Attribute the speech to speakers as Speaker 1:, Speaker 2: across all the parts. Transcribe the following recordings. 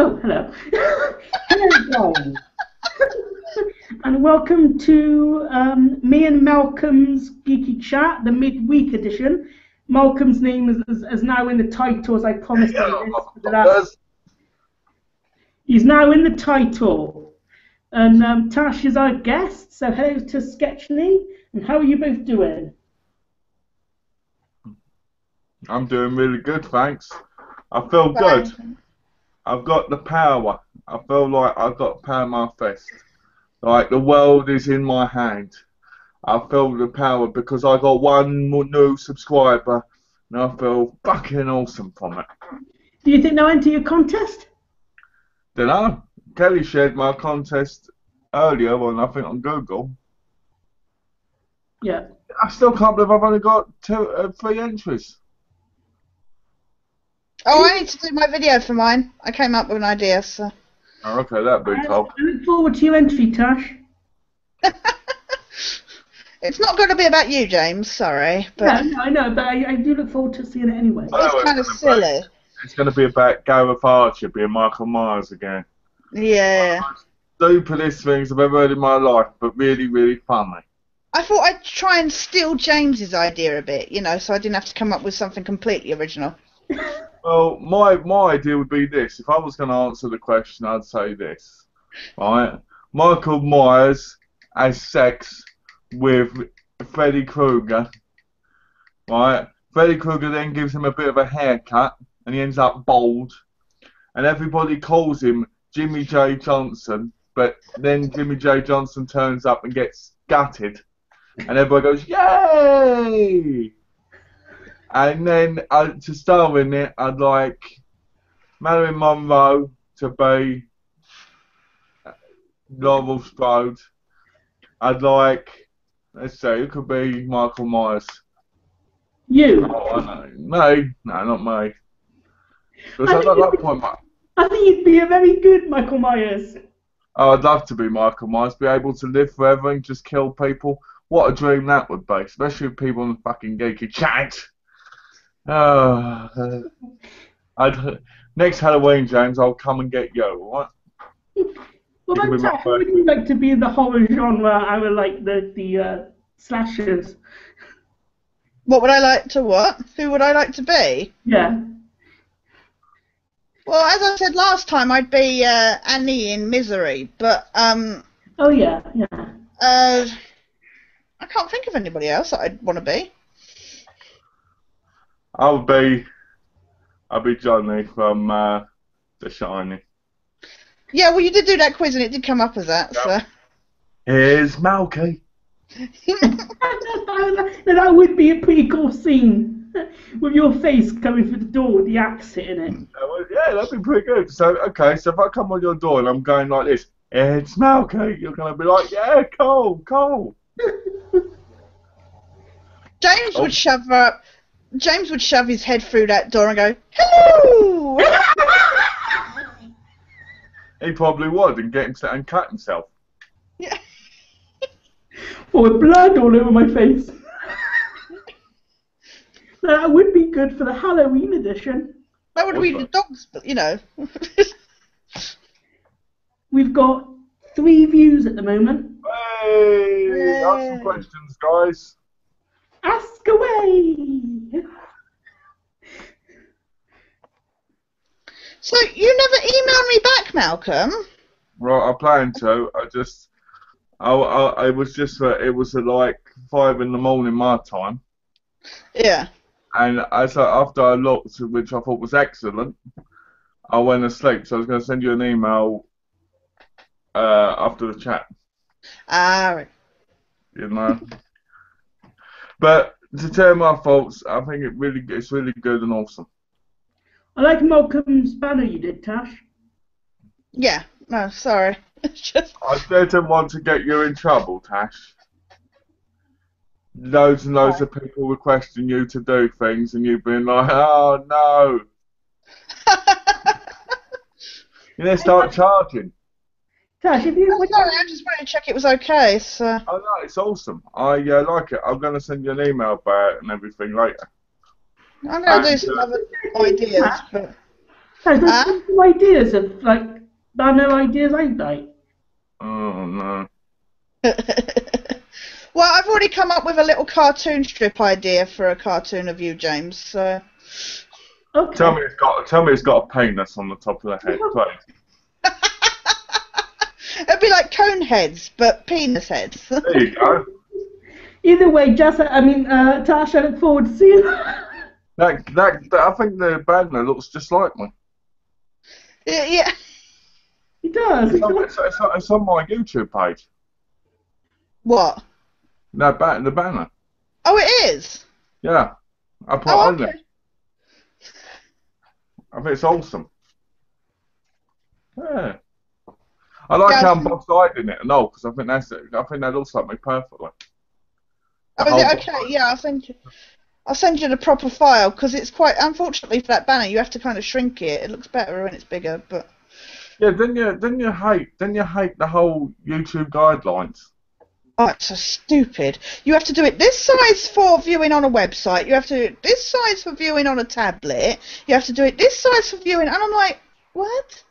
Speaker 1: Oh, hello. Hello, guys. And welcome to me and Malcolm's Geeky-Chat, the midweek edition. Malcolm's name is now in the title, as I promised him this for the last... He's now in the title. And Tash is our guest, so hello to Sketchly. And how are you both doing?
Speaker 2: I'm doing really good, thanks. I feel good. I've got the power. I feel like I've got power in my fist. Like the world is in my hand. I feel the power because I got one new subscriber and I feel fucking awesome from it.
Speaker 1: Do you think they'll enter your contest?
Speaker 2: Dunno. Kelly shared my contest earlier on, I think, on Google.
Speaker 1: Yeah.
Speaker 2: I still can't believe I've only got 3 entries.
Speaker 3: Oh, I need to do my video for mine. I came up with an idea, so...
Speaker 2: Oh, okay, that'd be tough.
Speaker 1: I look forward to your entry, Tash.
Speaker 3: It's not going to be about you, James, sorry. But
Speaker 1: No, I know, but I do look forward to seeing it anyway.
Speaker 3: It's kind of silly.
Speaker 2: It's going to be about Gareth Archer being Michael Myers again.
Speaker 3: Yeah.
Speaker 2: Stupidest things I've ever heard in my life, but really, really funny.
Speaker 3: I thought I'd try and steal James's idea a bit, you know, so I didn't have to come up with something completely original.
Speaker 2: Well, my idea would be this. If I was going to answer the question, I'd say this. Right? Michael Myers has sex with Freddy Krueger. Right? Freddy Krueger then gives him a bit of a haircut, and he ends up bald. And everybody calls him Jimmy J. Johnson, but then Jimmy J. Johnson turns up and gets gutted. And everybody goes, yay! And then to star in it, I'd like Marilyn Monroe to be Laurel Strode. I'd like, let's say, who could be Michael Myers?
Speaker 1: You?
Speaker 2: Oh, I know. Me? No, not me. Because I don't like point.
Speaker 1: I think you'd be a very good Michael Myers.
Speaker 2: Oh, I'd love to be Michael Myers, be able to live forever and just kill people. What a dream that would be, especially with people on the fucking Geeky-Chat. Next Halloween, James, I'll come and get you, alright?
Speaker 1: What about Tash? Would you like to be in the horror genre? I would like the slashers.
Speaker 3: What would I like to what? Who would I like to be?
Speaker 1: Yeah.
Speaker 3: Well, as I said last time, I'd be Annie in Misery, but
Speaker 1: Oh yeah, yeah.
Speaker 3: I can't think of anybody else that I'd want to be.
Speaker 2: I'll be Johnny from The Shining.
Speaker 3: Yeah, well, you did do that quiz and it did come up as that,
Speaker 2: Yep.
Speaker 3: so...
Speaker 2: Here's Malky.
Speaker 1: That would be a pretty cool scene with your face coming through the door with the axe hitting it.
Speaker 2: Yeah, that'd be pretty good. So, okay, so if I come on your door and I'm going like this, it's Malky, you're going to be like, yeah, cool, cool.
Speaker 3: James would shove his head through that door and go, hello!
Speaker 2: He probably would and get himself and cut himself.
Speaker 3: Yeah.
Speaker 1: Or with blood all over my face. That would be good for the Halloween edition.
Speaker 3: That would be the dogs, but you know.
Speaker 1: We've got 3 views at the moment.
Speaker 2: Hey! Ask some questions, guys.
Speaker 1: Ask away!
Speaker 3: So, you never emailed me back, Malcolm?
Speaker 2: Right, I plan to. It was at like 5 in the morning my time.
Speaker 3: Yeah.
Speaker 2: And after I looked, which I thought was excellent, I went asleep. So I was going to send you an email after the chat.
Speaker 3: Right.
Speaker 2: You know. But to tell my faults, I think it's really good and awesome.
Speaker 1: I like Malcolm's banner you did, Tash.
Speaker 3: Yeah. No, sorry.
Speaker 2: I didn't want to get you in trouble, Tash. Loads and loads of people requesting you to do things, and you've been like, oh no. You need to start charging.
Speaker 1: Tash, if you...
Speaker 3: Sorry, I just wanted to check it was okay, so...
Speaker 2: Oh no, it's awesome. I like it. I'm going to send you an email about it and everything later.
Speaker 3: I'm going to do some other ideas, but...
Speaker 1: Guys, there's some ideas of like banner ideas, ain't they?
Speaker 2: Oh no.
Speaker 3: Well, I've already come up with a little cartoon strip idea for a cartoon of you, James. So.
Speaker 1: Okay.
Speaker 2: Tell me it's got a penis on the top of the head, please.
Speaker 3: It'd be like cone heads, but penis heads.
Speaker 2: There you go.
Speaker 1: Either way, Tash, I look forward to seeing that.
Speaker 2: I think the banner looks just like me.
Speaker 3: Yeah.
Speaker 1: He does.
Speaker 2: It's on my YouTube page.
Speaker 3: What?
Speaker 2: No, the banner.
Speaker 3: Oh, it is?
Speaker 2: Yeah. I put it on there. I think it's awesome. Yeah. I like how I'm both-sided in it and all, because I think that looks like me perfectly.
Speaker 3: Oh, is it okay? Yeah, I'll send you the proper file, because it's quite, unfortunately for that banner, you have to kind of shrink it. It looks better when it's bigger, but...
Speaker 2: Yeah, didn't you hate the whole YouTube guidelines?
Speaker 3: Oh, it's so stupid. You have to do it this size for viewing on a website. You have to do it this size for viewing on a tablet. You have to do it this size for viewing. And I'm like, what?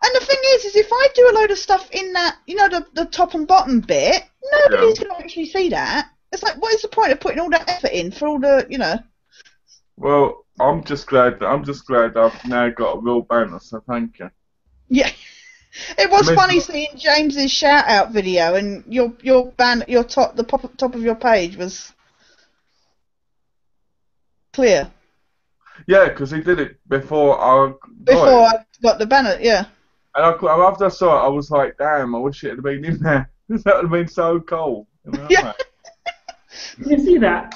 Speaker 3: And the thing is if I do a load of stuff in that, you know, the top and bottom bit, nobody's going to actually see that. It's like, what is the point of putting all that effort in for all the, you know?
Speaker 2: Well, I'm just glad I've now got a real banner, so thank you.
Speaker 3: Yeah. It was funny seeing James's shout out video, and your top of your page was clear.
Speaker 2: Yeah, because he did it before I
Speaker 3: got the banner, yeah.
Speaker 2: And after I saw it, I was like, damn, I wish it had been in there. That would have been so cool. You know,
Speaker 3: yeah.
Speaker 1: Did you see that?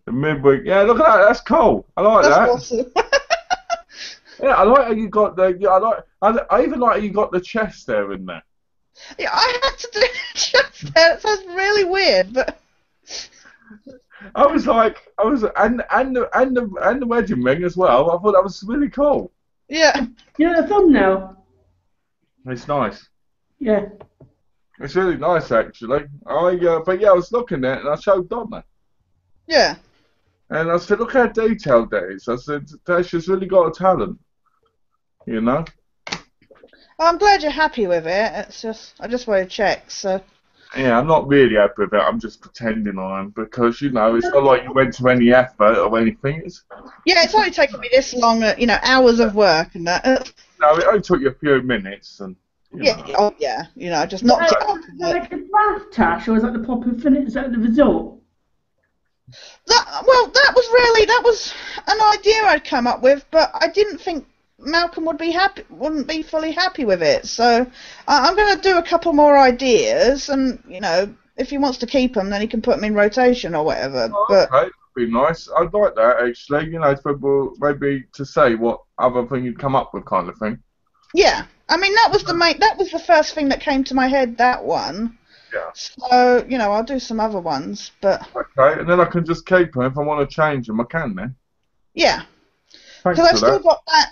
Speaker 2: The midweek. Yeah, look at that. That's cool. I like that.
Speaker 3: That's awesome.
Speaker 2: Yeah, I like how you got the. Yeah, I even like how you got the chest there in there.
Speaker 3: Yeah, I had to do the chest there. It sounds really weird, but.
Speaker 2: And the wedding ring as well. I thought that was really cool.
Speaker 3: Yeah.
Speaker 1: Yeah, the thumbnail.
Speaker 2: It's nice.
Speaker 1: Yeah.
Speaker 2: It's really nice actually. But yeah, I was looking at it and I showed Donna.
Speaker 3: Yeah.
Speaker 2: And I said, look how detailed that is. I said, Tasha's really got a talent. You know?
Speaker 3: Well, I'm glad you're happy with it. It's just, I just want to check, so.
Speaker 2: Yeah, I'm not really happy with it. I'm just pretending I am because, you know, it's not like you went to any effort or anything.
Speaker 3: Yeah, it's only taken me this long, you know, hours of work and that.
Speaker 2: No, it only took you a few minutes and.
Speaker 3: Yeah, oh yeah, you know, I just knocked it off.
Speaker 1: Is that like a draft, Tash, or is that the proper finish? Is that the result?
Speaker 3: That was an idea I'd come up with, but I didn't think Malcolm wouldn't be fully happy with it. So I'm going to do a couple more ideas, and you know, if he wants to keep them, then he can put them in rotation or whatever.
Speaker 2: Oh, okay, that'd be nice. I'd like that actually. You know, maybe to say what other thing you'd come up with, kind of thing.
Speaker 3: Yeah, I mean that was the first thing that came to my head. That one.
Speaker 2: Yeah.
Speaker 3: So, you know, I'll do some other ones, but...
Speaker 2: Okay, and then I can just keep them. If I want to change them, I can then.
Speaker 3: Yeah.
Speaker 2: Thanks
Speaker 3: Because
Speaker 2: for
Speaker 3: I've still
Speaker 2: that.
Speaker 3: got that...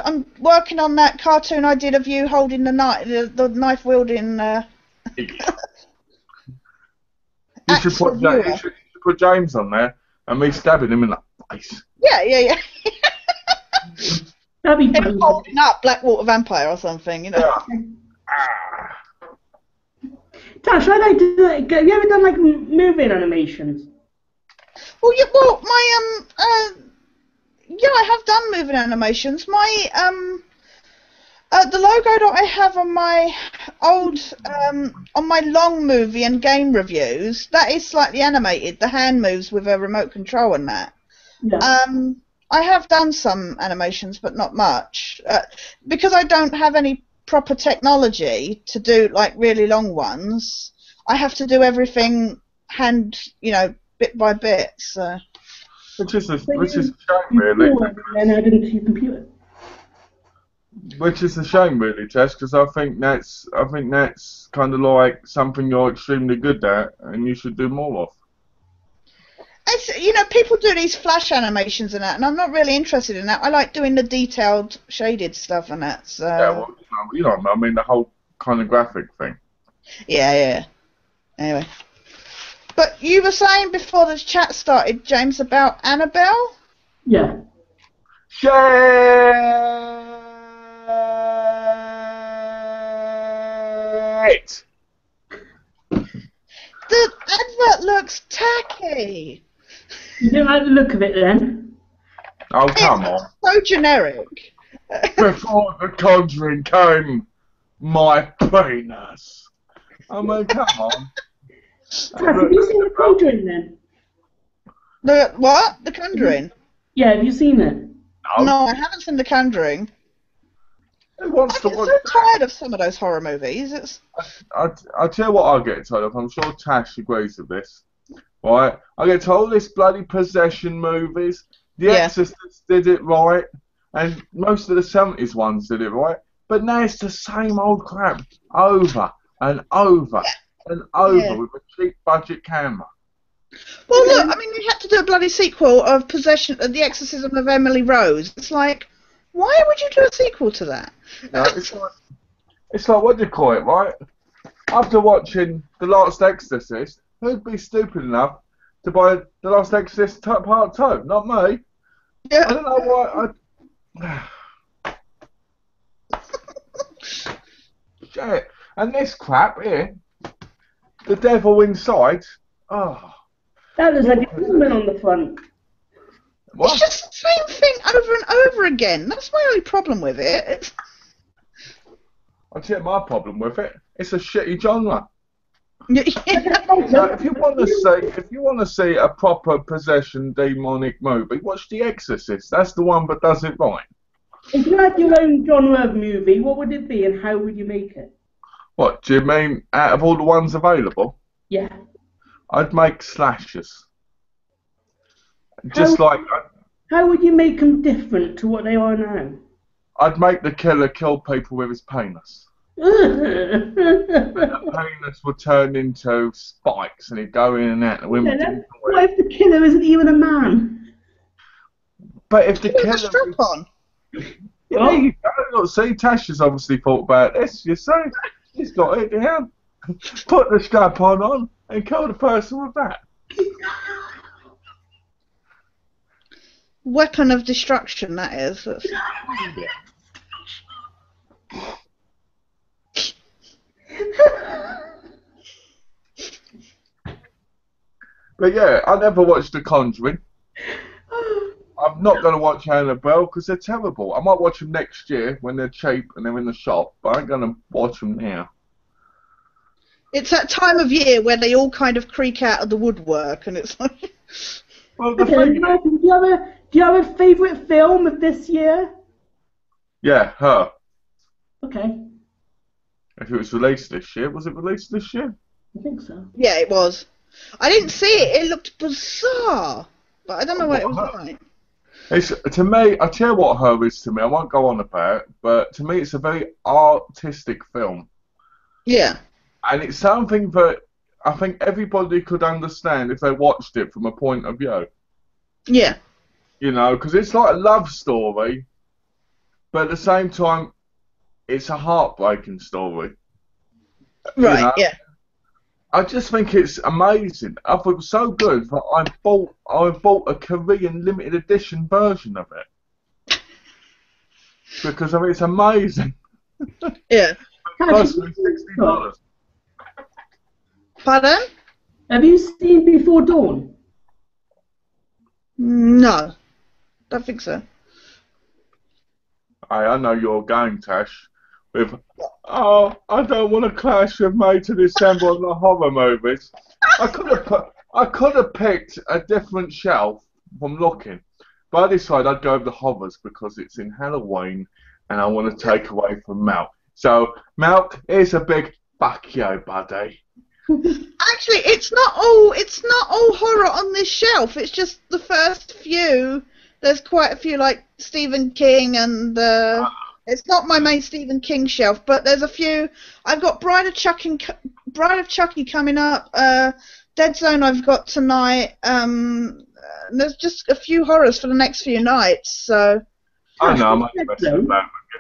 Speaker 3: I'm working on that cartoon I did of you holding the knife-wielding...
Speaker 2: You should put James on there, and me stabbing him in the face.
Speaker 3: Yeah.
Speaker 1: That'd be
Speaker 3: Him
Speaker 1: fun.
Speaker 3: holding up Blackwater Vampire or something, you know.
Speaker 2: Yeah.
Speaker 1: Tash, I'd like to. Have you ever done like moving animations?
Speaker 3: Well, yeah, I have done moving animations. My the logo that I have on my old on my long movie and game reviews, that is slightly animated. The hand moves with a remote control and that.
Speaker 1: Yeah.
Speaker 3: I have done some animations, but not much, because I don't have any proper technology to do like really long ones. I have to do everything bit by bit. So.
Speaker 2: Which is a shame, really.
Speaker 1: And add into your computer.
Speaker 2: Which is a shame, really, Tess, because I think that's kind of like something you're extremely good at, and you should do more of.
Speaker 3: People do these flash animations and that, and I'm not really interested in that. I like doing the detailed, shaded stuff and that. So.
Speaker 2: Yeah, well, I mean, the whole kind of graphic thing.
Speaker 3: Yeah. Anyway. But you were saying before the chat started, James, about Annabelle?
Speaker 1: Yeah.
Speaker 2: Shit!
Speaker 3: The advert looks tacky.
Speaker 1: You don't like the look of it then?
Speaker 2: Oh, come on.
Speaker 3: So generic.
Speaker 2: Before The Conjuring came, my penis. I mean, come on.
Speaker 1: Have you seen The Conjuring then?
Speaker 3: The what? The Conjuring?
Speaker 1: Yeah, have you seen it?
Speaker 3: No, I haven't seen The Conjuring.
Speaker 2: Who wants to
Speaker 3: I'm
Speaker 2: watch
Speaker 3: so tired of some of those horror movies.
Speaker 2: I'll tell you what I get tired of. I'm sure Tash agrees with this. Right? I get tired of this bloody possession movies. The Exorcist did it right. And most of the 70s ones did it right. But now it's the same old crap. Over and over and over with a cheap budget camera.
Speaker 3: Well, look, I mean, they had to do a bloody sequel of The Exorcism of Emily Rose. It's like, why would you do a sequel to that?
Speaker 2: No, it's like, what do you call it, right? After watching The Last Exorcist, who'd be stupid enough to buy The Last Exorcist Part 2? Not me.
Speaker 3: Yeah.
Speaker 2: I don't know why. Shit. And this crap here, The Devil Inside. Oh.
Speaker 1: That looks like a woman on the front.
Speaker 2: What?
Speaker 3: It's just the same thing over and over again. That's my only problem with it.
Speaker 2: I'll tell you my problem with it. It's a shitty genre.
Speaker 3: Yeah.
Speaker 2: So if you want to see a proper possession demonic movie, watch The Exorcist. That's the one that does it right.
Speaker 1: If you had your own genre of movie, what would it be and how would you make it?
Speaker 2: What do you mean? Out of all the ones available,
Speaker 1: Yeah.
Speaker 2: I'd make slashers.
Speaker 1: How would you make them different to what they are now?
Speaker 2: I'd make the killer kill people with his penis. The penis would turn into spikes and he'd go in and out. The women didn't
Speaker 1: what if the killer isn't even a man?
Speaker 2: But if the
Speaker 3: Put a
Speaker 2: killer...
Speaker 3: strap on.
Speaker 2: Yeah, there you go. Look, see, Tash has obviously thought about this. You see? He's got it down. Put the strap on and kill the person with that.
Speaker 3: Weapon of destruction, that is.
Speaker 2: But yeah, I never watched The Conjuring. I'm not going to watch Annabelle because they're terrible. I might watch them next year when they're cheap and they're in the shop, but I ain't going to watch them now.
Speaker 3: It's that time of year where they all kind of creak out of the woodwork, and it's like...
Speaker 2: Well, the
Speaker 1: Okay,
Speaker 2: thing...
Speaker 1: do you have a favourite film of this year?
Speaker 2: Yeah, her.
Speaker 1: Okay,
Speaker 2: If it was released this year, was it released this year?
Speaker 1: I think so.
Speaker 3: Yeah, it was. I didn't see it. It looked bizarre, but I don't know what it was like.
Speaker 2: It's, to me, I tell you what her is to me. I won't go on about it, but to me, it's a very artistic film.
Speaker 3: Yeah.
Speaker 2: And it's something that I think everybody could understand if they watched it from a point of view.
Speaker 3: Yeah.
Speaker 2: You know, because it's like a love story, but at the same time, it's a heartbreaking story.
Speaker 3: Right,
Speaker 2: You know?
Speaker 3: yeah.
Speaker 2: I just think it's amazing. I thought it was so good that I bought a Korean limited edition version of it. Because I mean, it's amazing.
Speaker 3: Yeah.
Speaker 2: Cost me $60.
Speaker 3: Pardon?
Speaker 1: Have you seen Before Dawn?
Speaker 3: No. Don't think so.
Speaker 2: I know you're going, Tash, with, oh, I don't want to clash with May to December on the horror movies. I could have picked a different shelf from looking, but I decided I'd go with the horrors because it's in Halloween and I want to take away from Malk. So, Malk, here's a big fuck you, buddy.
Speaker 3: Actually, it's not all horror on this shelf. It's just the first few. There's quite a few like Stephen King and it's not my main Stephen King shelf, but there's a few. I've got Bride of Chucky coming up. Dead Zone I've got tonight. There's just a few horrors for the next few nights. So
Speaker 2: I know, I'm not messing about with you.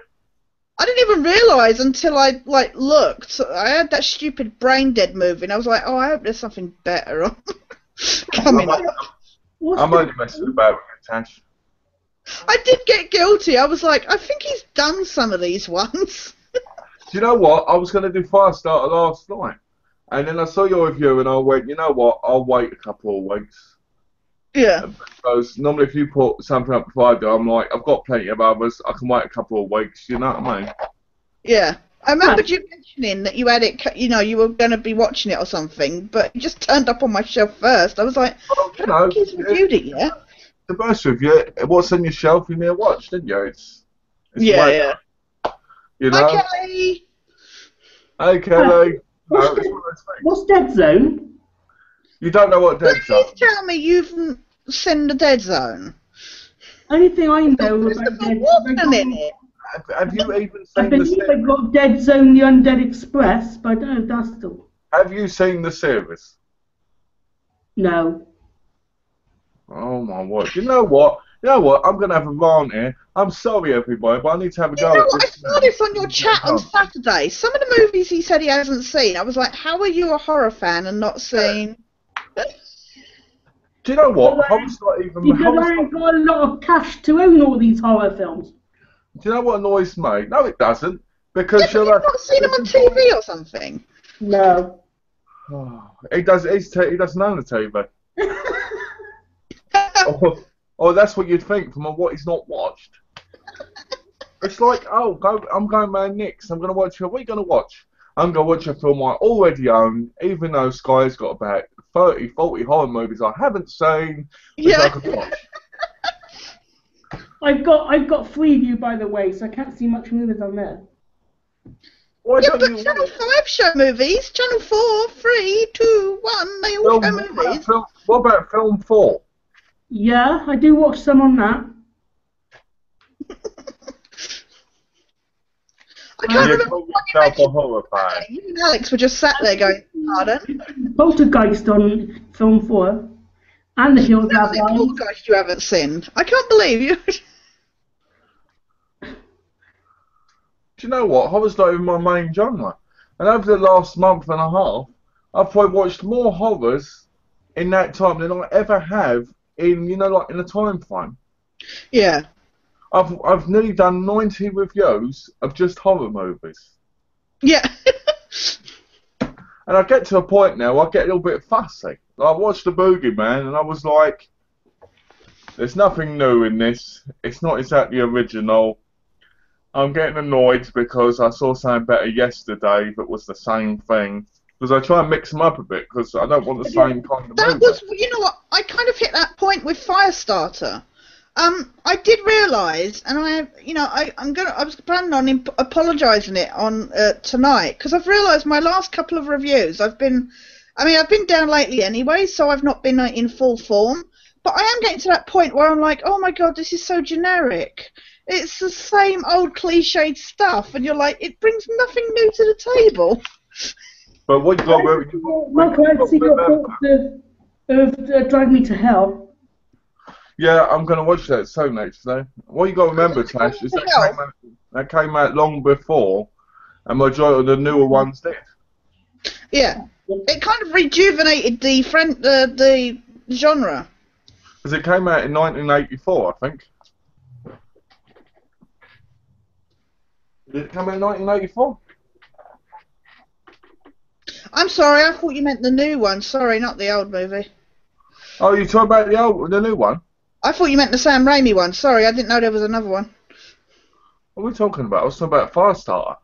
Speaker 3: I didn't even realise until I looked. I had that stupid Brain Dead movie, and I was like, oh, I hope there's something better on coming up.
Speaker 2: I'm only messing about with you, Tash.
Speaker 3: I did get guilty. I was like, I think he's done some of these ones.
Speaker 2: Do you know what? I was going to do Firestarter last night. And then I saw your review and I went, you know what? I'll wait a couple of weeks.
Speaker 3: Yeah.
Speaker 2: Because normally if you put something up before I do, I'm like, I've got plenty of others. I can wait a couple of weeks. You know what I mean?
Speaker 3: Yeah. I remembered you mentioning that you had it, you know, you were going to be watching it or something, but it just turned up on my shelf first. I was like, I don't think he's reviewed it yet.
Speaker 2: The best review, what's on your shelf you need to watch, didn't you? It's
Speaker 3: yeah.
Speaker 2: You know?
Speaker 3: Hi, Kelly.
Speaker 2: Hey, Kelly. No,
Speaker 1: what's Dead Zone?
Speaker 2: You don't know what Dead Zone is?
Speaker 3: Please tell me you've seen the Dead Zone.
Speaker 1: Only thing I know about Dead Zone.
Speaker 2: Have you even
Speaker 1: I
Speaker 2: seen the
Speaker 1: believe
Speaker 2: series?
Speaker 1: they've got Dead Zone, The Undead Express, but I don't know if that's still.
Speaker 2: Have you seen the series?
Speaker 1: No.
Speaker 2: Oh my word! You know what? I'm gonna have a rant here. I'm sorry, everybody, but I need to have a go.
Speaker 3: You know what? I saw this on your chat on Saturday. Some of the movies he said he hasn't seen. I was like, how are you a horror fan and not seen?
Speaker 2: Do you know what? Because
Speaker 1: I ain't got a lot of cash to own all these horror films.
Speaker 2: Do you know what annoys me? No, it doesn't. Because
Speaker 3: you've not seen them on TV or something.
Speaker 1: No.
Speaker 2: He doesn't own the TV. or that's what you'd think from what he's not watched. It's like, I'm going round next. I'm going to watch. What are you going to watch? I'm going to watch a film I already own, even though Sky's got about 30, 40 horror movies I haven't seen, which I could watch.
Speaker 1: I've got Freeview, by the way, so I can't see much movies on there.
Speaker 2: Why
Speaker 3: yeah, but Channel 5 show movies. Channel 4, 3, 2, 1, they all show movies.
Speaker 2: What about Film 4?
Speaker 1: Yeah, I do watch some on that.
Speaker 3: I can't remember what you mentioned.
Speaker 2: A horror fan.
Speaker 3: You and Alex were just sat there going, pardon?
Speaker 1: Poltergeist on Film 4. And The Hills Have Eyes.
Speaker 3: Poltergeist you haven't seen. I can't believe you.
Speaker 2: Do you know what? Horror's not even my main genre. And over the last month and a half, I've probably watched more horrors in that time than I ever have in, in a time frame.
Speaker 3: Yeah.
Speaker 2: I've nearly done 90 reviews of just horror movies.
Speaker 3: Yeah.
Speaker 2: And I get to a point now where I get a little bit fussy. I watched The Boogeyman and I was like, there's nothing new in this. It's not exactly original. I'm getting annoyed because I saw something better yesterday that was the same thing. Because I try and mix them up a bit because I don't want the same kind of movie.
Speaker 3: You know what? I kind of hit that point with Firestarter. I did realise, and I was planning on apologising it on tonight because I've realised my last couple of reviews I've been down lately anyway, so I've not been in full form. But I am getting to that point where I'm like, oh my god, this is so generic. It's the same old cliched stuff, and you're like, it brings nothing new to the table.
Speaker 2: But what you got?
Speaker 1: Michael, I'd see your thoughts of Drag Me to Hell.
Speaker 2: Yeah, I'm going to watch that soon, actually. What you got to remember, Tash, is that came out long before, and majority of the newer ones did.
Speaker 3: Yeah, it kind of rejuvenated the genre.
Speaker 2: Because it came out in 1984, I think. Did it come out in 1984?
Speaker 3: I'm sorry, I thought you meant the new one. Sorry, not the old movie.
Speaker 2: Oh, you talking about the new one?
Speaker 3: I thought you meant the Sam Raimi one. Sorry, I didn't know there was another one.
Speaker 2: What are we talking about? I was talking about Firestarter.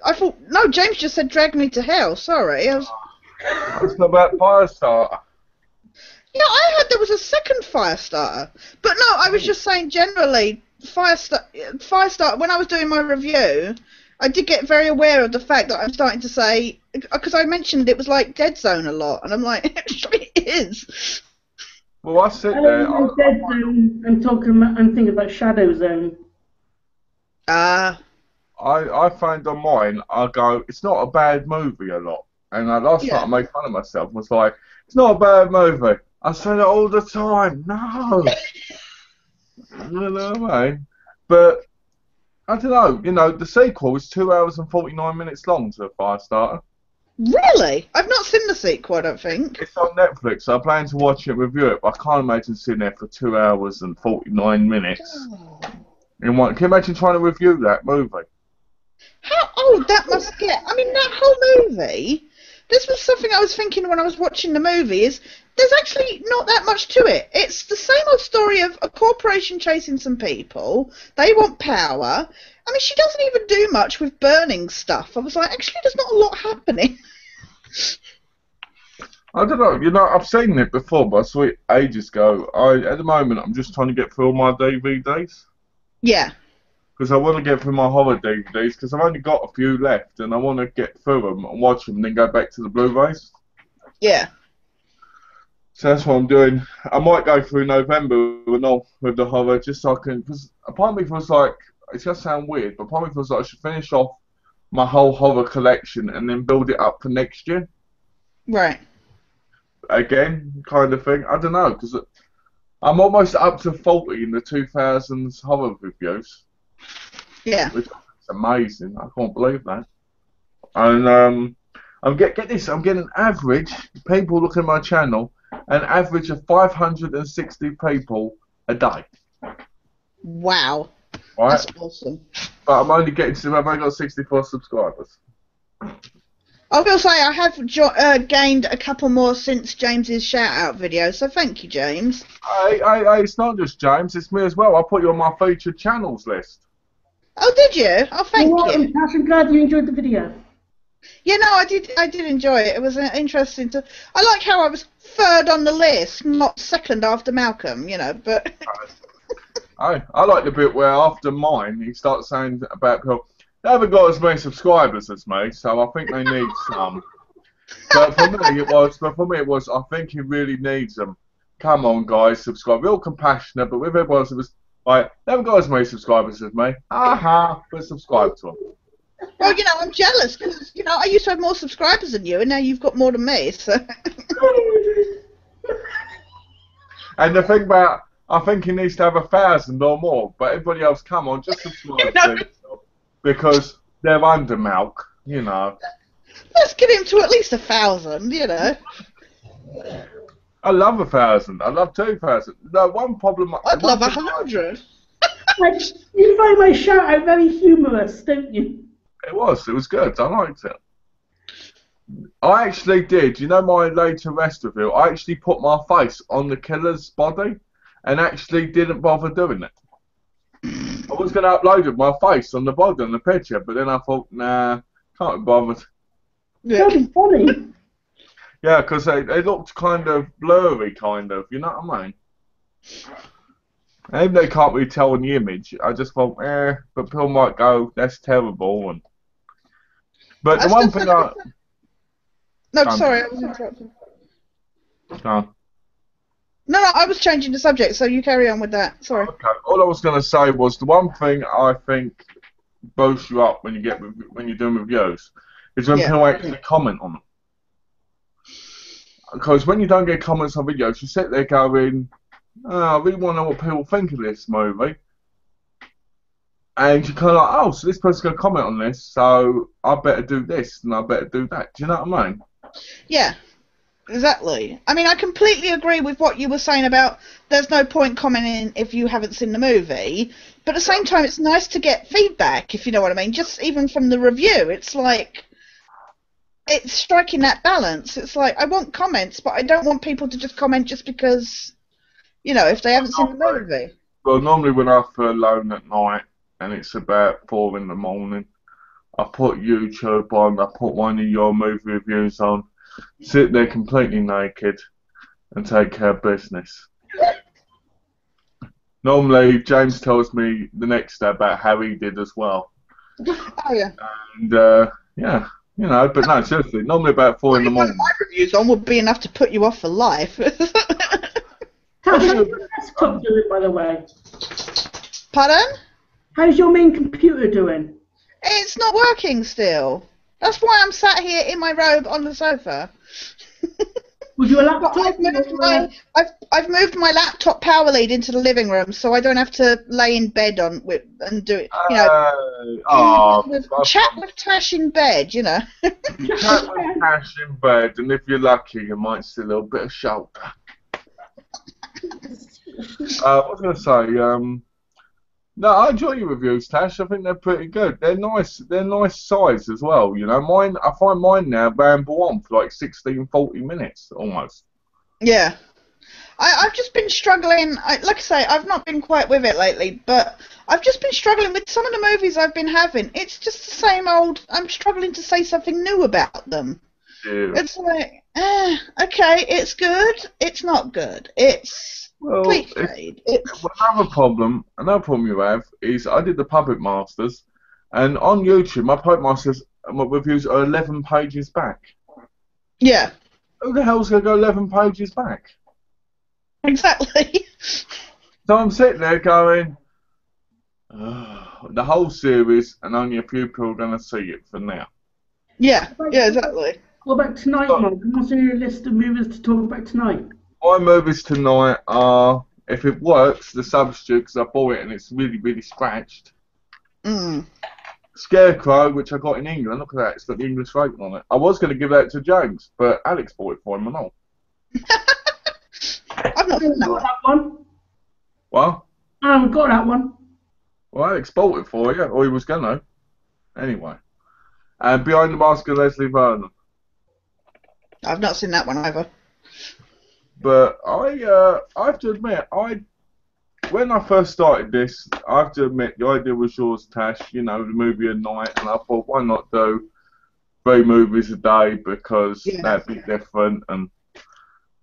Speaker 3: I thought... No, James just said Drag Me to Hell. Sorry. I was
Speaker 2: talking about Firestarter.
Speaker 3: Yeah, I heard there was a second Firestarter. But no, I was just saying generally, Firestarter, when I was doing my review, I did get very aware of the fact that I'm starting to say... Because I mentioned it was like Dead Zone a lot, and I'm like, actually it is.
Speaker 2: Well, I sit there...
Speaker 1: Dead Zone, I'm thinking about Shadow Zone.
Speaker 3: Ah.
Speaker 2: I find on mine, I go, it's not a bad movie a lot. And last night I made fun of myself and was like, it's not a bad movie. I say it all the time. No. You know what I mean? But, I don't know, the sequel is 2 hours and 49 minutes long to Firestarter.
Speaker 3: Really? I've not seen the sequel, I don't think.
Speaker 2: It's on Netflix, so I plan to watch it and review it, but I can't imagine sitting there for 2 hours and 49 minutes.
Speaker 3: Oh.
Speaker 2: In one. Can you imagine trying to review that movie?
Speaker 3: How old that must get? I mean, that whole movie, this was something I was thinking when I was watching the movie, is there's actually not that much to it. It's the same old story of a corporation chasing some people. They want power. I mean, she doesn't even do much with burning stuff. I was like, actually, there's not a lot happening.
Speaker 2: I don't know. You know, I've seen it before, but I saw it ages ago. At the moment, I'm just trying to get through all my DVDs.
Speaker 3: Yeah.
Speaker 2: Because I want to get through my horror DVDs, because I've only got a few left, and I want to get through them and watch them, and then go back to the Blu-rays.
Speaker 3: Yeah.
Speaker 2: So that's what I'm doing. I might go through November with the horror, just so I can. Because a part of me feels like, it's going to sound weird, but part of me feels like I should finish off my whole horror collection and then build it up for next year.
Speaker 3: Right.
Speaker 2: Again, kind of thing. I don't know, because I'm almost up to 40 in the 2000s horror reviews.
Speaker 3: Yeah.
Speaker 2: Which is amazing. I can't believe that. And get this, I'm getting an average, people looking at my channel, an average of 560 people a day.
Speaker 3: Wow.
Speaker 2: Right?
Speaker 3: That's awesome.
Speaker 2: But I'm only getting to, I've only got 64 subscribers.
Speaker 3: I will say I have gained a couple more since James's shout-out video, so thank you, James.
Speaker 2: It's not just James, it's me as well. I put you on my featured channels list.
Speaker 3: Oh, did you? Oh, thank you.
Speaker 1: I'm glad you enjoyed the video.
Speaker 3: Yeah, no, I did enjoy it. It was interesting to... I like how I was third on the list, not second after Malcolm, you know, but...
Speaker 2: I like the bit where after mine, he starts saying about people, they haven't got as many subscribers as me, so I think they need some. But for me, it was, I think he really needs them. Come on, guys, subscribe. Real compassionate, but with everyone else, it was like, they haven't got as many subscribers as me. Aha, but subscribe to them.
Speaker 3: Well, you know, I'm jealous, because, you know, I used to have more subscribers than you, and now you've got more than me, so...
Speaker 2: And the thing about, I think he needs to have 1,000 or more, but everybody else, come on, just subscribe to him, because they're under milk, you know.
Speaker 3: Let's get him to at least 1,000, you know.
Speaker 2: I love 1,000. I love 2,000. No, one problem.
Speaker 3: I'd love 100.
Speaker 1: You find my shout out very humorous, don't you?
Speaker 2: It was good. I liked it. I actually did. You know my later rest review? I actually put my face on the killer's body and actually didn't bother doing it. I was going to upload it, my face on the body on the picture, but then I thought, nah, can't be bothered.
Speaker 3: Yeah.
Speaker 1: That'd be funny.
Speaker 2: Yeah, because they looked kind of blurry, kind of. You know what I mean? And even they can't really tell in the image, I just thought, but people might go, that's terrible. But the one thing I...
Speaker 3: No, sorry, I was interrupting.
Speaker 2: No.
Speaker 3: No, I was changing the subject, so you carry on with that. Sorry.
Speaker 2: Okay. All I was going to say was the one thing I think boosts you up when you're doing reviews is when people actually comment on them. Because when you don't get comments on videos, you sit there going, oh, I really want to know what people think of this movie. And you're kind of like, oh, so this person's going to comment on this, so I better do this and I better do that. Do you know what I mean?
Speaker 3: Yeah, exactly. I mean, I completely agree with what you were saying about there's no point commenting if you haven't seen the movie, but at the same time, it's nice to get feedback, if you know what I mean, just even from the review. It's like, it's striking that balance. It's like, I want comments, but I don't want people to just comment just because, you know, if they haven't seen the movie.
Speaker 2: Well, normally when I feel alone at night and it's about 4 in the morning, I put YouTube on, I put one of your movie reviews on, sit there completely naked and take care of business. Normally, James tells me the next day about how he did as well.
Speaker 3: Oh, yeah.
Speaker 2: And, yeah, you know, but no, seriously, normally about 4 in the morning.
Speaker 3: My reviews on would be enough to put you off for life.
Speaker 1: How's your desktop doing, by the way?
Speaker 3: Pardon?
Speaker 1: How's your main computer doing?
Speaker 3: It's not working still. That's why I'm sat here in my robe on the sofa.
Speaker 1: Was you a
Speaker 3: But
Speaker 1: laptop?
Speaker 3: I've moved my laptop power lead into the living room, so I don't have to lay in bed and do it. You know, chat with Tash in bed. You know.
Speaker 2: You chat with Tash in bed, and if you're lucky, you might see a little bit of shoulder. I was going to say, no, I enjoy your reviews, Tash. I think they're pretty good. They're nice. They're nice size as well. You know, mine. I find mine now ramble on for like 16, 40 minutes almost.
Speaker 3: Yeah. I've just been struggling. Like I say, I've not been quite with it lately, but I've just been struggling with some of the movies I've been having. It's just the same old. I'm struggling to say something new about them. Yeah. It's like, okay, it's good. It's not good. It's cliched.
Speaker 2: Another problem you have is I did the Puppet Masters, and on YouTube my Puppet Masters reviews are 11 pages back.
Speaker 3: Yeah.
Speaker 2: Who the hell's going to go 11 pages back?
Speaker 3: Exactly.
Speaker 2: So I'm sitting there going, the whole series, and only a few people are going to see it for now.
Speaker 3: Yeah, exactly.
Speaker 1: What about tonight, Mark? What's on your list of movies to talk about tonight?
Speaker 2: My movies tonight are, if it works, The Substitute, because I bought it and it's really, really scratched. Scarecrow, which I got in England. Look at that, it's got the English rating on it. I was going to give that to James, but Alex bought it for him and all.
Speaker 3: I've not seen that
Speaker 1: one.
Speaker 2: What?
Speaker 1: I haven't got that one.
Speaker 2: Well, Alex bought it for you, or he was going to. Anyway. And Behind the Mask of Leslie Vernon.
Speaker 3: I've not seen that one either.
Speaker 2: But I have to admit, when I first started this, I have to admit, the idea was yours, Tash, you know, the movie at night, and I thought, why not do 3 movies a day, because that'd be different, and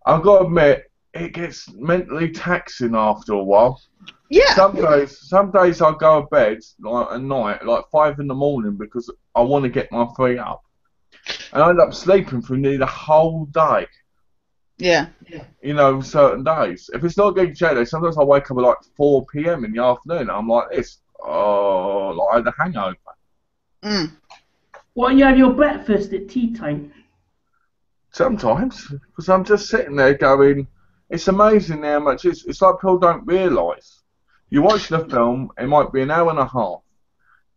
Speaker 2: I've got to admit, it gets mentally taxing after a while.
Speaker 3: Yeah.
Speaker 2: Some days I go to bed like at night, like 5 in the morning, because I want to get my feet up, and I end up sleeping through nearly the whole day.
Speaker 3: Yeah.
Speaker 2: You know, certain days. If it's not Geeky-Chat day, sometimes I wake up at like 4 p.m. in the afternoon, and I'm like this, like I had a hangover.
Speaker 1: Well, you have your breakfast at tea time?
Speaker 2: Sometimes, because I'm just sitting there going, it's amazing how much it's like people don't realise. You watch the film, it might be an hour and a half.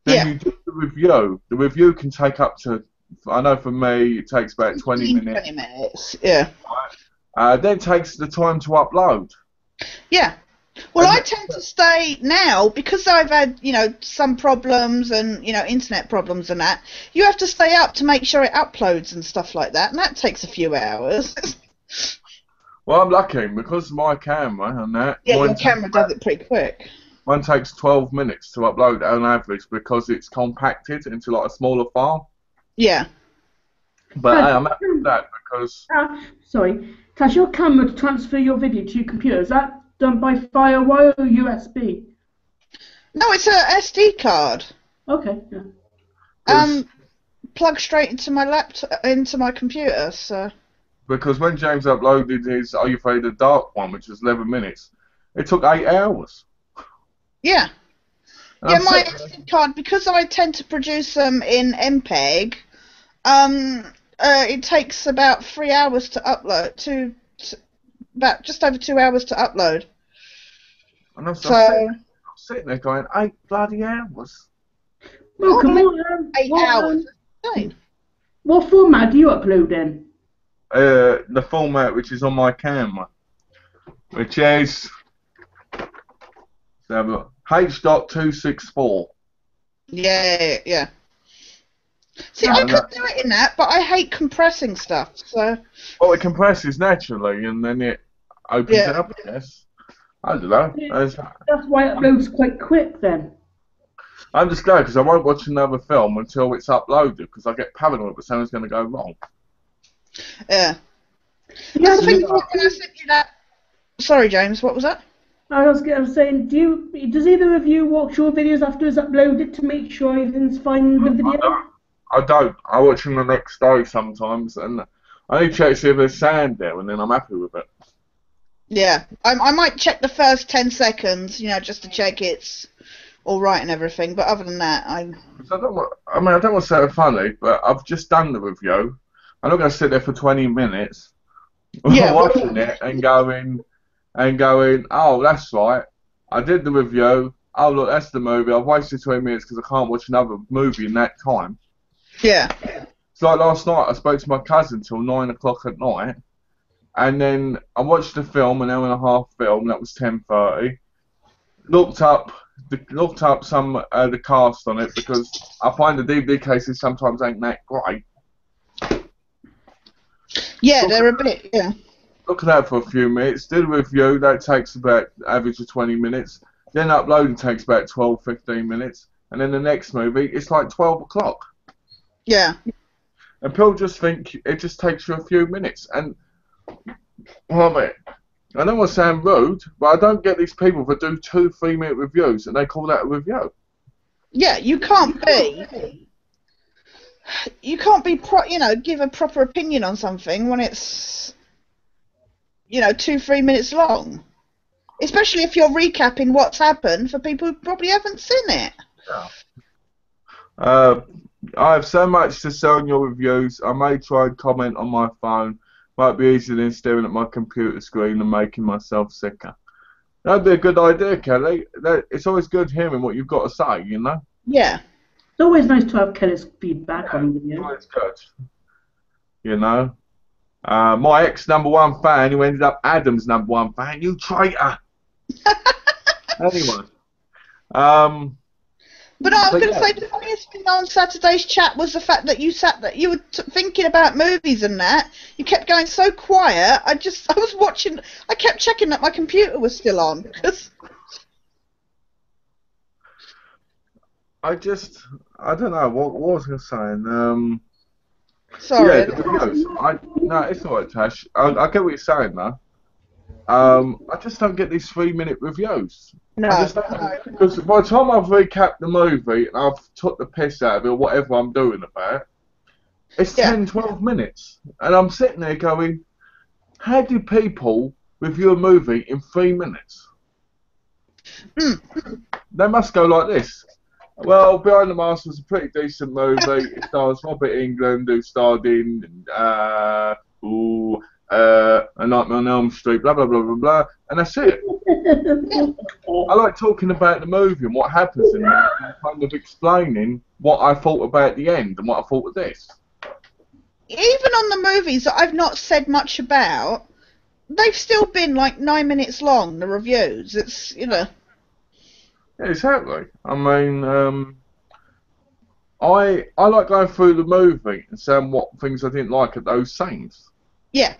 Speaker 2: Then you do the review. The review can take up to, I know for me, it takes about 20 minutes.
Speaker 3: 20 minutes, yeah.
Speaker 2: Then it takes the time to upload.
Speaker 3: Yeah. Well, I tend to stay now, because I've had, you know, some problems and, you know, internet problems and that, you have to stay up to make sure it uploads and stuff like that, and that takes a few hours.
Speaker 2: Well, I'm lucky, because my camera and that...
Speaker 3: Yeah, your camera does it pretty quick.
Speaker 2: Mine takes 12 minutes to upload on average, because it's compacted into like a smaller file.
Speaker 3: Yeah.
Speaker 2: But hey, I'm happy with that, because...
Speaker 1: sorry. Tash, your camera to transfer your video to your computer, is that done by Firewire or USB?
Speaker 3: No, it's a SD card.
Speaker 1: Okay, yeah.
Speaker 3: Plug straight into my laptop, into my computer, so...
Speaker 2: Because when James uploaded his Are You Afraid of the Dark one, which was 11 minutes, it took 8 hours.
Speaker 3: Yeah. Yeah, my SD card, because I tend to produce them in MPEG, it takes about 3 hours to upload, about just over 2 hours to upload.
Speaker 2: And I'm sitting there going, 8 bloody hours.
Speaker 1: Well, come on,
Speaker 3: 8 hours.
Speaker 1: What format do you upload in?
Speaker 2: The format which is on my camera, which is H.264.
Speaker 3: Yeah. See, I could do it in that, but I hate compressing stuff, so...
Speaker 2: Well, it compresses naturally, and then it opens it up, I guess. I don't know.
Speaker 1: That's why it uploads quite quick, then.
Speaker 2: I'm just glad, because I won't watch another film until it's uploaded, because I get paranoid that something's going to go wrong.
Speaker 3: Yeah. That's the thing when I sent you that... Sorry, James, what was that?
Speaker 1: I was saying, does either of you watch your videos after it's uploaded to make sure everything's fine with the video?
Speaker 2: I don't. I watch them the next day sometimes, and I only check to see if there's sand there, and then I'm happy with it.
Speaker 3: Yeah, I might check the first 10 seconds, you know, just to check it's all right and everything. But other than that, I don't
Speaker 2: want to sound funny, but I've just done the review. I'm not going to sit there for 20 minutes
Speaker 3: Yeah.
Speaker 2: watching it and going, oh, that's right. I did the review. Oh, look, that's the movie. I've wasted 20 minutes because I can't watch another movie in that time.
Speaker 3: Yeah.
Speaker 2: It's like last night, I spoke to my cousin till 9 o'clock at night, and then I watched the film, an hour and a half film. That was 10:30. Looked up some the cast on it because I find the DVD cases sometimes ain't that great.
Speaker 3: Yeah, they're a bit. Yeah.
Speaker 2: Look at that for a few minutes. Did a review. That takes about average of 20 minutes. Then uploading takes about 12, 15 minutes. And then the next movie, it's like 12 o'clock.
Speaker 3: Yeah.
Speaker 2: And people just think it just takes you a few minutes. And, well, I don't want to sound rude, but I don't get these people that do 2-3 minute reviews and they call that a review.
Speaker 3: Yeah, you can't be, give a proper opinion on something when it's, 2-3 minutes long. Especially if you're recapping what's happened for people who probably haven't seen it.
Speaker 2: Yeah. I have so much to say on your reviews. I may try and comment on my phone. Might be easier than staring at my computer screen and making myself sicker. That'd be a good idea, Kelly. It's always good hearing what you've got to say, you know?
Speaker 3: Yeah.
Speaker 1: It's always nice to have Kelly's feedback on video.
Speaker 2: Always good. You know? My ex #1 fan, who ended up Adam's #1 fan, you traitor! Anyway.
Speaker 3: But I was going to say the funniest thing on Saturday's chat was the fact that you were thinking about movies and that. You kept going so quiet. I was watching. I kept checking that my computer was still on.
Speaker 2: I don't know what was I saying.
Speaker 3: Sorry.
Speaker 2: Yeah, the videos. No, it's alright, Tash. I get what you're saying though. I just don't get these 3-minute reviews.
Speaker 3: No.
Speaker 2: Because by the time I've recapped the movie and I've took the piss out of it or whatever I'm doing about it, it's 10, 12 minutes. And I'm sitting there going, how do people review a movie in 3 minutes? They must go like this. Well, Behind the Mask was a pretty decent movie. It stars Robert England, who starred in A Nightmare on Elm Street, blah blah blah blah blah, and that's it. I like talking about the movie and what happens in it, and kind of explaining what I thought about the end and what I thought of this.
Speaker 3: Even on the movies that I've not said much about, they've still been like 9 minutes long. The reviews, it's
Speaker 2: Yeah, exactly. I mean, I like going through the movie and saying what things I didn't like at those scenes.
Speaker 3: Yeah.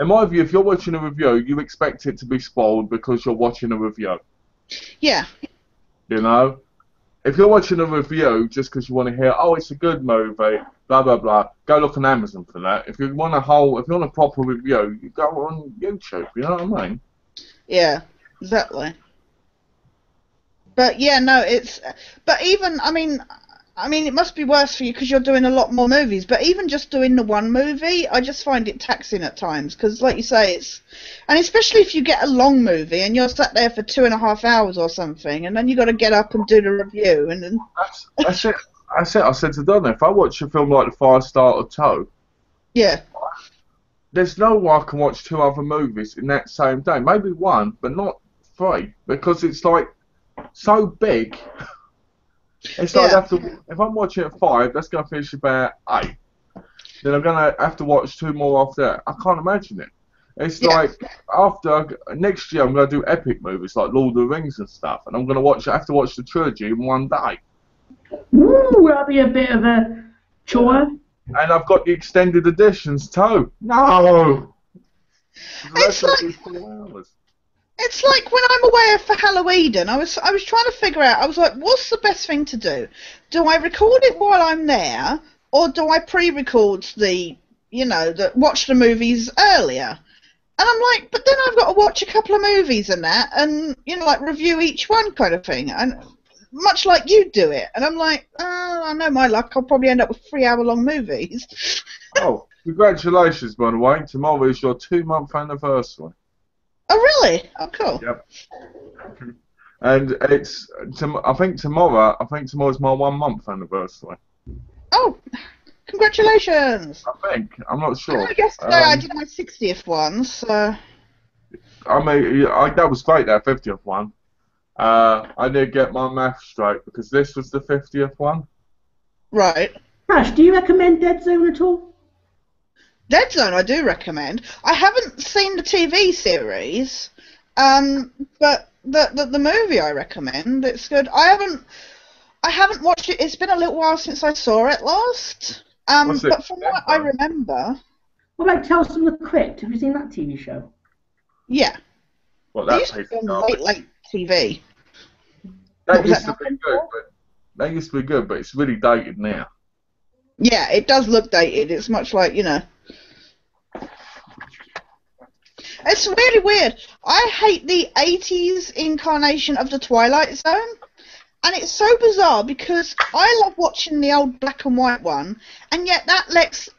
Speaker 2: In my view, if you're watching a review, you expect it to be spoiled because you're watching a review.
Speaker 3: Yeah.
Speaker 2: You know? If you're watching a review just because you want to hear, oh, it's a good movie, blah, blah, blah, go look on Amazon for that. If you want a proper review, you go on YouTube, you know what I mean?
Speaker 3: Yeah, exactly. But yeah, no, but even, I mean, it must be worse for you because you're doing a lot more movies. But even just doing the one movie, I just find it taxing at times. Because, like you say, and especially if you get a long movie and you're sat there for 2.5 hours or something, and then you got to get up and do the review. And then
Speaker 2: that's it. I said to Donna, if I watch a film like The Fire Starter 2,
Speaker 3: yeah, there's
Speaker 2: no way I can watch 2 other movies in that same day. Maybe 1, but not 3, because it's like so big. It's like if I'm watching at 5, that's going to finish about 8. Then I'm going to have to watch 2 more after that. I can't imagine it. It's like next year I'm going to do epic movies like Lord of the Rings and stuff, and I'm going to have to watch the trilogy in one day.
Speaker 1: Ooh, that'll be a bit of a chore.
Speaker 2: And I've got the extended editions too. No.
Speaker 3: It's like when I'm away for Halloween, and I was trying to figure out. I was like, what's the best thing to do? Do I record it while I'm there, or do I pre-record watch the movies earlier? And I'm like, but then I've got to watch a couple of movies and that, and like review each one kind of thing, and much like you do it. And I'm like, I know my luck. I'll probably end up with 3-hour-long movies.
Speaker 2: Oh, congratulations, by the way. Tomorrow is your 2-month anniversary.
Speaker 3: Oh, really? Oh, cool.
Speaker 2: Yep. And I think tomorrow's my 1-month anniversary.
Speaker 3: Oh, Congratulations!
Speaker 2: I think. I'm not sure.
Speaker 3: Yesterday I did my 60th one, so...
Speaker 2: I mean, that was great, that 50th one. I did get my math straight because this was the 50th one.
Speaker 3: Right.
Speaker 1: Ash, do you recommend Dead Zone at all?
Speaker 3: Dead Zone I do recommend. I haven't seen the TV series, but the movie I recommend. It's good. I haven't watched it. It's been a little while since I saw it last. But from what I remember...
Speaker 1: What about Tales from the Crypt? Have you seen that TV show?
Speaker 3: Yeah.
Speaker 2: Well, that
Speaker 3: used to be on late TV.
Speaker 2: That used to be good, but it's really dated now.
Speaker 3: Yeah, it does look dated. It's much like, you know... It's really weird. I hate the 80s incarnation of the Twilight Zone. And it's so bizarre because I love watching the old black and white one, and yet that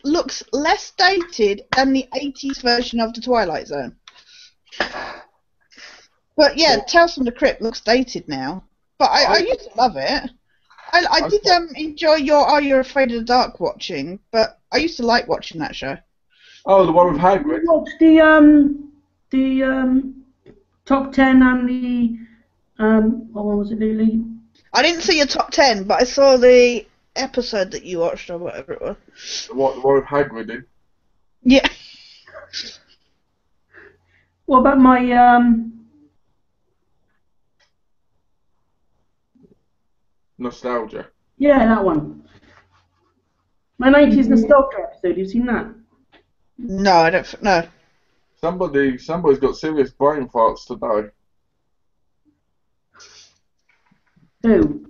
Speaker 3: looks less dated than the 80s version of the Twilight Zone. But yeah, Tales from the Crypt looks dated now. But I used to love it. I did enjoy your Are You Afraid of the Dark watching, but I used to like watching that show.
Speaker 2: Oh, the one with Hagrid?
Speaker 1: I watched the top 10 and the what one was it, Lily?
Speaker 3: I didn't see your top 10, but I saw the episode that you watched or whatever it was.
Speaker 2: The one with Hagrid in?
Speaker 3: Yeah.
Speaker 1: What about my
Speaker 2: Nostalgia.
Speaker 1: Yeah, that one. My 90s nostalgia episode. Have you seen that?
Speaker 3: No, I don't. No.
Speaker 2: Somebody's got serious brain farts today.
Speaker 1: Who?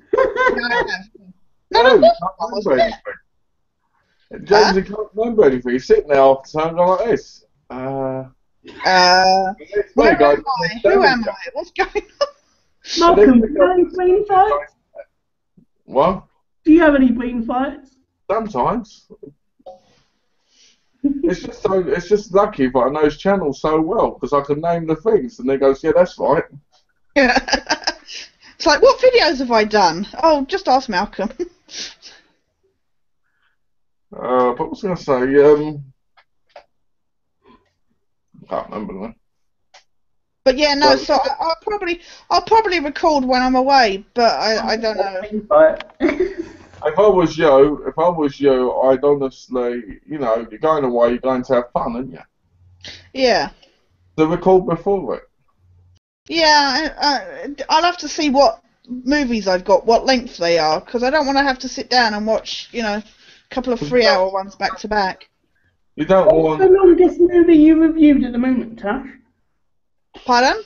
Speaker 3: No,
Speaker 2: James, he can't remember anything. He's sitting there after time going like this.
Speaker 3: Where am I? Who am I? What's going on?
Speaker 1: Malcolm, do you have any brain fights?
Speaker 2: What?
Speaker 1: Do you have any brain fights?
Speaker 2: Sometimes. It's just lucky that I know his channel so well because I can name the things and he goes, yeah, that's right.
Speaker 3: Yeah. It's like, what videos have I done? Oh, just ask Malcolm.
Speaker 2: But what was I going to say? I can't remember now.
Speaker 3: But yeah, no. So I'll probably record when I'm away, but I don't know.
Speaker 2: If I was you, I'd honestly, you know, you're going away, you're going to have fun, aren't you?
Speaker 3: Yeah.
Speaker 2: So record before it.
Speaker 3: Yeah, I'll have to see what movies I've got, what length they are, because I don't want to have to sit down and watch, you know, a couple of 3-hour ones back to back.
Speaker 2: You don't
Speaker 1: What's the longest movie you reviewed at the moment, Tash?
Speaker 3: Pardon?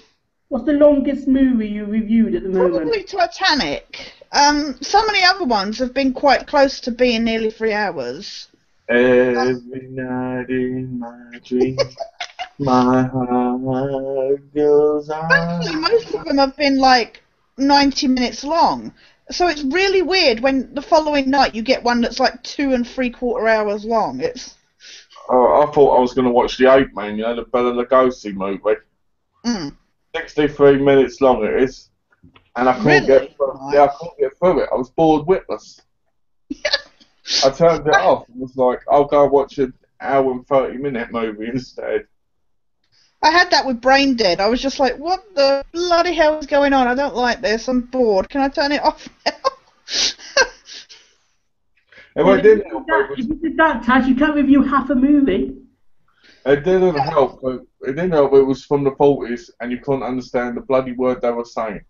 Speaker 1: What's the longest movie you reviewed at the moment?
Speaker 3: Probably Titanic. Some of the other ones have been quite close to being nearly 3 hours.
Speaker 2: Every night in my dreams, my heart goes on.
Speaker 3: Actually, most of them have been like 90 minutes long. So it's really weird when the following night you get one that's like 2 3/4 hours long. It's.
Speaker 2: Oh, I thought I was going to watch The Ape Man, you know, the Bela Lugosi movie. 63 minutes long it is. And I couldn't get through it. Yeah, I couldn't get through it. I was bored witless. I turned it off and was like, I'll go watch an hour and 30-minute movie instead.
Speaker 3: I had that with Brain Dead. I was just like, what the bloody hell is going on? I don't like this. I'm bored. Can I turn it off now?
Speaker 1: If you did that, Tash, you can't review half a movie.
Speaker 2: It didn't help. It didn't help. It was from the 40s, and you couldn't understand the bloody word they were saying.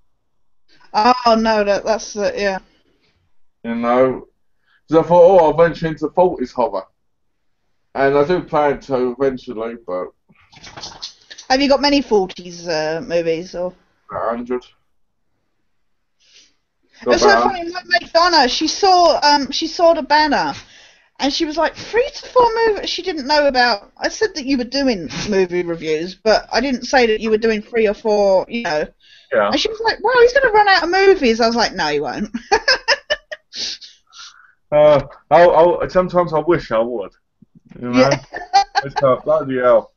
Speaker 3: Oh no, that's yeah.
Speaker 2: You know, so I thought, oh, I'll venture into 40s horror, and I do plan to eventually, but.
Speaker 3: Have you got many 40s movies or?
Speaker 2: 100.
Speaker 3: It's so funny. Like Madonna, she saw the banner, and she was like 3 to 4 movies. She didn't know about. I said that you were doing movie reviews, but I didn't say that you were doing 3 or 4. You know.
Speaker 2: Yeah.
Speaker 3: And she was like, "Well, he's going to run out of movies." I was like, "No, he won't."
Speaker 2: Sometimes I wish I would. You know?
Speaker 3: Yeah.
Speaker 2: It's bloody hell.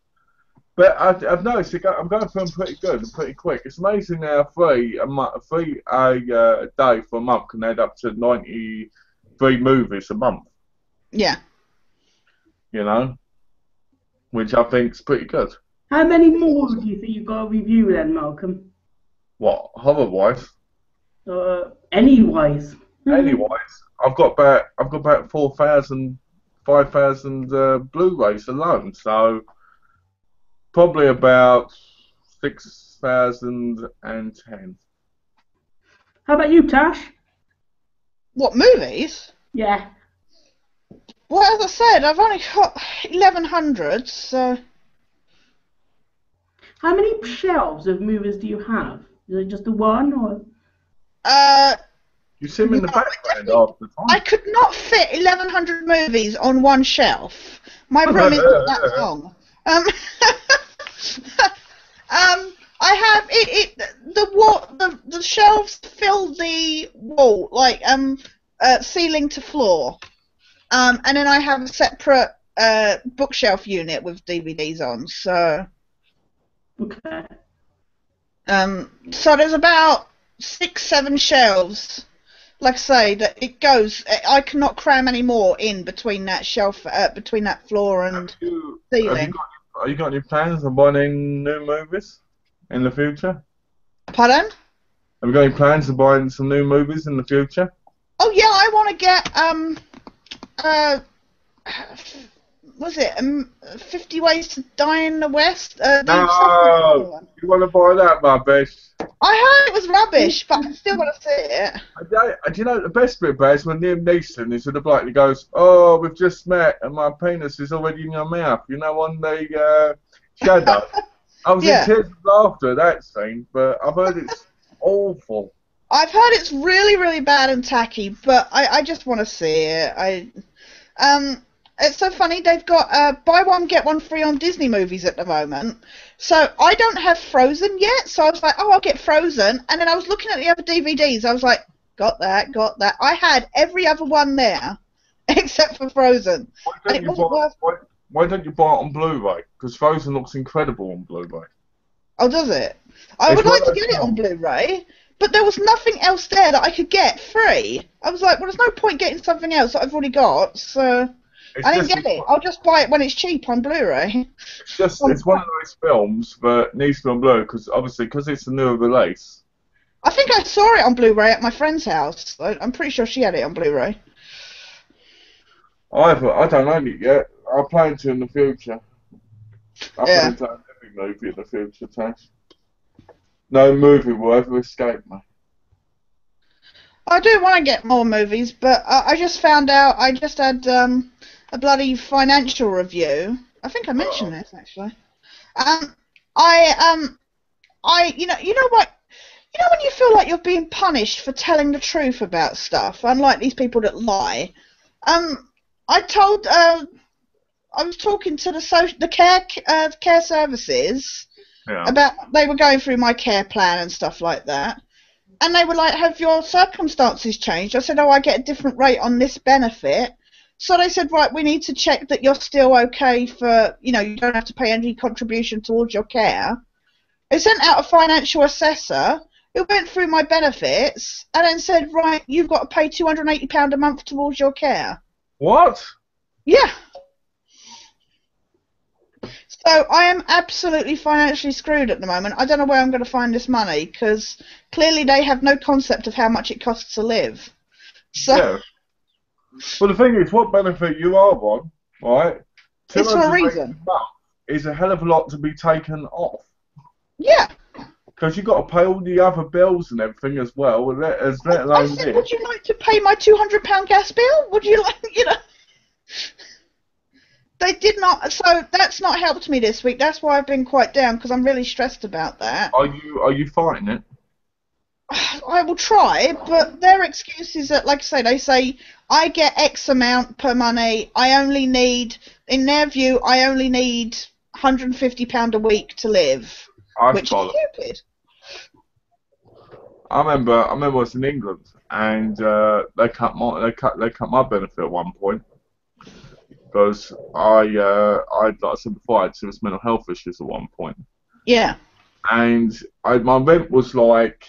Speaker 2: But I've noticed I'm going through them pretty good and pretty quick. It's amazing how 3 a day for a month can add up to 93 movies a month.
Speaker 3: Yeah.
Speaker 2: you know, which I think's pretty good.
Speaker 1: How many more do you think you've got to review then, Malcolm?
Speaker 2: What, horror-wise?
Speaker 1: Anyways.
Speaker 2: Anyways, I've got about 4,000, 5,000 Blu-rays alone, so probably about 6,010.
Speaker 1: How about you, Tash?
Speaker 3: What, movies?
Speaker 1: Yeah.
Speaker 3: Well, as I said, I've only got 1,100, so...
Speaker 1: How many shelves of movies do you have? Is it just the one, or?
Speaker 2: You see them in the
Speaker 3: No,
Speaker 2: background half the time.
Speaker 3: I could not fit 1,100 movies on one shelf. My room is not that long. I have the shelves fill the wall, like ceiling to floor. And then I have a separate bookshelf unit with DVDs on. So.
Speaker 1: Okay.
Speaker 3: So there's about 6-7 shelves. Like I say, that it goes. I cannot cram any more in between that shelf, between that floor and ceiling.
Speaker 2: Have you got any plans on buying any new movies in the future?
Speaker 3: Pardon?
Speaker 2: Have you got any plans of buying some new movies in the future?
Speaker 3: Oh yeah, I want to get was it 50 Ways to Die in the West?
Speaker 2: No, you want to buy that, my bitch?
Speaker 3: I heard it was rubbish, but I still want to see it.
Speaker 2: Do you know the best bit about it is when Liam Neeson is with the bloke and he goes, "Oh, we've just met and my penis is already in your mouth." You know, on the shadow. I was in tears of laughter at that scene, but I've heard it's awful.
Speaker 3: I've heard it's really, really bad and tacky, but I just want to see it. It's so funny, they've got buy one, get one free on Disney movies at the moment. So I don't have Frozen yet, so I was like, oh, I'll get Frozen. And then I was looking at the other DVDs, I was like, got that. I had every other one there, except for Frozen.
Speaker 2: Why don't you buy it on Blu-ray? Because Frozen looks incredible on Blu-ray.
Speaker 3: Oh, does it? I would like to get it on Blu-ray, but there was nothing else there that I could get free. I was like, well, there's no point getting something else that I've already got, so... I didn't get it. I'll just buy it when it's cheap on Blu-ray.
Speaker 2: It's one of those films that needs to be on Blu-ray because it's a newer release.
Speaker 3: I think I saw it on Blu-ray at my friend's house. I'm pretty sure she had it on Blu-ray.
Speaker 2: I don't own it yet. I plan to in the future. I plan to own every movie in the future, Tash. No movie will ever escape me.
Speaker 3: I do want to get more movies, but I just found out I just had a bloody financial review. I think I mentioned this actually. You know what? You know when you feel like you're being punished for telling the truth about stuff, unlike these people that lie. I was talking to the care services about they were going through my care plan and stuff like that. And they were like, have your circumstances changed? I said, oh, I get a different rate on this benefit. So they said, right, we need to check that you're still okay for, you don't have to pay any contribution towards your care. They sent out a financial assessor who went through my benefits and then said, right, you've got to pay £280 a month towards your care.
Speaker 2: What?
Speaker 3: Yeah. So I am absolutely financially screwed at the moment. I don't know where I'm going to find this money because clearly they have no concept of how much it costs to live. So. Yeah.
Speaker 2: Well, the thing is, what benefit you are on, right?
Speaker 3: It's for a reason.
Speaker 2: Is a hell of a lot to be taken off.
Speaker 3: Yeah.
Speaker 2: Because you've got to pay all the other bills and everything as well. Let alone
Speaker 3: I said, would you like to pay my £200 gas bill? Would you like, They did not, so that's not helped me this week. That's why I've been quite down, because I'm really stressed about that.
Speaker 2: Are you fighting it?
Speaker 3: I will try, but their excuse is that, like I say, they say, I get X amount per money. In their view, I only need £150 a week to live, which is stupid.
Speaker 2: I remember I was in England, and they cut my benefit at one point. Because like I said before, I had serious mental health issues at one point.
Speaker 3: Yeah.
Speaker 2: And my rent was like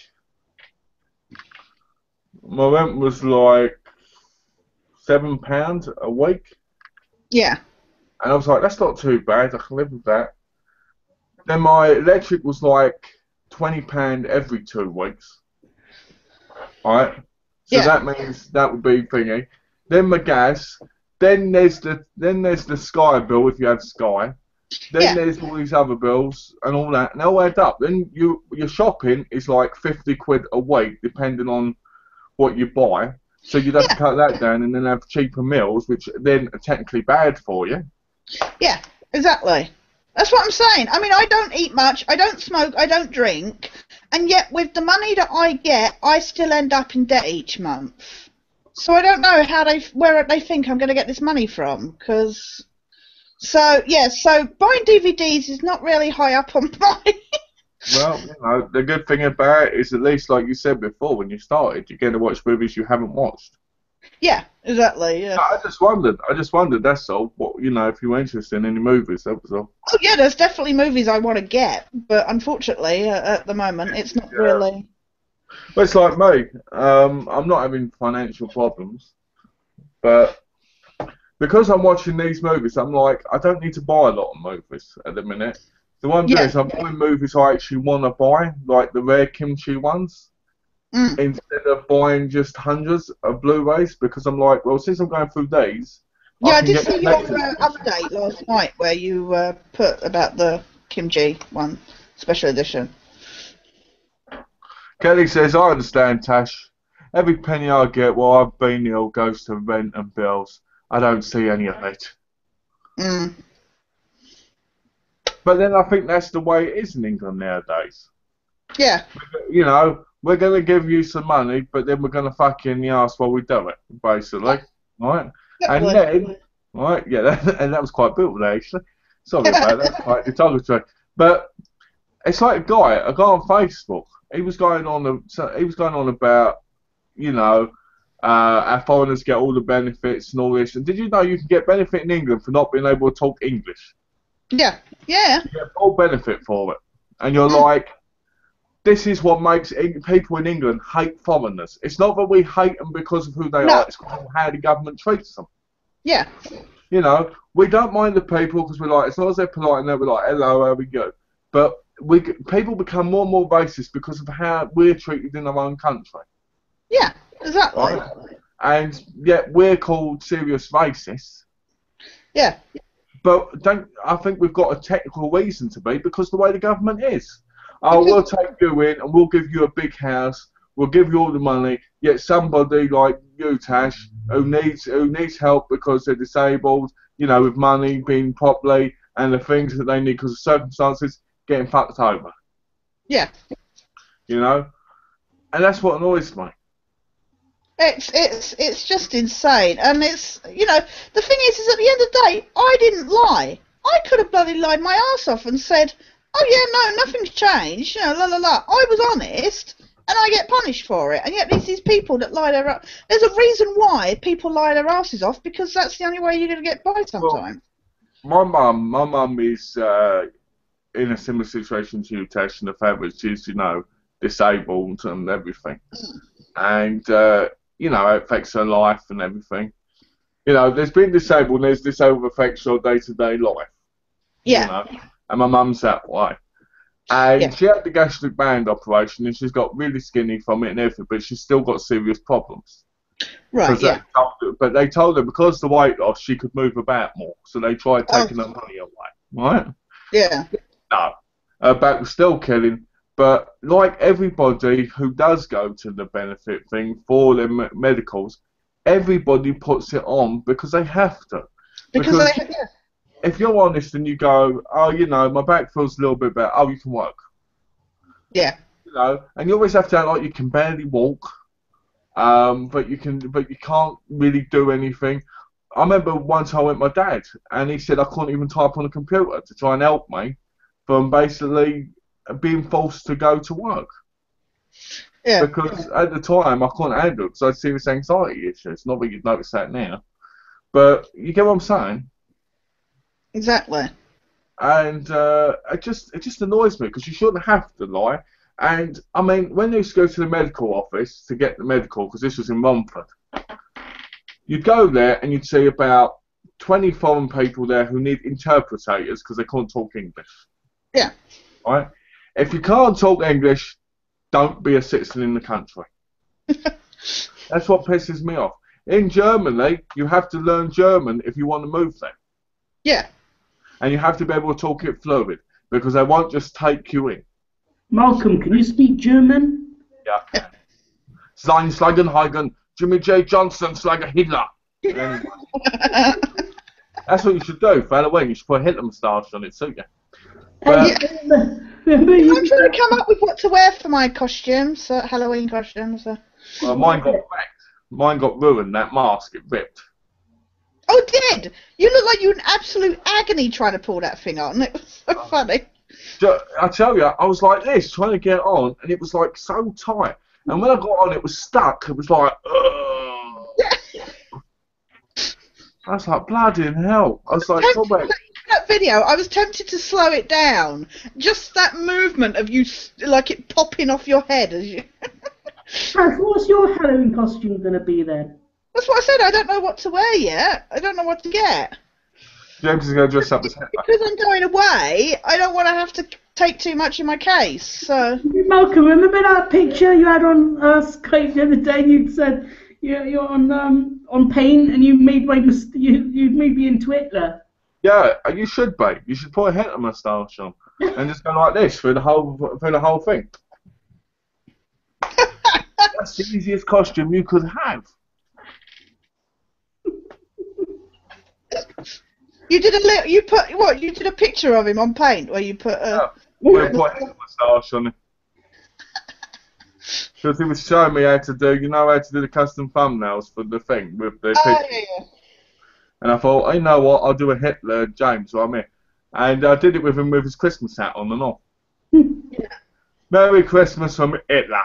Speaker 2: £7 a week.
Speaker 3: Yeah.
Speaker 2: And I was like, that's not too bad. I can live with that. Then my electric was like £20 every 2 weeks. Right? So
Speaker 3: Yeah.
Speaker 2: that means that would be thingy. Then my gas. Then there's the Sky bill if you have Sky. Then
Speaker 3: Yeah.
Speaker 2: there's all these other bills and all that, and they all add up. Then your shopping is like 50 quid a week, depending on what you buy. So you'd have to cut that down and then have cheaper meals, which then are technically bad for you.
Speaker 3: Yeah, exactly. That's what I'm saying. I mean, I don't eat much, I don't smoke, I don't drink, and yet with the money that I get, I still end up in debt each month. So I don't know where they think I'm going to get this money from, because... So, yeah, so buying DVDs is not really high up on my...
Speaker 2: Well, you know, the good thing about it is, at least like you said before, when you started, you get to watch movies you haven't watched.
Speaker 3: Yeah, exactly, yeah.
Speaker 2: I just wondered, that's all. What, you know, if you were interested in any movies, that was all.
Speaker 3: Oh, yeah, there's definitely movies I want to get, but unfortunately, at the moment, it's not really...
Speaker 2: Well, it's like me. I'm not having financial problems, but because I'm watching these movies, I'm like, I don't need to buy a lot of movies at the minute. The one thing is, I'm buying movies I actually want to buy, like the rare kimchi ones, instead of buying just hundreds of Blu-rays, because I'm like, well, since I'm going through these...
Speaker 3: Yeah, I did see your update last night where you put about the kimchi one, special edition.
Speaker 2: Kelly says, I understand, Tash. Every penny I get while I've been ill goes to rent and bills. I don't see any of it. But then I think that's the way it is in England nowadays.
Speaker 3: Yeah.
Speaker 2: You know, we're going to give you some money, but then we're going to fuck you in the arse while we do it, basically. Right? And then, right, yeah, and that was quite brutal, actually. Sorry about that, that's quite derogatory. But it's like a guy on Facebook. He was going on about, you know, our foreigners get all the benefits and all this. And did you know you can get benefit in England for not being able to talk English?
Speaker 3: Yeah, yeah.
Speaker 2: You get full benefit for it. And you're like, this is what makes people in England hate foreigners. It's not that we hate them because of who they are, it's how the government treats them.
Speaker 3: Yeah.
Speaker 2: You know, we don't mind the people because we're like, as long as they're polite and we're like, hello, how we go. But people become more and more racist because of how we're treated in our own country.
Speaker 3: Yeah, exactly.
Speaker 2: Right? And yet we're called serious racists.
Speaker 3: Yeah.
Speaker 2: But I think we've got a technical reason to be, because the way the government is. Oh, we'll take you in and we'll give you a big house. We'll give you all the money. Yet somebody like you, Tash, who needs help because they're disabled, you know, with money being properly and the things that they need because of circumstances, getting fucked over.
Speaker 3: Yeah.
Speaker 2: You know, and that's what annoys me.
Speaker 3: It's just insane, and it's, you know, the thing is at the end of the day, I didn't lie. I could have bloody lied my arse off and said, oh yeah, no, nothing's changed, you know, la la la. I was honest, and I get punished for it. And yet there's these people that lie their... There's a reason why people lie their asses off, because that's the only way you're going to get by sometimes.
Speaker 2: Well, my mum is in a similar situation to you, Tash, in the fact that she's, you know, disabled and everything. And, you know, it affects her life and everything. You know, there's being disabled and there's disabled affects your day-to-day life.
Speaker 3: Yeah.
Speaker 2: You know? And my mum's that way. And she had the gastric band operation and she's got really skinny from it and everything, but she's still got serious problems.
Speaker 3: Right, yeah.
Speaker 2: But they told her because of the weight loss, she could move about more. So they tried taking her money away. Right?
Speaker 3: Yeah.
Speaker 2: No. Her back was still killing. But like everybody who does go to the benefit thing for their medicals, everybody puts it on because they have to. Because if you're honest and you go, oh, you know, my back feels a little bit better, oh, you can work.
Speaker 3: Yeah.
Speaker 2: You know, and you always have to act like you can barely walk, but you can't really do anything. I remember once I went with my dad, and he said I couldn't even type on a computer to try and help me from basically being forced to go to work. Yeah. Because at the time I couldn't handle it because I had serious anxiety issues. Not that you'd notice that now, but you get what I'm saying.
Speaker 3: Exactly.
Speaker 2: And it just annoys me because you shouldn't have to lie. And I mean, when you used to go to the medical office to get the medical, because this was in Romford, you'd go there and you'd see about 20 foreign people there who need interpreters because they can't talk English.
Speaker 3: Yeah.
Speaker 2: Right? If you can't talk English, don't be a citizen in the country. That's what pisses me off. In Germany, you have to learn German if you want to move there.
Speaker 3: Yeah.
Speaker 2: And you have to be able to talk it fluid because they won't just take you in.
Speaker 1: Malcolm, can you speak German?
Speaker 2: Yeah. Sein Slagenhagen, Jimmy J. Johnson, Slager Hitler. Anyway. That's what you should do for Halloween. You should put a Hitler moustache on it, suit you. But,
Speaker 3: I'm trying to come up with what to wear for my costumes, Halloween costumes.
Speaker 2: well, mine got wrecked. Mine got ruined, that mask, it ripped.
Speaker 3: Oh, it did! You look like you were in absolute agony trying to pull that thing on. It was so funny.
Speaker 2: I tell you, I was like this, trying to get it on, and it was like so tight. And when I got on, it was stuck. It was like, ugh. I was like, bloody hell. I was like, go back.
Speaker 3: That video, I was tempted to slow it down. Just that movement of you, like it popping off your head as you.
Speaker 1: Ash, what's your Halloween costume going to be then?
Speaker 3: That's what I said. I don't know what to wear yet. I don't know what to get.
Speaker 2: James is going to dress up as Hitler.
Speaker 3: Because I'm going away, I don't want to have to take too much in my case. So.
Speaker 1: Malcolm, remember that picture you had on Skype the other day? You said you're on Paint and you made me into Hitler.
Speaker 2: Yeah, you should, babe. You should put a Hitler moustache on and just go like this through the whole thing. That's the easiest costume you could have.
Speaker 3: You did you did a picture of him on Paint where you put
Speaker 2: We'll put a Hitler moustache on it. Because he was showing me how to do the custom thumbnails for the thing with the picture.
Speaker 3: Yeah.
Speaker 2: And I thought, you know what, I'll do a Hitler James, what I mean. And I did it with him with his Christmas hat on and all.
Speaker 3: Yeah.
Speaker 2: Merry Christmas from Hitler.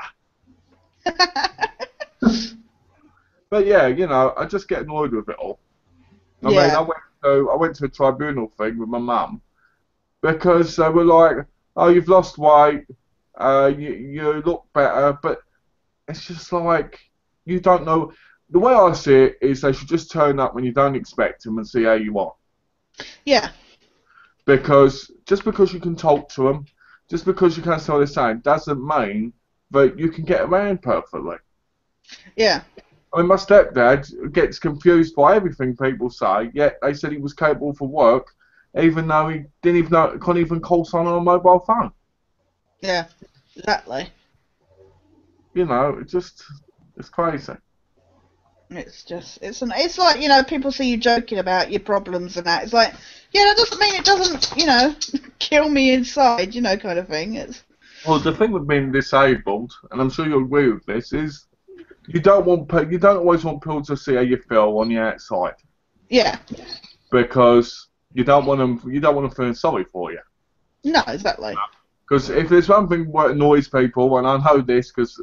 Speaker 2: But yeah, I just get annoyed with it all. I mean, I went to a tribunal thing with my mum because they were like, oh, you've lost weight, you look better, but it's just like, you don't know. The way I see it is they should just turn up when you don't expect them and see how you are.
Speaker 3: Yeah.
Speaker 2: Because just because you can talk to them, just because you can say what they're saying, doesn't mean that you can get around perfect't.
Speaker 3: Yeah.
Speaker 2: I mean, my stepdad gets confused by everything people say, yet they said he was capable for work, even though he couldn't even call someone on a mobile phone.
Speaker 3: Yeah, exactly.
Speaker 2: It's crazy.
Speaker 3: It's like, people see you joking about your problems and that. It's like, yeah, that doesn't mean it doesn't, kill me inside, kind of thing.
Speaker 2: Well, the thing with being disabled, and I'm sure you'll agree with this, is you don't always want people to see how you feel on the outside.
Speaker 3: Yeah.
Speaker 2: Because you don't want them feeling sorry for you.
Speaker 3: No, exactly.
Speaker 2: Because if there's one thing that annoys people, and I know this because,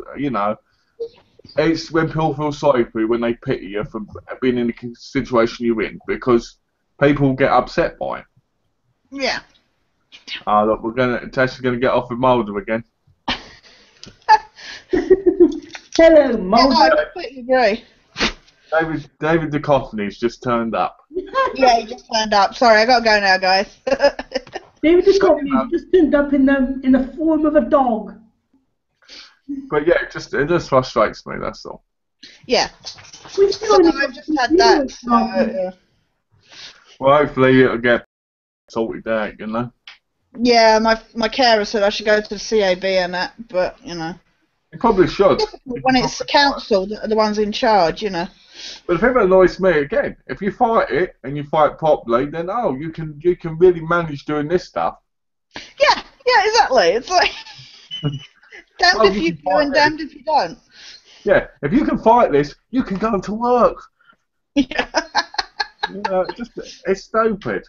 Speaker 2: it's when people feel sorry for you, when they pity you for being in the situation you're in, because people get upset by it.
Speaker 3: Yeah.
Speaker 2: Look, Tasha's going to get off with Mulder again.
Speaker 1: Hello, Mulder.
Speaker 3: Yeah, I completely agree.
Speaker 2: David Duchovny's just turned up.
Speaker 3: Yeah, he just turned up. Sorry, I got to go now, guys.
Speaker 1: David Duchovny just turned up in the form of a dog.
Speaker 2: But yeah, it just frustrates me, that's all.
Speaker 3: Yeah.
Speaker 1: I've
Speaker 3: just had that. So,
Speaker 2: Well, hopefully it'll get sorted out,
Speaker 3: Yeah, my carer said I should go to the CAB and that, but,
Speaker 2: You probably should.
Speaker 3: When it's the council that are the ones in charge,
Speaker 2: But the thing that annoys me, again, if you fight it, and you fight properly, then, you can really manage doing this stuff.
Speaker 3: Yeah, exactly. It's like, damned if you do and damned if you don't.
Speaker 2: Yeah, if you can fight this, you can go to work.
Speaker 3: Yeah.
Speaker 2: It's stupid.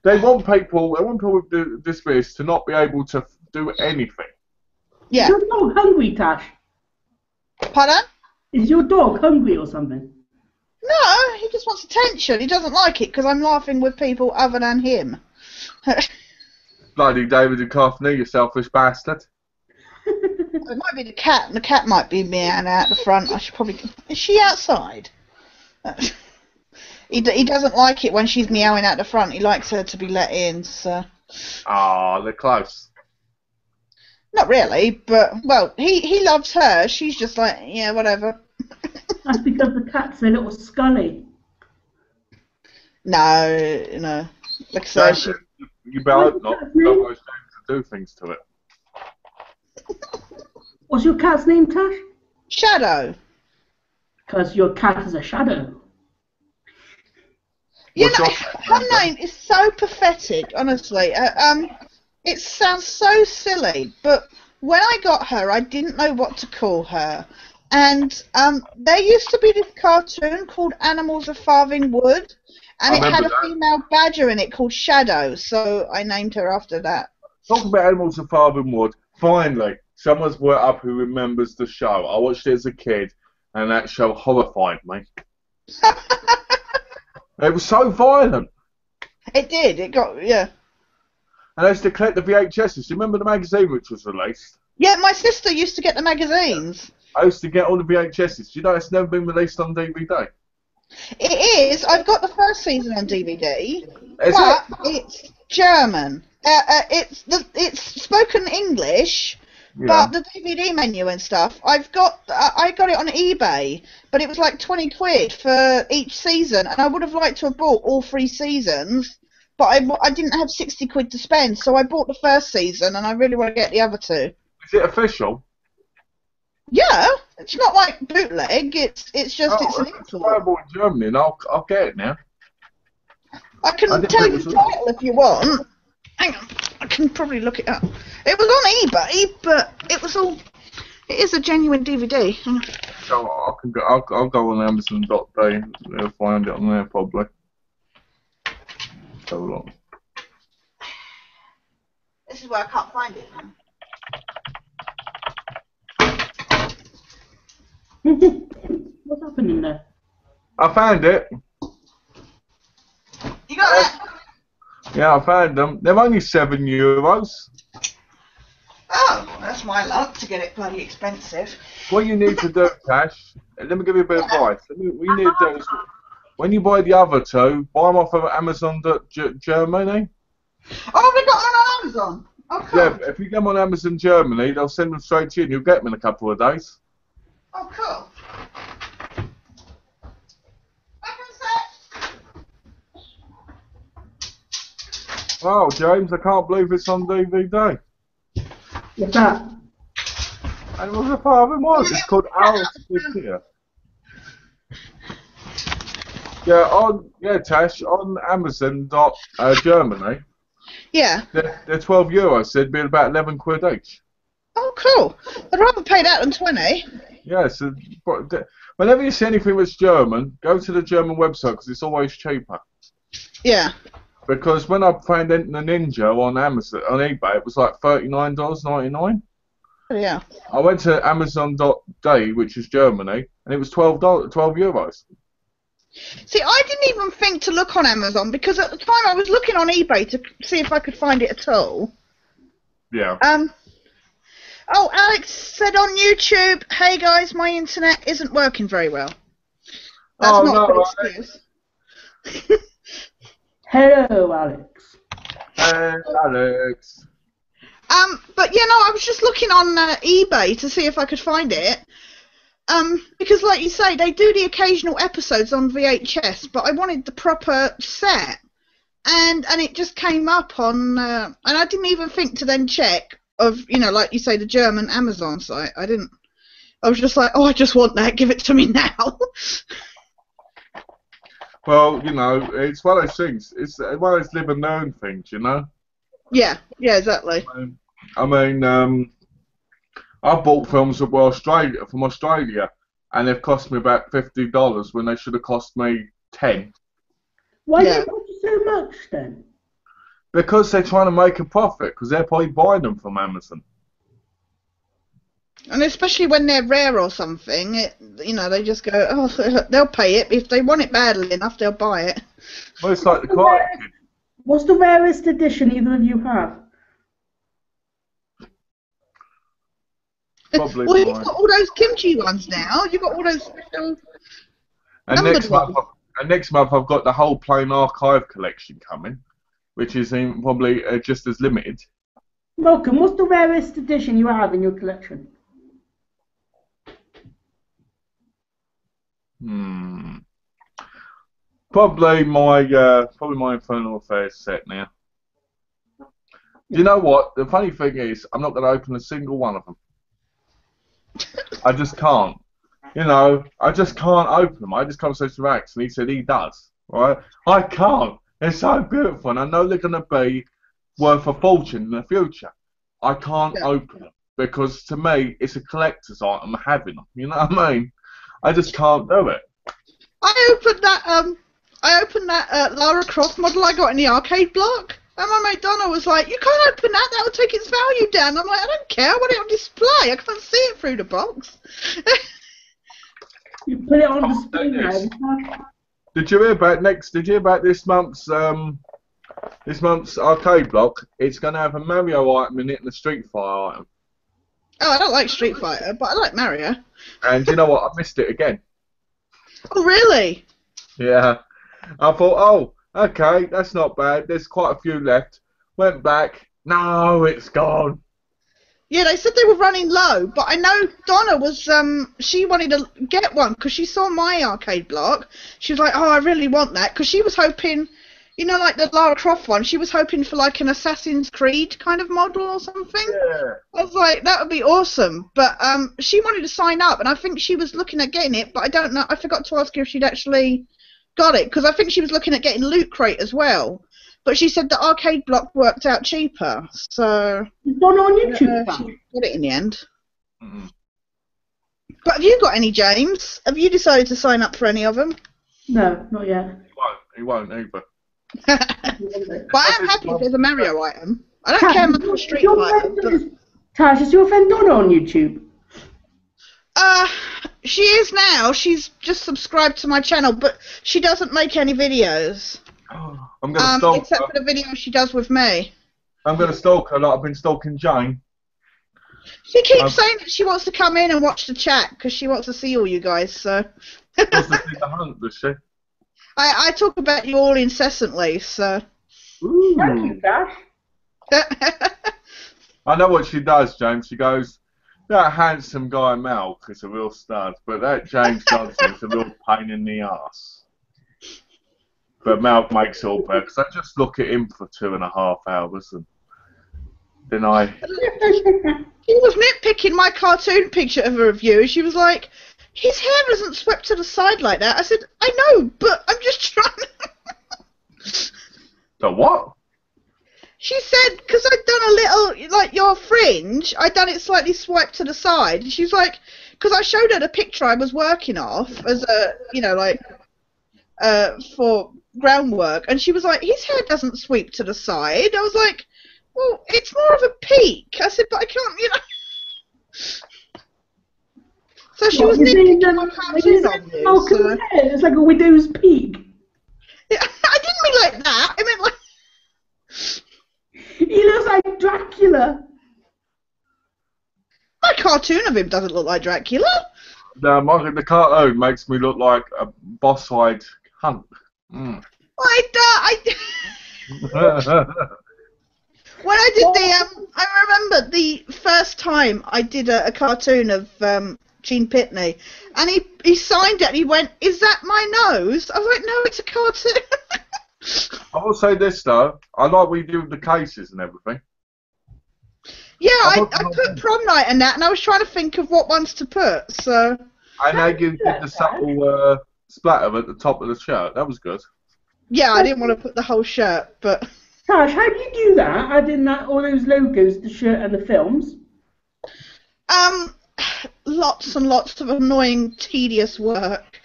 Speaker 2: They want people with disabilities to not be able to do anything.
Speaker 3: Yeah.
Speaker 1: Is your dog hungry, Tash?
Speaker 3: Pardon?
Speaker 1: Is your dog hungry or something?
Speaker 3: No, he just wants attention. He doesn't like it because I'm laughing with people other than him.
Speaker 2: Bloody David Duchovny, you selfish bastard.
Speaker 3: It might be the cat, and the cat might be meowing out the front. I should probably... Is she outside? He doesn't like it when she's meowing out the front. He likes her to be let in. So.
Speaker 2: Ah, they're close.
Speaker 3: Not really, but well, he loves her. She's just like, yeah, whatever.
Speaker 1: That's because the cat's a little scully.
Speaker 3: No. Like I said,
Speaker 2: You better not. Otherwise, James will do things to it.
Speaker 1: What's your cat's name, Tash?
Speaker 3: Shadow.
Speaker 1: Because your cat is a shadow.
Speaker 3: You know, her name is so pathetic, honestly. It sounds so silly, but when I got her, I didn't know what to call her. And there used to be this cartoon called Animals of Farthing Wood, and it had a female badger in it called Shadow, so I named her after that.
Speaker 2: Talking about Animals of Farthing Wood, finally, someone's brought up who remembers the show. I watched it as a kid, and that show horrified me. It was so violent.
Speaker 3: It did. It got, yeah.
Speaker 2: And I used to collect the VHSs. Do you remember the magazine which was released?
Speaker 3: Yeah, my sister used to get the magazines.
Speaker 2: I used to get all the VHSs. Do you know it's never been released on DVD?
Speaker 3: It is. I've got the first season on DVD.
Speaker 2: Is
Speaker 3: but
Speaker 2: it?
Speaker 3: It's German. It's spoken English,
Speaker 2: Yeah.
Speaker 3: but the DVD menu and stuff. I got it on eBay, but it was like 20 quid for each season, and I would have liked to have bought all 3 seasons, but I didn't have 60 quid to spend, so I bought the first season, and I really want to get the other 2.
Speaker 2: Is it official?
Speaker 3: Yeah, it's not like bootleg. It's just it's an
Speaker 2: it's
Speaker 3: import.
Speaker 2: available in Germany, and I'll get it now.
Speaker 3: I can tell you the title if you want. Hang on, I can probably look it up. It was on eBay, but it is a genuine DVD. Hang on.
Speaker 2: So I'll go on Amazon.de. They'll find it on there probably. Hold on.
Speaker 3: This is where I can't find it.
Speaker 1: What's happening there?
Speaker 2: I found it.
Speaker 3: You got that?
Speaker 2: Yeah, I found them. They're only €7.
Speaker 3: Oh, that's my luck to get it bloody expensive.
Speaker 2: What you need to do, Tash, let me give you a bit of advice. What you need to do is, when you buy the other 2, buy them off of Amazon.Germany.
Speaker 3: Oh, we got them on Amazon. Oh, cool.
Speaker 2: Yeah, if you get them on Amazon Germany, they'll send them straight to you and you'll get them in a couple of days.
Speaker 3: Oh, cool.
Speaker 2: Oh, James, I can't believe it's on DVD.
Speaker 1: What's that?
Speaker 2: And it was a Farthing Wood. It's called Alice here. Yeah, Tash, on Amazon.Germany.
Speaker 3: Yeah.
Speaker 2: They're €12. So it'd be about 11 quid each.
Speaker 3: Oh, cool. I'd rather pay that than 20.
Speaker 2: Yeah, so whenever you see anything that's German, go to the German website because it's always cheaper.
Speaker 3: Yeah.
Speaker 2: Because when I found the Ninja on Amazon, on eBay, it was like $39.99.
Speaker 3: Yeah.
Speaker 2: I went to Amazon.de, which is Germany, and it was €12.
Speaker 3: See, I didn't even think to look on Amazon because at the time I was looking on eBay to see if I could find it at all.
Speaker 2: Yeah.
Speaker 3: Oh, Alex said on YouTube, "Hey guys, my internet isn't working very well." That's not a good excuse.
Speaker 1: Hello, Alex.
Speaker 2: Hey, Alex.
Speaker 3: But you know, I was just looking on eBay to see if I could find it. Because like you say, they do the occasional episodes on VHS, but I wanted the proper set, and it just came up on, and I didn't even think to then check of, you know, like you say, the German Amazon site. I didn't. I was just like, oh, I just want that. Give it to me now.
Speaker 2: Well, you know, it's one of those things. It's one of those live and learn things, you know.
Speaker 3: Yeah, exactly.
Speaker 2: I mean, I bought films from Australia, and they've cost me about $50 when they should have cost me $10.
Speaker 1: Why do it cost you so much then?
Speaker 2: Because they're trying to make a profit, because they're probably buying them from Amazon.
Speaker 3: And especially when they're rare or something, you know, they just go, oh, they'll pay it. If they want it badly enough, they'll buy it.
Speaker 2: Well, it's like the Karate Kid.
Speaker 1: What's the rarest edition either of you have?
Speaker 2: Probably
Speaker 3: well, you've got all those kimchi ones now. You've got all those special
Speaker 2: and
Speaker 3: numbered
Speaker 2: next month,
Speaker 3: ones.
Speaker 2: And next month I've got the whole plain archive collection coming, which is probably just as limited.
Speaker 1: Malcolm, what's the rarest edition you have in your collection?
Speaker 2: Probably my Infernal Affairs set now. Do you know what? The funny thing is, I'm not going to open a single one of them. I just can't. You know, I just can't open them. I had this conversation with Max, and he said he does. Right? I can't. They're so beautiful, and I know they're going to be worth a fortune in the future. I can't open them because, to me, it's a collector's item having them. You know what I mean? I just can't do it.
Speaker 3: I opened that Lara Croft model I got in the arcade block, and my mate Donna was like, "You can't open that. That will take its value down." I'm like, "I don't care. I want it on display. I can't see it through the box."
Speaker 1: You put it on display now.
Speaker 2: Did you hear about this month's arcade block? It's going to have a Mario item in it and a Street Fighter item.
Speaker 3: Oh, I don't like Street Fighter, but I like Mario.
Speaker 2: And you know what? I missed it again.
Speaker 3: Oh, really?
Speaker 2: Yeah. I thought, oh, okay, that's not bad. There's quite a few left. Went back. No, it's gone.
Speaker 3: Yeah, they said they were running low, but I know Donna was, she wanted to get one because she saw my arcade block. She was like, oh, I really want that, because she was hoping, you know, like the Lara Croft one, she was hoping for like an Assassin's Creed kind of model or something.
Speaker 2: Yeah.
Speaker 3: I was like, that would be awesome. But she wanted to sign up, and I think she was looking at getting it, but I don't know. I forgot to ask her if she'd actually got it, because I think she was looking at getting Loot Crate as well. But she said the arcade block worked out cheaper, so...
Speaker 1: It's on YouTube.
Speaker 3: She got it in the end. Mm-hmm. But have you got any, James? Have you decided to sign up for any of them?
Speaker 1: No, not yet.
Speaker 2: He won't either.
Speaker 3: But I am happy if there's a Mario item. I don't care much for Street Fighter. But...
Speaker 1: Tash, is your friend Donna on YouTube?
Speaker 3: She is now. She's just subscribed to my channel, but she doesn't make any videos.
Speaker 2: I'm gonna stalk
Speaker 3: except
Speaker 2: her.
Speaker 3: for the video she does with me.
Speaker 2: I'm gonna stalk her like I've been stalking Jane.
Speaker 3: She keeps saying that she wants to come in and watch the chat because she wants to see all you guys. So.
Speaker 2: Wants to see the hunt, does she?
Speaker 3: I talk about you all incessantly, so.
Speaker 1: Ooh. Thank you, Dash.
Speaker 2: I know what she does, James. She goes, that handsome guy Malk is a real stud, but that James Johnson is a real pain in the arse. But Malk makes it all better, because I just look at him for 2.5 hours, and then I...
Speaker 3: She was nitpicking my cartoon picture of a review, and she was like, his hair isn't swept to the side like that. I said, I know, but I'm just trying.
Speaker 2: The what?
Speaker 3: She said, because I'd done a little, like your fringe, I'd done it slightly swiped to the side. And she's like, because I showed her the picture I was working off as a, you know, like, for groundwork. And she was like, his hair doesn't sweep to the side. I was like, well, it's more of a peak. I said, but I can't, you know. So she was nitpicking my cartoon on you. So.
Speaker 1: It's like a widow's peak.
Speaker 3: Yeah, I didn't mean like that. I meant like...
Speaker 1: He looks like Dracula.
Speaker 3: My cartoon of him doesn't look like Dracula.
Speaker 2: No, the cartoon makes me look like a boss-eyed hunk. Mm.
Speaker 3: When I did the, I remember the first time I did a cartoon of Gene Pitney, and he signed it and he went, "Is that my nose?" I was like, "No, it's a cartoon."
Speaker 2: I will say this though, I like what you do with the cases and everything.
Speaker 3: Yeah, I put prom night and that, and I was trying to think of what ones to put, so...
Speaker 2: I know you did the subtle splatter at the top of the shirt, that was good.
Speaker 3: Yeah, I didn't want to put the whole shirt, but...
Speaker 1: Tash, how do you do that? Adding that, all those logos, the shirt and the films?
Speaker 3: Lots and lots of annoying, tedious work.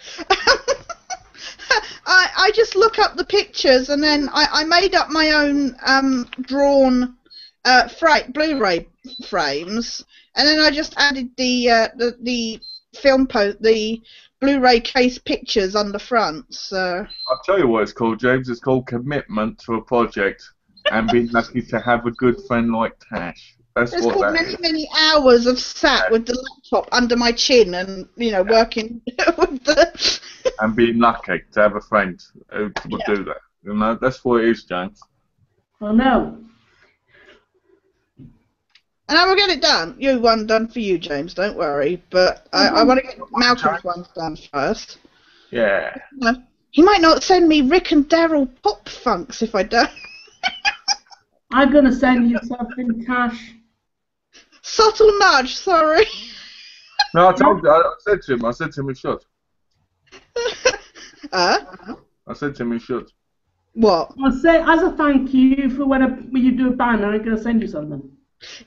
Speaker 3: I just look up the pictures, and then I made up my own drawn Blu-ray frames, and then I just added the the Blu-ray case pictures on the front. So
Speaker 2: I'll tell you what it's called, James. It's called commitment to a project and being lucky to have a good friend like Tash. That's
Speaker 3: it's
Speaker 2: what
Speaker 3: called
Speaker 2: that
Speaker 3: many,
Speaker 2: is.
Speaker 3: many hours of sat with the laptop under my chin and, you know, working with the...
Speaker 2: and being lucky to have a friend who would do that. You know, that's what it is, James.
Speaker 1: Oh no.
Speaker 3: And I will get it done. One done for you, James. Don't worry. But I want to get Malcolm's one done first.
Speaker 2: Yeah.
Speaker 3: He might not send me Rick and Daryl pop funks if I don't.
Speaker 1: I'm gonna send you something, Tash.
Speaker 3: Subtle nudge. Sorry.
Speaker 2: No, I told you. I said to him he should. I said to him he should.
Speaker 3: What?
Speaker 1: I'll say as a thank you for when you do a banner, I'm gonna send you something.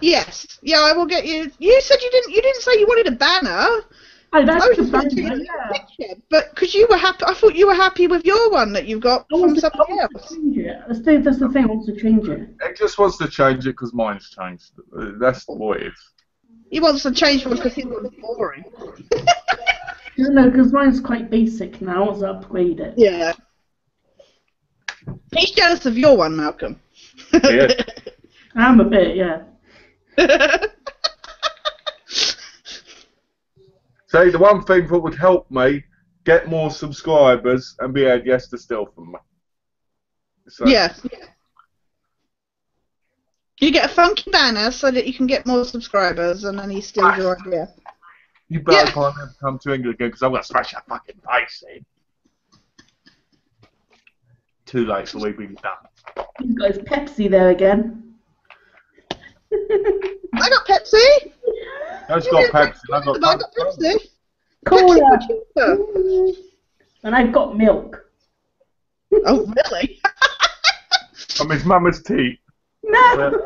Speaker 3: Yes. Yeah, I will get you. You said you didn't say you wanted a banner.
Speaker 1: Oh, that's
Speaker 3: I
Speaker 1: the
Speaker 3: was just
Speaker 1: banner.
Speaker 3: thinking of a picture, but because you were happy, I thought you were happy with your one that you've got from somebody else.
Speaker 1: Change it. That's the thing. I want to change it.
Speaker 2: It just wants to change it because mine's changed. That's what it is.
Speaker 3: He wants to change one because his one's boring.
Speaker 1: No, because mine's quite basic now. I want to upgrade it.
Speaker 3: Yeah. He's jealous of your one, Malcolm.
Speaker 2: Yeah.
Speaker 1: I'm a bit, yeah.
Speaker 2: See, the one thing that would help me get more subscribers and be able to steal from me. So,
Speaker 3: Yeah. You get a funky banner so that you can get more subscribers, and then he steals your idea.
Speaker 2: You better can't ever come to England again because I'm going to smash your fucking face in. Too late for we've been done.
Speaker 1: He's got his Pepsi there again.
Speaker 3: I got Pepsi.
Speaker 2: I've got Pepsi. I've got
Speaker 3: Pepsi.
Speaker 1: Cola.
Speaker 3: Pepsi.
Speaker 1: And I've got milk.
Speaker 3: Oh, really?
Speaker 2: From his mama's tea.
Speaker 1: No.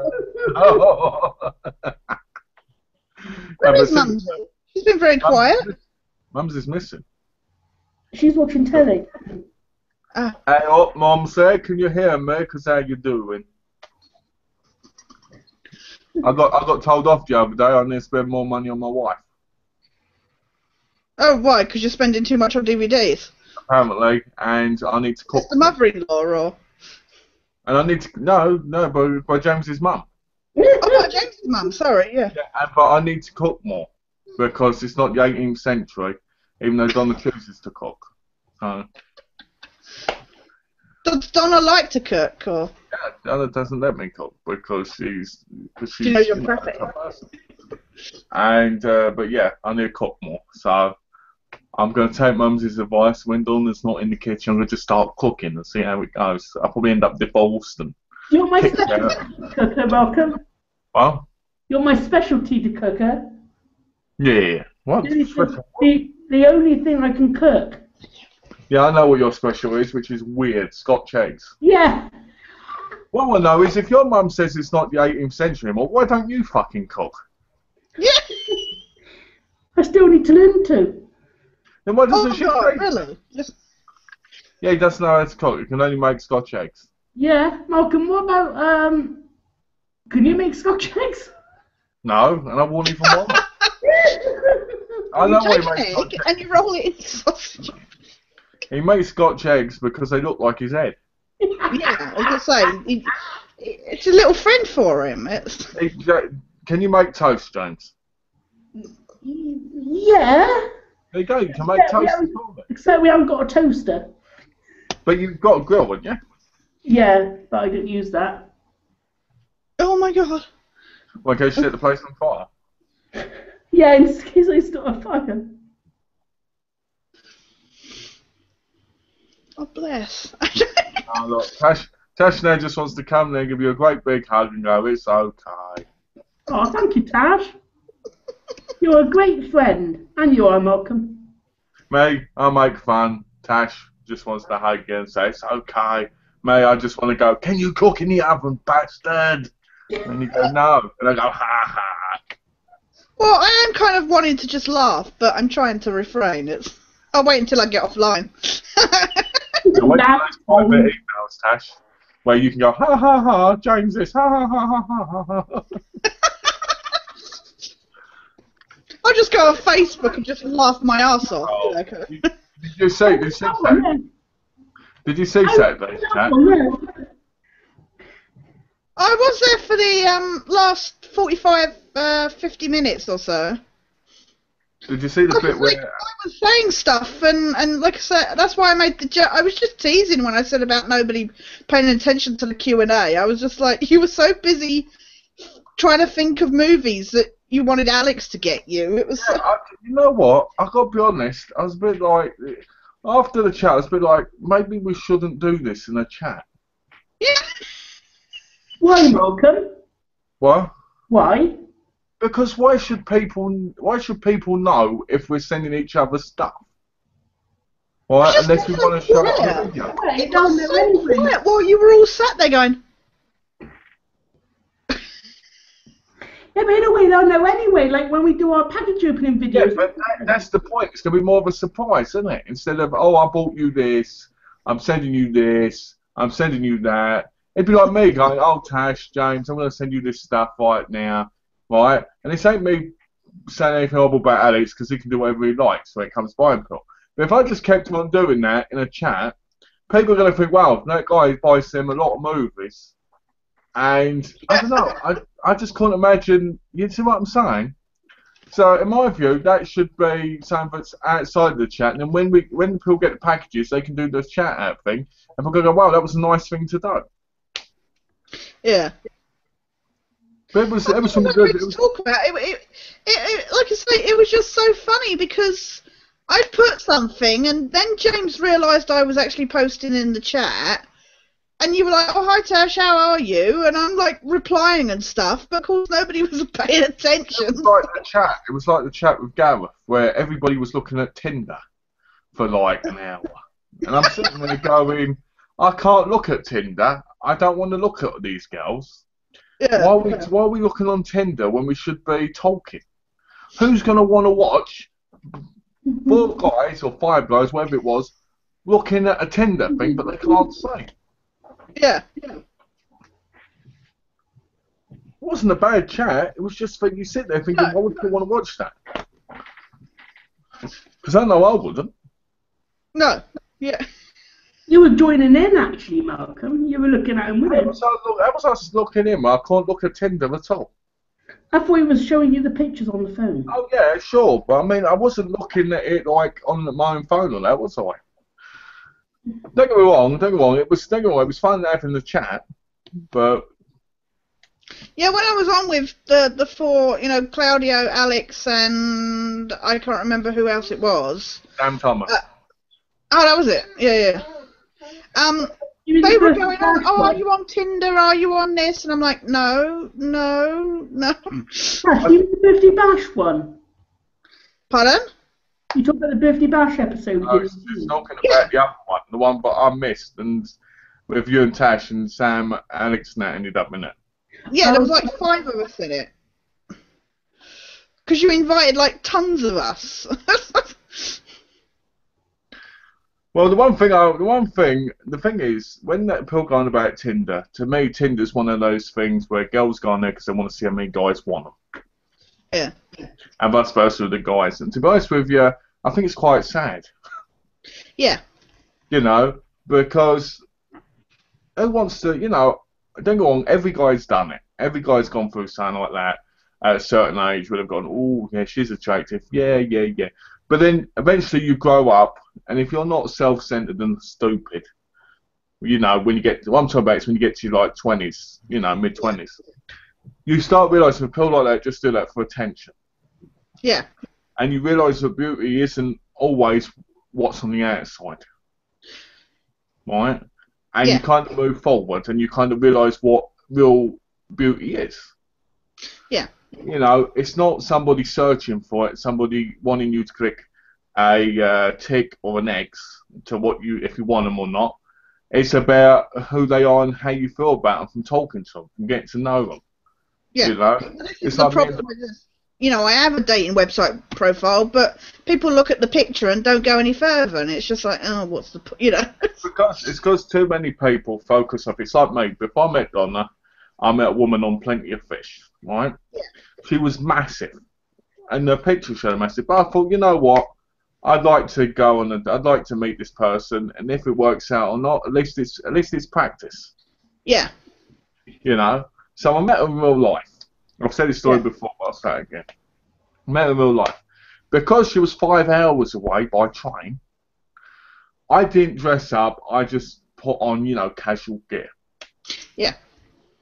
Speaker 2: Oh.
Speaker 3: Where is Mumsy? She's been very quiet.
Speaker 2: Mum's is missing.
Speaker 1: She's watching telly.
Speaker 2: Hey, up, Mum, say, can you hear me? Because how you doing? I got told off the other day I need to spend more money on my wife.
Speaker 3: Oh, why? Because you're spending too much on DVDs?
Speaker 2: Apparently, and I need to cook.
Speaker 3: It's the mother-in-law, or?
Speaker 2: And I need to no, by James's mum.
Speaker 3: Oh, by James's mum. Sorry, yeah.
Speaker 2: But I need to cook more because it's not the 18th century, even though Donna chooses to cook. So.
Speaker 3: Does Donna like to cook, or?
Speaker 2: Yeah, Donna doesn't let me cook because she's
Speaker 3: She knows you're perfect.
Speaker 2: And but yeah, I need to cook more. So I'm going to take Mumsy's advice. When Donna's not in the kitchen, I'm going to just start cooking and see how it goes. I'll probably end up divorced and.
Speaker 1: You're my specialty cooker, Malcolm.
Speaker 2: What?
Speaker 1: You're my specialty to cooker.
Speaker 2: Yeah. What?
Speaker 1: The only thing I can cook.
Speaker 2: Yeah, I know what your special is, which is weird. Scotch eggs.
Speaker 1: Yeah.
Speaker 2: What I want to know is if your mum says it's not the 18th century anymore, why don't you fucking cook?
Speaker 3: Yeah.
Speaker 1: I still need to learn to.
Speaker 2: Then why doesn't she?
Speaker 3: Really?
Speaker 2: Yeah, he doesn't know how to cook. He can only make Scotch eggs.
Speaker 1: Yeah, Malcolm. What about Can you make Scotch eggs?
Speaker 2: No, and I won't even want it. I know why he makes Scotch eggs.
Speaker 3: And you roll it in sausage.
Speaker 2: He makes Scotch eggs because they look like his head.
Speaker 3: Yeah, I was going to say, it's a little friend for him.
Speaker 2: Can you make toast, James?
Speaker 1: Yeah.
Speaker 2: There you go, you can make toast.
Speaker 1: Except we haven't got a toaster.
Speaker 2: But you've got a grill, haven't you?
Speaker 1: Yeah, but I didn't use that.
Speaker 3: Oh my god.
Speaker 2: Well, in case you set the place on fire.
Speaker 1: Yeah, in case I start a fire.
Speaker 3: Oh, bless.
Speaker 2: Oh, look, Tash now just wants to come there and give you a great big hug and go, it's okay.
Speaker 1: Oh, thank you, Tash. You're a great friend. And you are, Malcolm.
Speaker 2: Me, I make fun. Tash just wants to hug you and say, it's okay. Me, I just want to go, can you cook in the oven, bastard? And you go, no. And I go, ha ha.
Speaker 3: Well, I am kind of wanting to just laugh, but I'm trying to refrain. I'll wait until I get offline.
Speaker 2: Wait till those private emails, Tash, where you can go, ha ha ha, James this, ha ha ha ha ha ha.
Speaker 3: I'll just go on Facebook and just laugh my ass off.
Speaker 2: Oh,
Speaker 3: Did
Speaker 2: did you see that? Did you see Saturday, Chat?
Speaker 3: I was there for the last 45, 50 minutes or so.
Speaker 2: Did you see the bit where
Speaker 3: I was saying stuff, and like I said, that's why I made the joke. I was just teasing when I said about nobody paying attention to the Q&A. I was just like, you were so busy trying to think of movies that you wanted Alex to get you. It was.
Speaker 2: Yeah, you know what? I got to be honest. I was a bit like, after the chat, I was a bit like, maybe we shouldn't do this in a chat.
Speaker 3: Yeah.
Speaker 1: Why, Malcolm?
Speaker 2: What?
Speaker 1: Why?
Speaker 2: Because why should people know if we're sending each other stuff? Right? Unless we want to show it on the video.
Speaker 1: Well, you
Speaker 3: It
Speaker 1: don't
Speaker 3: was
Speaker 1: know
Speaker 3: so
Speaker 1: anyway.
Speaker 3: quiet while you were all sat there going.
Speaker 1: Yeah, but in a way, they'll know anyway. Like when we do our package opening
Speaker 2: Yeah,
Speaker 1: videos.
Speaker 2: but that's the point. It's going to be more of a surprise, isn't it? Instead of, oh, I bought you this, I'm sending you this, I'm sending you that. It'd be like me going, oh, Tash, James, I'm going to send you this stuff right now, right? And this ain't me saying anything horrible about Alex because he can do whatever he likes when it comes to buying people. But if I just kept on doing that in a chat, people are going to think, wow, that guy buys them a lot of movies. And I don't know, I just can't imagine, you see what I'm saying? So in my view, that should be something that's outside the chat, and then when people get the packages, they can do the chat app thing, and people go, wow, that was a nice thing to do.
Speaker 3: Yeah.
Speaker 2: But it was some
Speaker 3: to
Speaker 2: good.
Speaker 3: talk about it, like I say, it was just so funny because I'd put something, and then James realised I was actually posting in the chat. And you were like, oh, hi, Tash, how are you? And I'm, like, replying and stuff, but of course nobody was paying attention.
Speaker 2: It was like the chat. It was like the chat with Gareth, where everybody was looking at Tinder for, like, an hour. And I'm sitting there going, I can't look at Tinder. I don't want to look at these girls.
Speaker 3: Yeah.
Speaker 2: Why are we looking on Tinder when we should be talking? Who's going to want to watch 4 guys or 5 guys, whatever it was, looking at a Tinder thing, but they can't see?
Speaker 3: Yeah.
Speaker 2: It wasn't a bad chat. It was just that you sit there thinking, why would people want to watch that? Because I know I wouldn't.
Speaker 3: No. Yeah.
Speaker 1: You were joining in, actually, Malcolm. You were looking at him with him.
Speaker 2: How was I looking in? I can't look at Tinder at all.
Speaker 1: I thought he was showing you the pictures on the phone.
Speaker 2: Oh yeah, sure, but I mean, I wasn't looking at it like on my own phone or that, was I? Don't get me wrong. It was fun having the chat, but
Speaker 3: Yeah, when I was on with the 4, you know, Claudio, Alex, and I can't remember who else it was.
Speaker 2: Sam Thomas.
Speaker 3: Oh, that was it. Yeah. They were going on, oh, are you on Tinder? Are you on this? And I'm like, no.
Speaker 1: Tash, you the Birthday Bash one?
Speaker 3: Pardon?
Speaker 1: You talked about the Birthday Bash episode.
Speaker 2: No, it's talking about the other one, the one that I missed, and with you and Tash and Sam, Alex, and that ended up in it.
Speaker 3: Yeah, there was like 5 of us in it. Because you invited like tons of us.
Speaker 2: Well, the thing is, when that people go on about Tinder, to me, Tinder's one of those things where girls go on there because they want to see how many guys want them.
Speaker 3: Yeah.
Speaker 2: And vice versa with the guys. And to be honest with you, I think it's quite sad.
Speaker 3: Yeah.
Speaker 2: You know, because who wants to, you know, don't go on, every guy's done it. Every guy's gone through something like that at a certain age would have gone, oh, yeah, she's attractive. Yeah. But then eventually you grow up, and if you're not self-centered and stupid, you know, when you get to, what I'm talking about is when you get to like 20s, you know, mid-20s, you start realising people like that just do that for attention.
Speaker 3: Yeah.
Speaker 2: And you realise that beauty isn't always what's on the outside. Right? And you kind of move forward and you kind of realise what real beauty is.
Speaker 3: Yeah.
Speaker 2: You know, it's not somebody searching for it, somebody wanting you to click a tick or an X to what you, if you want them or not. It's about who they are and how you feel about them from talking to them, from getting to know them.
Speaker 3: Yeah.
Speaker 2: You know?
Speaker 3: It's the problem with this. You know, I have a dating website profile, but people look at the picture and don't go any further, and it's just like, oh, what's the, you know?
Speaker 2: It's because too many people focus on it. It's like me. Before I met Donna, I met a woman on Plenty of Fish, right?
Speaker 3: Yeah.
Speaker 2: She was massive, and the picture showed massive. But I thought, you know what? I'd like to go and I'd like to meet this person, and if it works out or not, at least it's practice.
Speaker 3: Yeah.
Speaker 2: You know. So I met her in real life. I've said this story before, but I'll say it again. I met her in real life. because she was 5 hours away by train, I didn't dress up. I just put on, you know, casual gear.
Speaker 3: Yeah.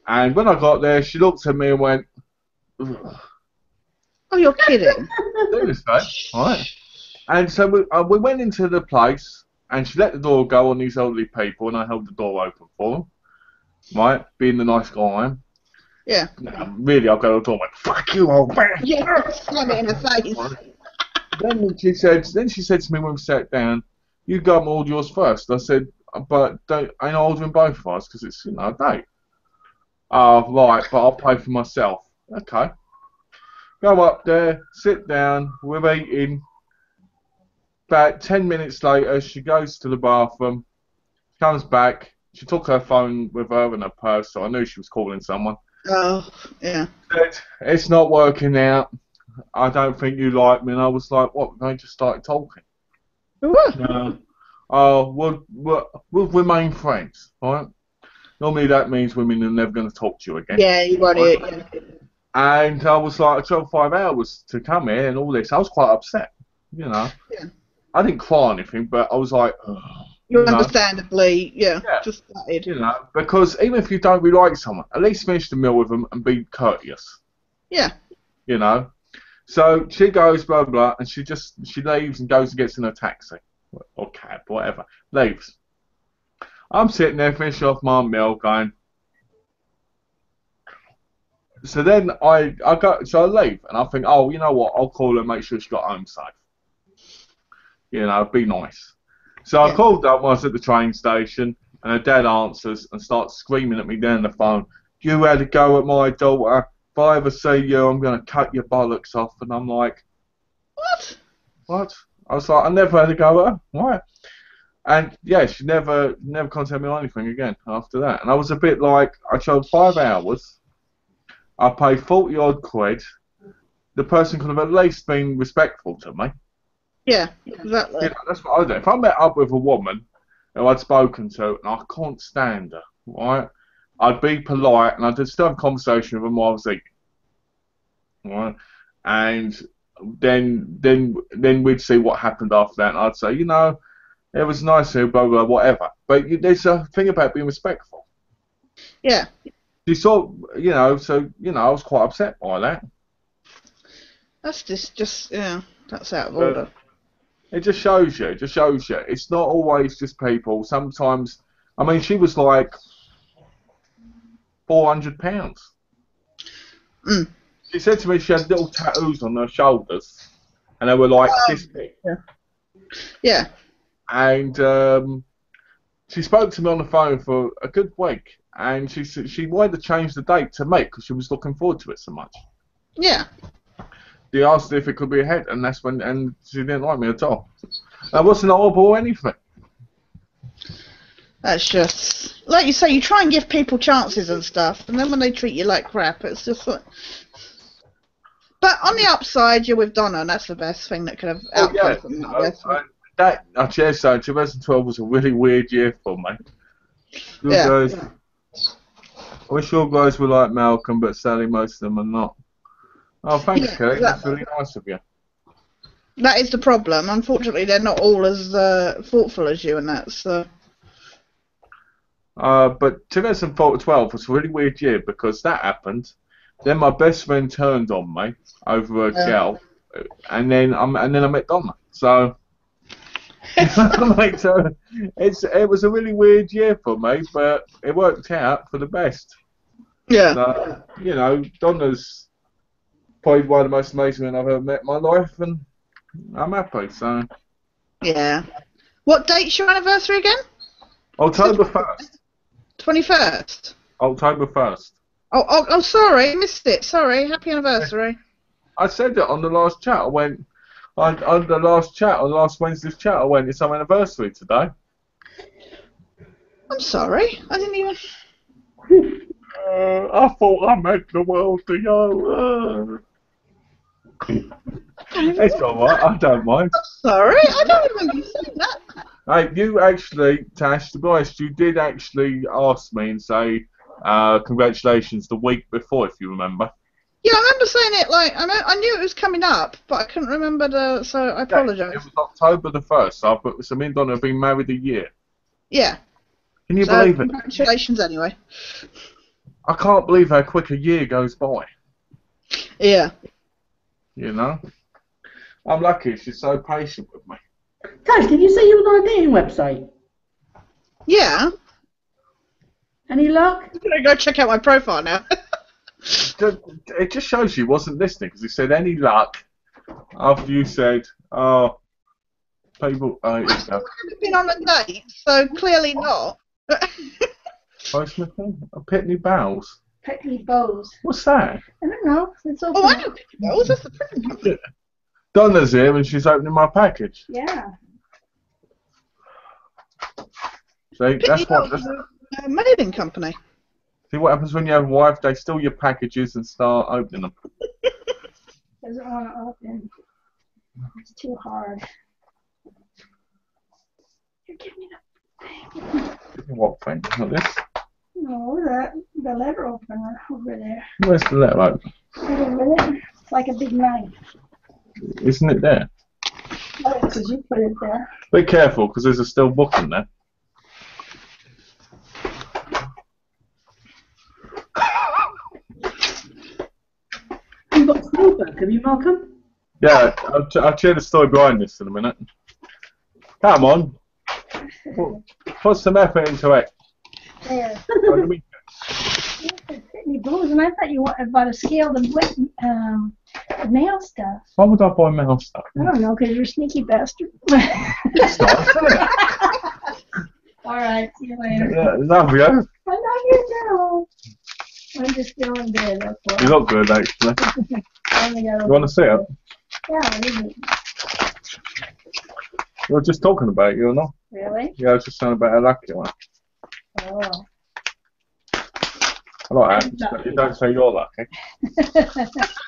Speaker 2: And when I got there, she looked at me and went, ugh.
Speaker 3: Oh, you're kidding.
Speaker 2: Seriously, right? And so we went into the place, and she let the door go on these elderly people, and I held the door open for them, right? Being the nice guy I am.
Speaker 3: Yeah.
Speaker 2: Really, I'll go to the door and went, fuck you, old man.
Speaker 3: Yeah, slam it in her face.
Speaker 2: Then she said to me when we sat down, you go and order yours first. I said, but ain't ordering both of us because it's, you know, a date. Oh, right, but I'll pay for myself. Okay. Go up there, sit down, we're eating. About 10 minutes later, she goes to the bathroom, comes back. She took her phone with her and her purse, so I knew she was calling someone.
Speaker 3: Oh, yeah.
Speaker 2: Said, it's not working out. I don't think you like me. And I was like, what? They just started talking.
Speaker 3: What?
Speaker 2: Oh, we'll remain friends, right? Normally that means women are never going to talk to you again.
Speaker 3: Yeah, you got it. Yeah.
Speaker 2: And I was like, I drove 5 hours to come here and all this. I was quite upset, you know.
Speaker 3: Yeah.
Speaker 2: I didn't cry or anything, but I was like, ugh,
Speaker 3: You're understandably, yeah, just started.
Speaker 2: You know, because even if you don't really like someone, at least finish the meal with them and be courteous.
Speaker 3: Yeah.
Speaker 2: You know. So she goes, blah, blah, and she leaves and goes and gets in a taxi. Or cab, whatever. Leaves. I'm sitting there finishing off my meal going. So then I leave and I think, oh, you know what, I'll call her, make sure she got home safe. You know, be nice. So I called up when I was at the train station and her dad answers and starts screaming at me down the phone, you had a go at my daughter. If I ever see you, I'm going to cut your bollocks off. And I'm like,
Speaker 3: What?
Speaker 2: What? I was like, I never had a go at her. Why? And yeah, she never contacted me or anything again after that. And I was a bit like, I chose 5 hours. I paid 40 odd quid. The person could have at least been respectful to me.
Speaker 3: Yeah, exactly.
Speaker 2: You know, that's what I do. If I met up with a woman who I'd spoken to and I can't stand her, right? I'd be polite and I'd still have a conversation with her while I was eating. Right? And then we'd see what happened after that, and I'd say, you know, it was nice to blah blah whatever. But there's a thing about being respectful.
Speaker 3: Yeah.
Speaker 2: You saw, you know, so you know, I was quite upset by that.
Speaker 3: That's just yeah, that's out of order.
Speaker 2: It just shows you. It's not always just people. Sometimes, I mean, she was like £400.
Speaker 3: Mm.
Speaker 2: She said to me she had little tattoos on her shoulders, and they were like this big.
Speaker 3: Yeah. Yeah.
Speaker 2: And she spoke to me on the phone for a good week, and she wanted to change the date to me because she was looking forward to it so much.
Speaker 3: Yeah.
Speaker 2: She asked if it could be ahead, and that's when, and she didn't like me at all. I wasn't horrible or anything.
Speaker 3: That's just, like you say, you try and give people chances and stuff, and then when they treat you like crap, it's just like... But on the upside, you're with Donna, and that's the best thing that could have outcome from that.
Speaker 2: I guess so. 2012 was a really weird year for me. Guys, I wish all guys were like Malcolm, but sadly most of them are not. Oh, thanks, Kelly. That's really nice of you.
Speaker 3: That is the problem. Unfortunately, they're not all as thoughtful as you, and that's.
Speaker 2: But 2012 was a really weird year because that happened. Then my best friend turned on me over a girl, and then I met Donna. So, it was a really weird year for me, but it worked out for the best.
Speaker 3: Yeah.
Speaker 2: So, you know, Donna's probably one of the most amazing men I've ever met in my life, and I'm happy. So.
Speaker 3: Yeah. What date's your anniversary again?
Speaker 2: October 1st.
Speaker 3: 21st.
Speaker 2: October 1st.
Speaker 3: Oh, sorry, missed it. Sorry, happy anniversary.
Speaker 2: I said it on the last chat. I went on the last Wednesday's chat. I went, it's our anniversary today.
Speaker 3: I'm sorry, I didn't even.
Speaker 2: I thought I meant the world to you. It's alright, I don't mind.
Speaker 3: Sorry, I don't remember you saying that.
Speaker 2: Hey, you actually, Tash, to be honest, you did actually ask me and say congratulations the week before, if you remember.
Speaker 3: Yeah, I remember saying it, like, I knew it was coming up, but I couldn't remember so I apologise.
Speaker 2: It was October the 1st, so me and Donna have been married a year.
Speaker 3: Yeah.
Speaker 2: Can you believe it?
Speaker 3: Congratulations, anyway.
Speaker 2: I can't believe how quick a year goes by.
Speaker 3: Yeah.
Speaker 2: You know? I'm lucky she's so patient with me.
Speaker 1: Guys, did you say you were on a dating website?
Speaker 3: Yeah.
Speaker 1: Any luck?
Speaker 3: I'm going to go check out my profile now.
Speaker 2: It just shows you wasn't listening, because he said, any luck, after you said, oh, people...
Speaker 3: I haven't been on a date, so clearly not.
Speaker 2: Postman? A Pitney Bowes?
Speaker 4: Pitney Bowes.
Speaker 2: What's that?
Speaker 4: I don't know. It's open.
Speaker 3: Oh, I know Pitney Bowes. That's the printing company.
Speaker 2: Donna's here and she's opening my package.
Speaker 4: Yeah.
Speaker 2: See, that's what...
Speaker 3: A mailing company.
Speaker 2: See what happens when you have a wife? They steal your packages and start opening them.
Speaker 4: Doesn't want to open. It's too hard. Here, give me the thing.
Speaker 2: What thing? Not this?
Speaker 4: No, the letter opener over there.
Speaker 2: Where's the letter opener?
Speaker 4: Right over there. It's like a big knife.
Speaker 2: Isn't it there?
Speaker 4: Oh, because you put it there.
Speaker 2: Be careful, because there's a steel book in there.
Speaker 1: You've got a steel book, have you, Malcolm?
Speaker 2: Yeah, I'll share the story behind this in a minute. Come on. Put some effort into it.
Speaker 4: There. Pitney Bowes, and I thought you bought a scale to mail stuff.
Speaker 2: Why would I buy mail stuff?
Speaker 4: I don't know, because you're a sneaky bastard.
Speaker 2: It's not, isn't it?
Speaker 4: All right, see you later.
Speaker 2: Yeah, love you.
Speaker 4: I love you too. I'm just feeling good. That's what.
Speaker 2: You look good, actually. You want to see it?
Speaker 4: Yeah, what is it?
Speaker 2: You were just talking about it, you know?
Speaker 4: Really?
Speaker 2: Yeah, I was just saying about how lucky you are.
Speaker 4: Oh.
Speaker 2: I like that. You don't say you're lucky.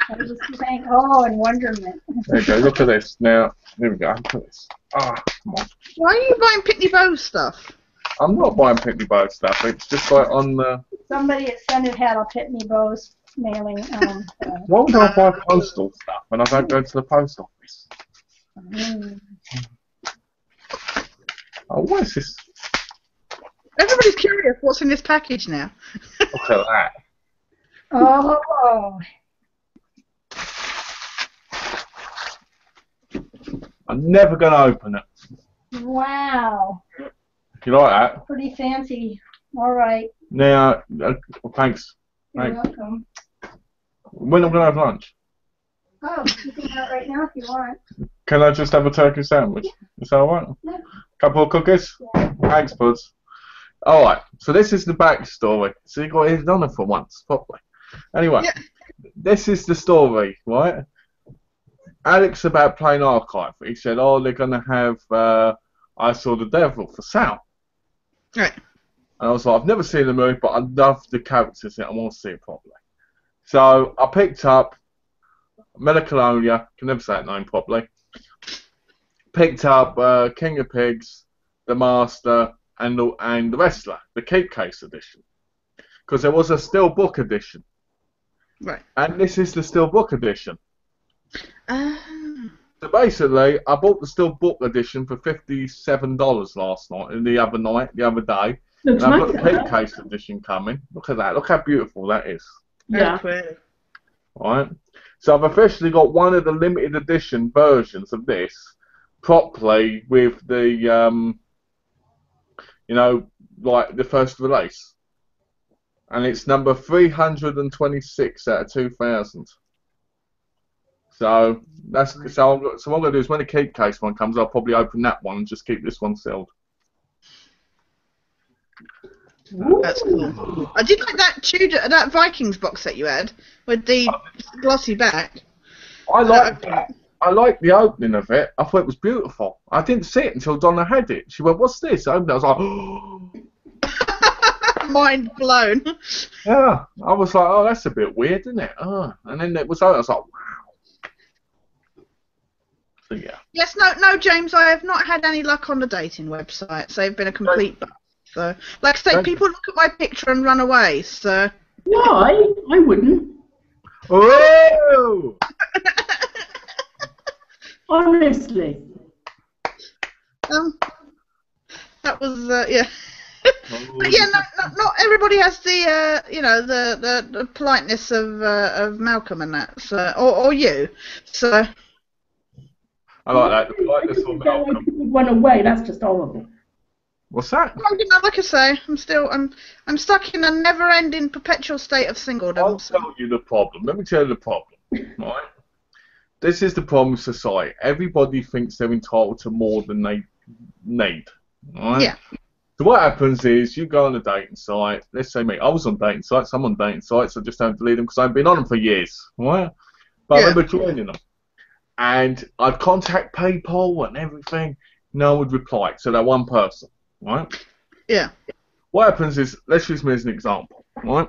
Speaker 4: I was just saying, oh, in wonderment.
Speaker 2: There you go, look at this. Now, here we go. Look at this. Ah, come on.
Speaker 3: Why are you buying Pitney Bowes stuff?
Speaker 2: I'm not buying Pitney Bowes stuff. It's just like on the...
Speaker 4: Somebody at Senate had a Pitney Bowes mailing.
Speaker 2: Why would I buy postal stuff when I don't go to the post office? Oh, what is this?
Speaker 3: Everybody's curious what's in this package now.
Speaker 2: Look at that.
Speaker 4: Oh.
Speaker 2: I'm never going to open it.
Speaker 4: Wow.
Speaker 2: You like that?
Speaker 4: Pretty fancy. All right.
Speaker 2: Now, thanks.
Speaker 4: You're welcome.
Speaker 2: When am I going to have lunch?
Speaker 4: Oh, you can have it right now if you want.
Speaker 2: Can I just have a turkey sandwich?
Speaker 4: Yeah.
Speaker 2: Is that alright?
Speaker 4: Yeah.
Speaker 2: Couple of cookies?
Speaker 4: Yeah.
Speaker 2: Thanks, buds. Alright, so this is the backstory. So you got it on it for once, properly. Anyway, This is the story, right? Alex about playing Archive. He said, oh, they're going to have I Saw the Devil for sale.
Speaker 3: Right.
Speaker 2: And I was like, I've never seen the movie, but I love the characters in it. I want to see it properly. So I picked up Melacolonia, can never say that name properly. Picked up King of Pigs, The Master, and the Wrestler, the Keep Case edition. Because there was a Steelbook edition.
Speaker 3: Right.
Speaker 2: And this is the Steelbook edition. So basically, I bought the Steelbook edition for $57 last night, the other day.
Speaker 1: Looks
Speaker 2: And I've
Speaker 1: nice,
Speaker 2: got the Keep Case edition coming. Look at that. Look how beautiful that is.
Speaker 1: Yeah.
Speaker 2: Right. So I've officially got one of the limited edition versions of this properly with the, you know, like the first release. And it's number 326 out of 2000. So so what I'm gonna do is when the Keep Case one comes, I'll probably open that one and just keep this one sealed.
Speaker 3: That's cool. I did like that Vikings box that you had with the glossy back.
Speaker 2: I like the opening of it. I thought it was beautiful. I didn't see it until Donna had it. She went, "What's this?" I opened it. I was like, "Oh."
Speaker 3: Mind blown.
Speaker 2: Yeah, I was like, "Oh, that's a bit weird, isn't it?" Oh. And then it was over. I was like, "Wow." So yeah.
Speaker 3: Yes, no, James. I have not had any luck on the dating websites. They've been a complete bust. So, like I say, people look at my picture and run away. So.
Speaker 1: No, I wouldn't.
Speaker 2: Oh!
Speaker 1: Honestly.
Speaker 3: That was yeah.
Speaker 2: Oh,
Speaker 3: But yeah, not everybody has the the politeness of Malcolm and that, so, or you. So
Speaker 2: I like that. The politeness of
Speaker 1: That way
Speaker 2: Malcolm.
Speaker 1: people run away. That's just horrible.
Speaker 2: What's that?
Speaker 3: well, like I say, I'm stuck in a never-ending perpetual state of singledom.
Speaker 2: I'll
Speaker 3: So.
Speaker 2: tell you the problem. Let me tell you the problem. Right? This is the problem with society. Everybody thinks they're entitled to more than they need. Right?
Speaker 3: Yeah.
Speaker 2: So what happens is you go on a dating site. Let's say me. I was on dating sites. I'm on dating sites. I just don't delete them because I've been on them for years. Right? But I remember joining them. And I'd contact people and everything. No one would reply. So that one person. Right?
Speaker 3: Yeah.
Speaker 2: What happens is, let's use me as an example, right?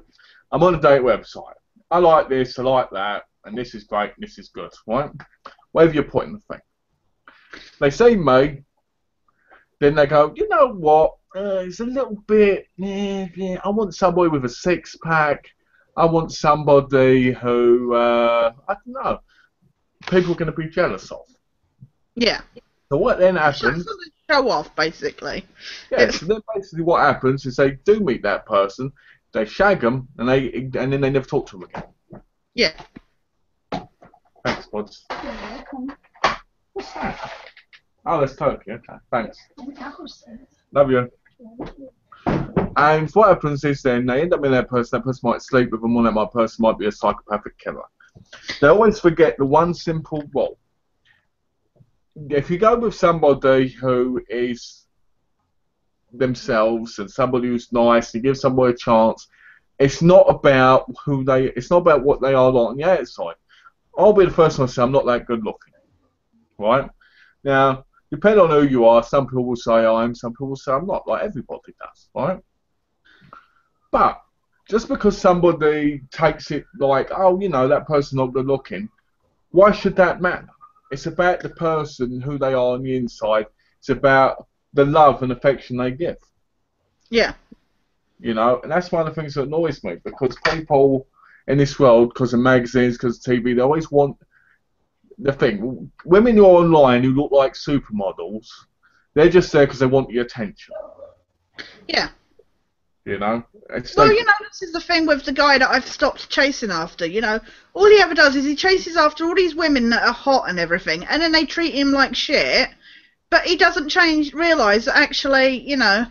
Speaker 2: I'm on a date website. I like this, I like that, and this is great, and this is good, right? Whatever you're putting the thing. They say me, then they go, you know what? It's a little bit, I want somebody with a six-pack. I want somebody who, I don't know, people are going to be jealous of.
Speaker 3: Yeah.
Speaker 2: So what then happens?
Speaker 3: Show off, basically.
Speaker 2: Yeah, so then basically what happens is they do meet that person, they shag them, and then they never talk to them again.
Speaker 3: Yeah.
Speaker 2: Thanks, Pods. What's that? Oh, that's turkey. Okay, thanks. Love you. And what happens is then they end up with that person might sleep with them, or that person might be a psychopathic killer. They always forget the one simple rule. If you go with somebody who is themselves and somebody who's nice, you give somebody a chance, it's not about it's not about what they are like on the outside. I'll be the first one to say I'm not that good looking, right? Now, depending on who you are, some people will say I am, some people will say I'm not, like everybody does, right? But just because somebody takes it like, oh, you know, that person's not good looking, why should that matter? It's about the person, who they are on the inside. It's about the love and affection they give.
Speaker 3: Yeah.
Speaker 2: You know, and that's one of the things that annoys me, because people in this world, because of magazines, because of TV, they always want the thing. Women who are online who look like supermodels, they're just there because they want the attention.
Speaker 3: Yeah.
Speaker 2: You know?
Speaker 3: Well, you know, this is the thing with the guy that I've stopped chasing after, you know. All he ever does is he chases after all these women that are hot and everything, and then they treat him like shit, but he doesn't realise that actually, you know,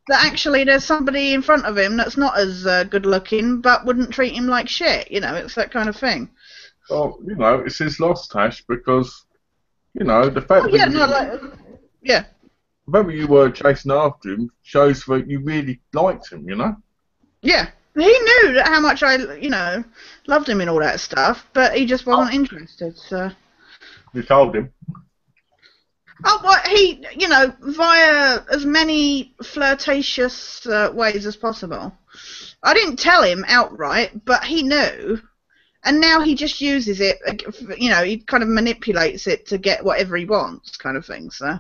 Speaker 3: that actually there's somebody in front of him that's not as good looking, but wouldn't treat him like shit, you know, it's that kind of thing.
Speaker 2: Well, you know, it's his loss, Tash, because, you know, the fact
Speaker 3: yeah.
Speaker 2: Remember you were chasing after him shows that you really liked him, you know?
Speaker 3: Yeah. He knew how much I, you know, loved him and all that stuff, but he just wasn't interested, so...
Speaker 2: You told him?
Speaker 3: Oh, well, he, you know, via as many flirtatious ways as possible. I didn't tell him outright, but he knew, and now he just uses it, you know, he kind of manipulates it to get whatever he wants, kind of thing, so...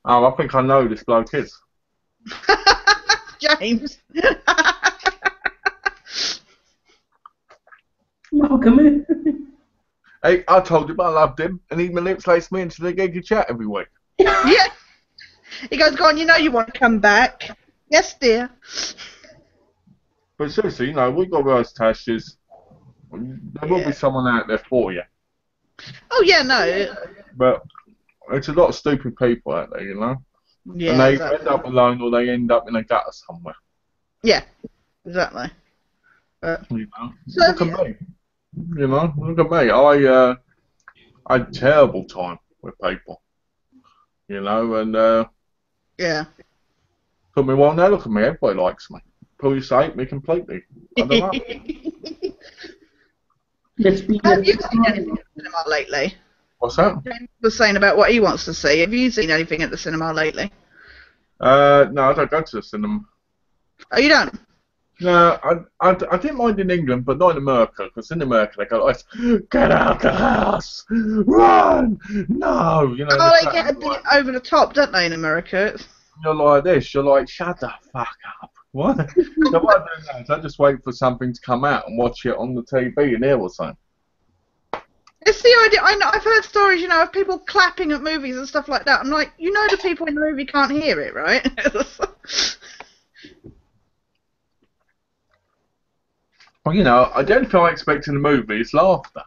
Speaker 2: Oh, I think I know who this bloke is.
Speaker 3: James.
Speaker 1: Welcome.
Speaker 2: Hey, I told him I loved him, and he manipulates me into the Geeky-Chat every week.
Speaker 3: Yeah. He goes, go on, you know you want to come back. Yes, dear.
Speaker 2: But seriously, you know, we've got those Tashes. There will be someone out there for you.
Speaker 3: Oh, yeah, no.
Speaker 2: But it's a lot of stupid people out there, you know?
Speaker 3: Yeah,
Speaker 2: and they
Speaker 3: exactly.
Speaker 2: end up alone, or they end up in a gutter somewhere.
Speaker 3: Yeah, exactly.
Speaker 2: You know?
Speaker 3: So,
Speaker 2: look at me. You know, look at me. I had a terrible time with people. You know, and
Speaker 3: yeah.
Speaker 2: put me well now. Look at me. Everybody likes me. Police hate me completely. I don't know.
Speaker 3: Have you seen anything at the cinema lately?
Speaker 2: What's that?
Speaker 3: James was saying about what he wants to see. Have you seen anything at the cinema lately?
Speaker 2: No, I don't go to the cinema.
Speaker 3: Oh, you don't?
Speaker 2: No, I didn't mind in England, but not in America, because in America they go like, get out the house, run, no, you know.
Speaker 3: Oh, they get a bit over the top, don't they, in America?
Speaker 2: You're like this, you're like, shut the fuck up, What? So what I do now is I just wait for something to come out and watch it on the TV and hear what's on.
Speaker 3: It's the idea. I know. I've heard stories, you know, of people clapping at movies and stuff like that. I'm like, you know, the people in the movie can't hear it, right?
Speaker 2: Well, you know, I don't feel expecting the movie is laughter.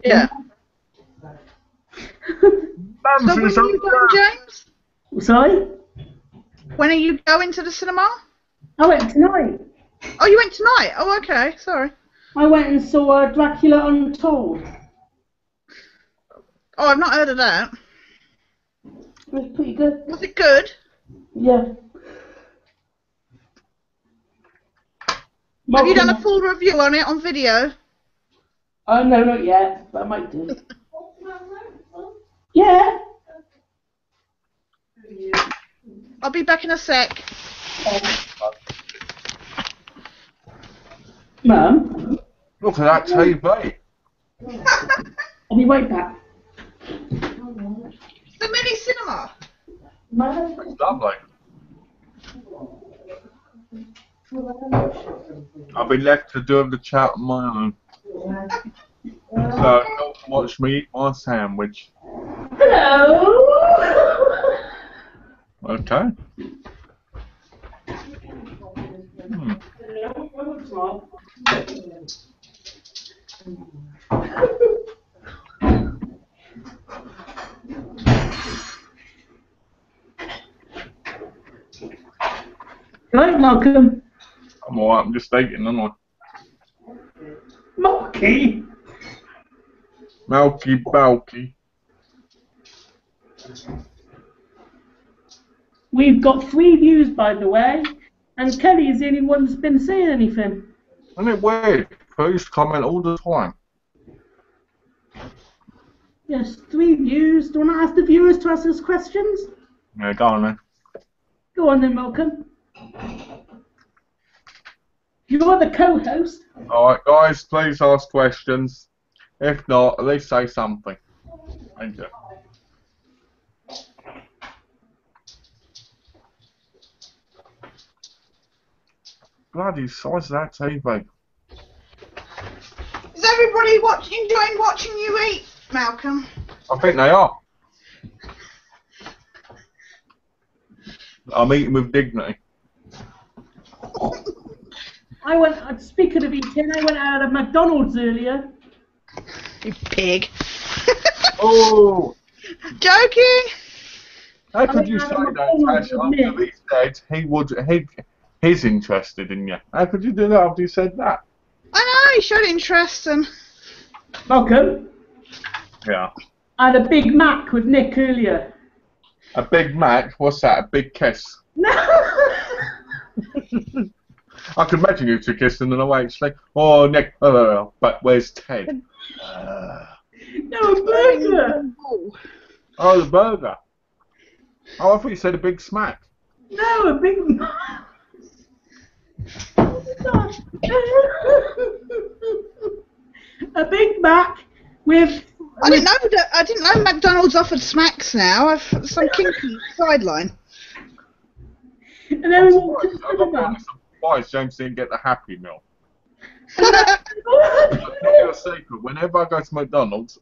Speaker 3: Yeah. So when are
Speaker 2: Nonsense,
Speaker 3: you going, James?
Speaker 1: Sorry?
Speaker 3: When are you going to the cinema?
Speaker 1: I went tonight.
Speaker 3: Oh, you went tonight? Oh, okay. Sorry.
Speaker 1: I went and saw Dracula Untold.
Speaker 3: Oh, I've not heard of that.
Speaker 1: It was pretty good.
Speaker 3: Was it good?
Speaker 1: Yeah.
Speaker 3: Have you done a full review on it on video?
Speaker 1: Oh, no, not yet, but I might do. Yeah.
Speaker 3: I'll be back in a sec.
Speaker 1: Mum,
Speaker 2: Look at that TV.
Speaker 1: I'll be right back.
Speaker 3: The mini cinema.
Speaker 1: Mum?
Speaker 2: It's lovely. I've been left to do the chat on my own. So don't watch me eat my sandwich.
Speaker 1: Hello.
Speaker 2: Okay.
Speaker 1: Right, Malcolm.
Speaker 2: I'm alright, I'm just eating, aren't I?
Speaker 1: Malky.
Speaker 2: Malky Balky.
Speaker 1: We've got 3 views, by the way, and Kelly is the only one that's been saying anything.
Speaker 2: Isn't it weird? I used to comment all the time.
Speaker 1: Yes, 3 views. Do you want to ask the viewers to ask us questions?
Speaker 2: Yeah, go on then.
Speaker 1: Go on then, Malcolm. You're the co-host.
Speaker 2: Alright, guys, please ask questions. If not, at least say something. Thank you. Bloody size of that TV.
Speaker 3: Is everybody enjoying watching you eat, Malcolm?
Speaker 2: I think they are. I'm eating with dignity.
Speaker 1: Speaking of eating, I went out of McDonald's earlier.
Speaker 3: You pig.
Speaker 2: Oh!
Speaker 3: Joking?
Speaker 2: How could you say that, Tash? After he said he's interested in you. How could you do that after you said that?
Speaker 3: I know, he showed interest and...
Speaker 1: Malcolm,
Speaker 2: Yeah.
Speaker 1: I had a Big Mac with Nick earlier.
Speaker 2: A Big Mac? What's that? A big kiss?
Speaker 1: No!
Speaker 2: I can imagine you two kissing in a way. It's like, oh, Nick, but where's Ted?
Speaker 1: No, a burger!
Speaker 2: Oh, the burger. Oh, I thought you said a big smack.
Speaker 1: No, a Big Mac! A Big Mac with...
Speaker 3: I didn't know McDonald's offered smacks now. I've some kinky sideline.
Speaker 1: And then we walked to the
Speaker 2: I'm
Speaker 1: cinema.
Speaker 2: surprised James didn't get the Happy Meal. I'll tell you a secret. Whenever I go to McDonald's,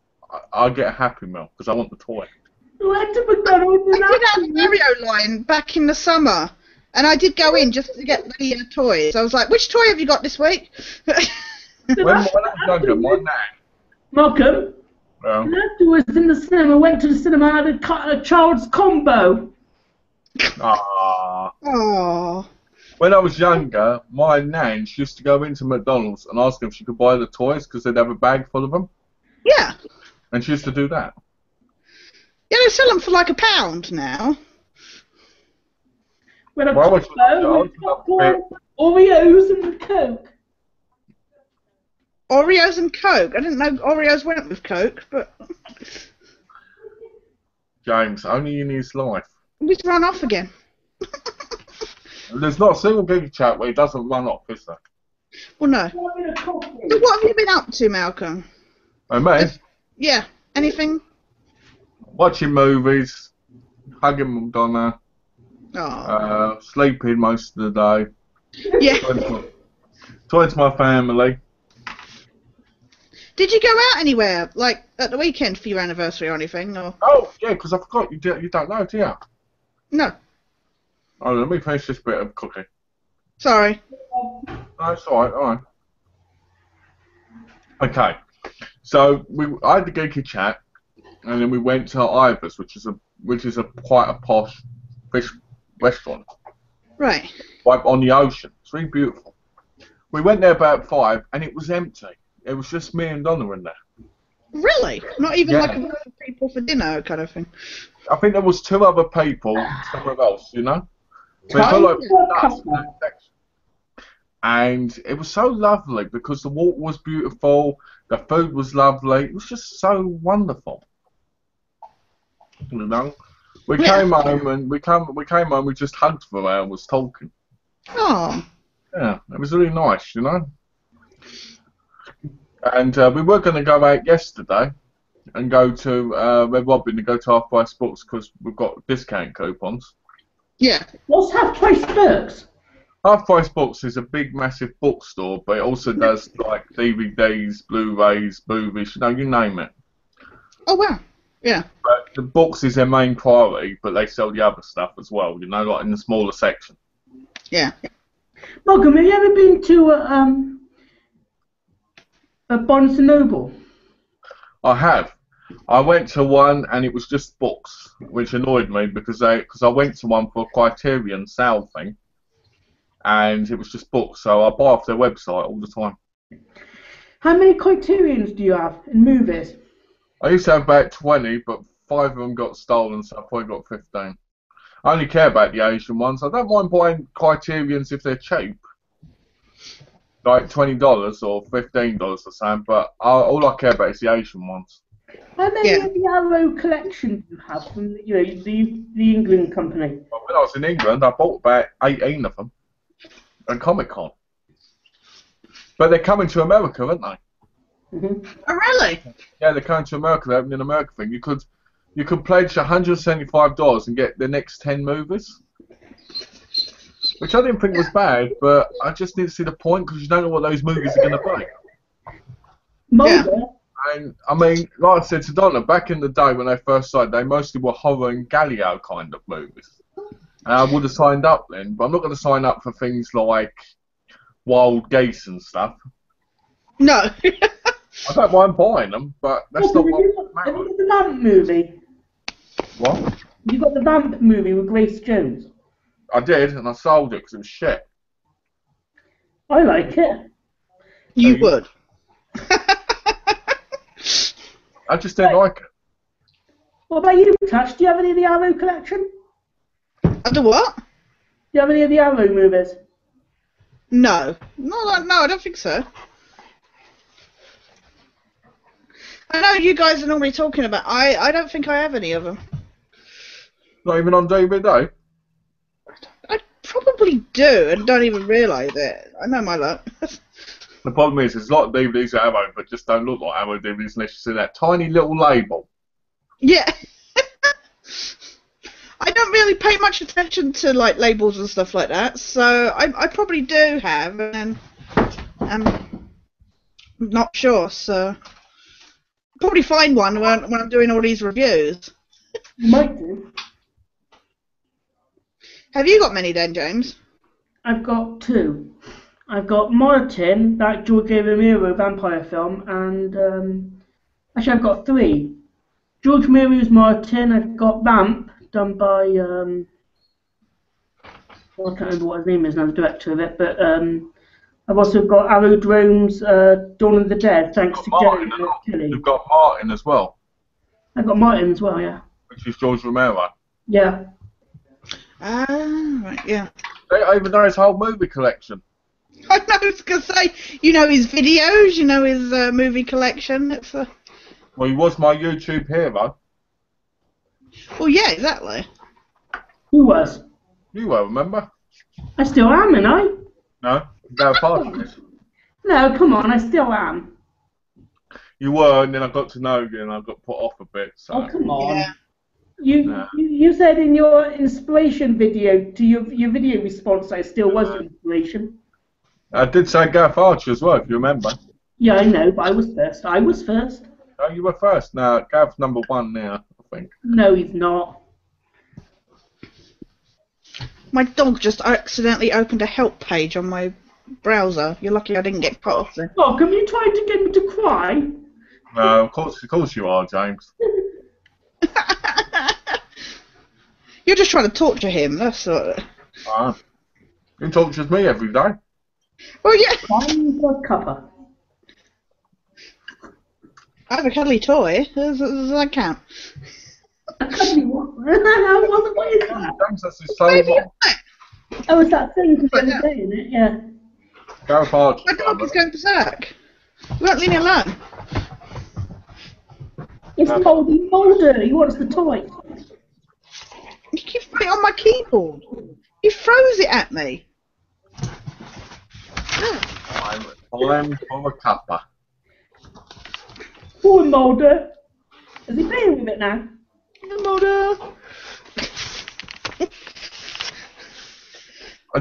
Speaker 2: I get a Happy Meal because I want the toy.
Speaker 1: We went to McDonald's and
Speaker 3: I did have a Mario line back in the summer, and I did go in just to get the toys. I was like, which toy have you got this week?
Speaker 2: When I was younger, my nan.
Speaker 1: Malcolm, and afterwards in the cinema, went to the cinema and had a child's combo.
Speaker 3: Oh.
Speaker 2: When I was younger, my nan she used to go into McDonald's and ask them if she could buy the toys because they'd have a bag full of them.
Speaker 3: Yeah.
Speaker 2: And she used to do that.
Speaker 3: Yeah, they sell them for like £1 now.
Speaker 1: With a
Speaker 2: Well,
Speaker 1: combo with popcorn, Oreos and Coke.
Speaker 3: Oreos and Coke. I didn't know Oreos went with Coke, but...
Speaker 2: James, only in his life.
Speaker 3: He's run off again.
Speaker 2: There's not a single Geeky-Chat where he doesn't run off, is there?
Speaker 3: Well, no. So what have you been up to, Malcolm?
Speaker 2: And me?
Speaker 3: Yeah. Anything?
Speaker 2: Watching movies, hugging Madonna,
Speaker 3: Oh.
Speaker 2: Sleeping most of the day.
Speaker 3: Yeah.
Speaker 2: Talking to my family.
Speaker 3: Did you go out anywhere, like at the weekend for your anniversary or anything? Or
Speaker 2: Oh, yeah, because I forgot. You don't know, do you?
Speaker 3: no?
Speaker 2: Oh, let me finish this bit of cooking.
Speaker 3: Sorry.
Speaker 2: No, it's alright, alright. Okay, so I had the Geeky-Chat, and then we went to Ivor's, which is quite a posh fish restaurant.
Speaker 3: Right.
Speaker 2: Right on the ocean. It's really beautiful. We went there about 5, and it was empty. It was just me and Donna in there.
Speaker 3: Really? Not even
Speaker 2: Yeah.
Speaker 3: like a group of people for dinner kind of thing?
Speaker 2: I think there was 2 other people somewhere else, you know? So it felt like it was us in that section. And it was so lovely because the water was beautiful, the food was lovely. It was just so wonderful. You know? We came home and we just hugged for hours talking.
Speaker 3: Oh.
Speaker 2: Yeah, it was really nice, you know? And we were going to go out yesterday and go to Red Robin and go to Half Price Books because we've got discount coupons.
Speaker 3: Yeah.
Speaker 1: What's Half Price Books?
Speaker 2: Half Price Books is a big, massive bookstore, but it also does like DVDs, Blu-rays, movies, you know, you name it.
Speaker 3: Oh wow. Yeah.
Speaker 2: But the books is their main priority, but they sell the other stuff as well, you know, like in the smaller section.
Speaker 3: Yeah.
Speaker 1: Malcolm, have you ever been to a Barnes & Noble?
Speaker 2: I have. I went to one and it was just books, which annoyed me because I went to one for a Criterion sale thing, and it was just books, so I buy off their website all the time.
Speaker 1: How many Criterions do you have in movies?
Speaker 2: I used to have about 20, but 5 of them got stolen, so I probably got 15. I only care about the Asian ones. I don't mind buying Criterions if they're cheap, like $20 or $15 or something, but all I care about is the Asian ones.
Speaker 1: How many of the Arrow collection do you have from the England company?
Speaker 2: Well, when I was in England, I bought about 18 of them at Comic-Con. But they're coming to America, aren't they?
Speaker 1: Mm-hmm.
Speaker 3: Oh really?
Speaker 2: Yeah, they're coming to America. They're opening an America thing. You could pledge $175 and get the next 10 movies, which I didn't think was bad, but I just didn't see the point because you don't know what those movies are going to be.
Speaker 1: Yeah.
Speaker 2: And I mean, like I said to Donna, back in the day when they first started, they mostly were horror and Galileo kind of movies. And I would have signed up then, but I'm not going to sign up for things like Wild Geese and stuff.
Speaker 3: No.
Speaker 2: I don't mind buying them, but that's not what
Speaker 1: Have you got the Vamp movie?
Speaker 2: What?
Speaker 1: You got the Vamp movie with Grace Jones?
Speaker 2: I did, and I sold it because it was shit.
Speaker 1: I like it.
Speaker 3: You would.
Speaker 2: I just didn't like it.
Speaker 1: What about you, Tash? Do you have any of the Arrow collection?
Speaker 3: The what?
Speaker 1: Do you have any of the Arrow movies?
Speaker 3: No. No, I don't think so. I know you guys are normally talking about. I don't think I have any of them.
Speaker 2: Not even on DVD?
Speaker 3: I probably do and don't even realise it. I know my luck.
Speaker 2: The problem is, there's a lot of DVDs at Arrow, but just don't look like Arrow DVDs unless you see that tiny little label.
Speaker 3: Yeah. I don't really pay much attention to like labels and stuff like that, so I probably do have, and I'm not sure. So probably find one when I'm doing all these reviews.
Speaker 1: You might do.
Speaker 3: Have you got many then, James?
Speaker 1: I've got 2. I've got Martin, that George A. Romero vampire film, and actually I've got 3. George Romero's Martin, I've got Vamp, done by, I can't remember what his name is now, the director of it, but I've also got Aerodrome's Dawn of the Dead, thanks to Jerry Kelly.
Speaker 2: You've got Martin as well.
Speaker 1: I've got Martin as well, yeah.
Speaker 2: Which is George Romero.
Speaker 1: Yeah.
Speaker 3: Ah, right, yeah.
Speaker 2: They even know his whole movie collection.
Speaker 3: I know, I was going to say, you know his videos, you know his movie collection. It's
Speaker 2: Well, he was my YouTube hero.
Speaker 3: Well, yeah, exactly.
Speaker 1: Who was?
Speaker 2: You will remember?
Speaker 1: I still am, ain't I?
Speaker 2: No? No, part of this.
Speaker 1: No, come on, I still am.
Speaker 2: You were, and then I got to know you, and I got put off a bit. So.
Speaker 1: Oh, come on.
Speaker 3: Yeah.
Speaker 1: You said in your inspiration video to your video response that it still was your inspiration.
Speaker 2: I did say Gareth Archer as well, if you remember.
Speaker 1: Yeah, I know, but I was first. I was first.
Speaker 2: Oh, you were first. No, Gareth's number 1 now, I think.
Speaker 1: No, he's not.
Speaker 3: My dog just accidentally opened a help page on my browser. You're lucky I didn't get cut off there.
Speaker 1: Oh, can you try to get me to cry?
Speaker 2: No, of course you are, James.
Speaker 3: You're just trying to torture him, that's sort of...
Speaker 2: He tortures me every day.
Speaker 3: Well, yeah.
Speaker 1: Crying for a cuppa.
Speaker 3: I have a cuddly toy. Does that count?
Speaker 1: A cuddly what? What is that?
Speaker 2: James, that's his favourite.
Speaker 1: Oh, it's that thing from the other day, isn't it? Yeah.
Speaker 2: Gareth Archer.
Speaker 3: My dog is going berserk. We won't leave me alone.
Speaker 1: It's Moldy Molder. He wants the toy.
Speaker 3: You keep putting it on my keyboard. He throws it at me.
Speaker 2: Time for a cuppa.
Speaker 1: Poor Molder. Is he playing with it now?
Speaker 3: Molder.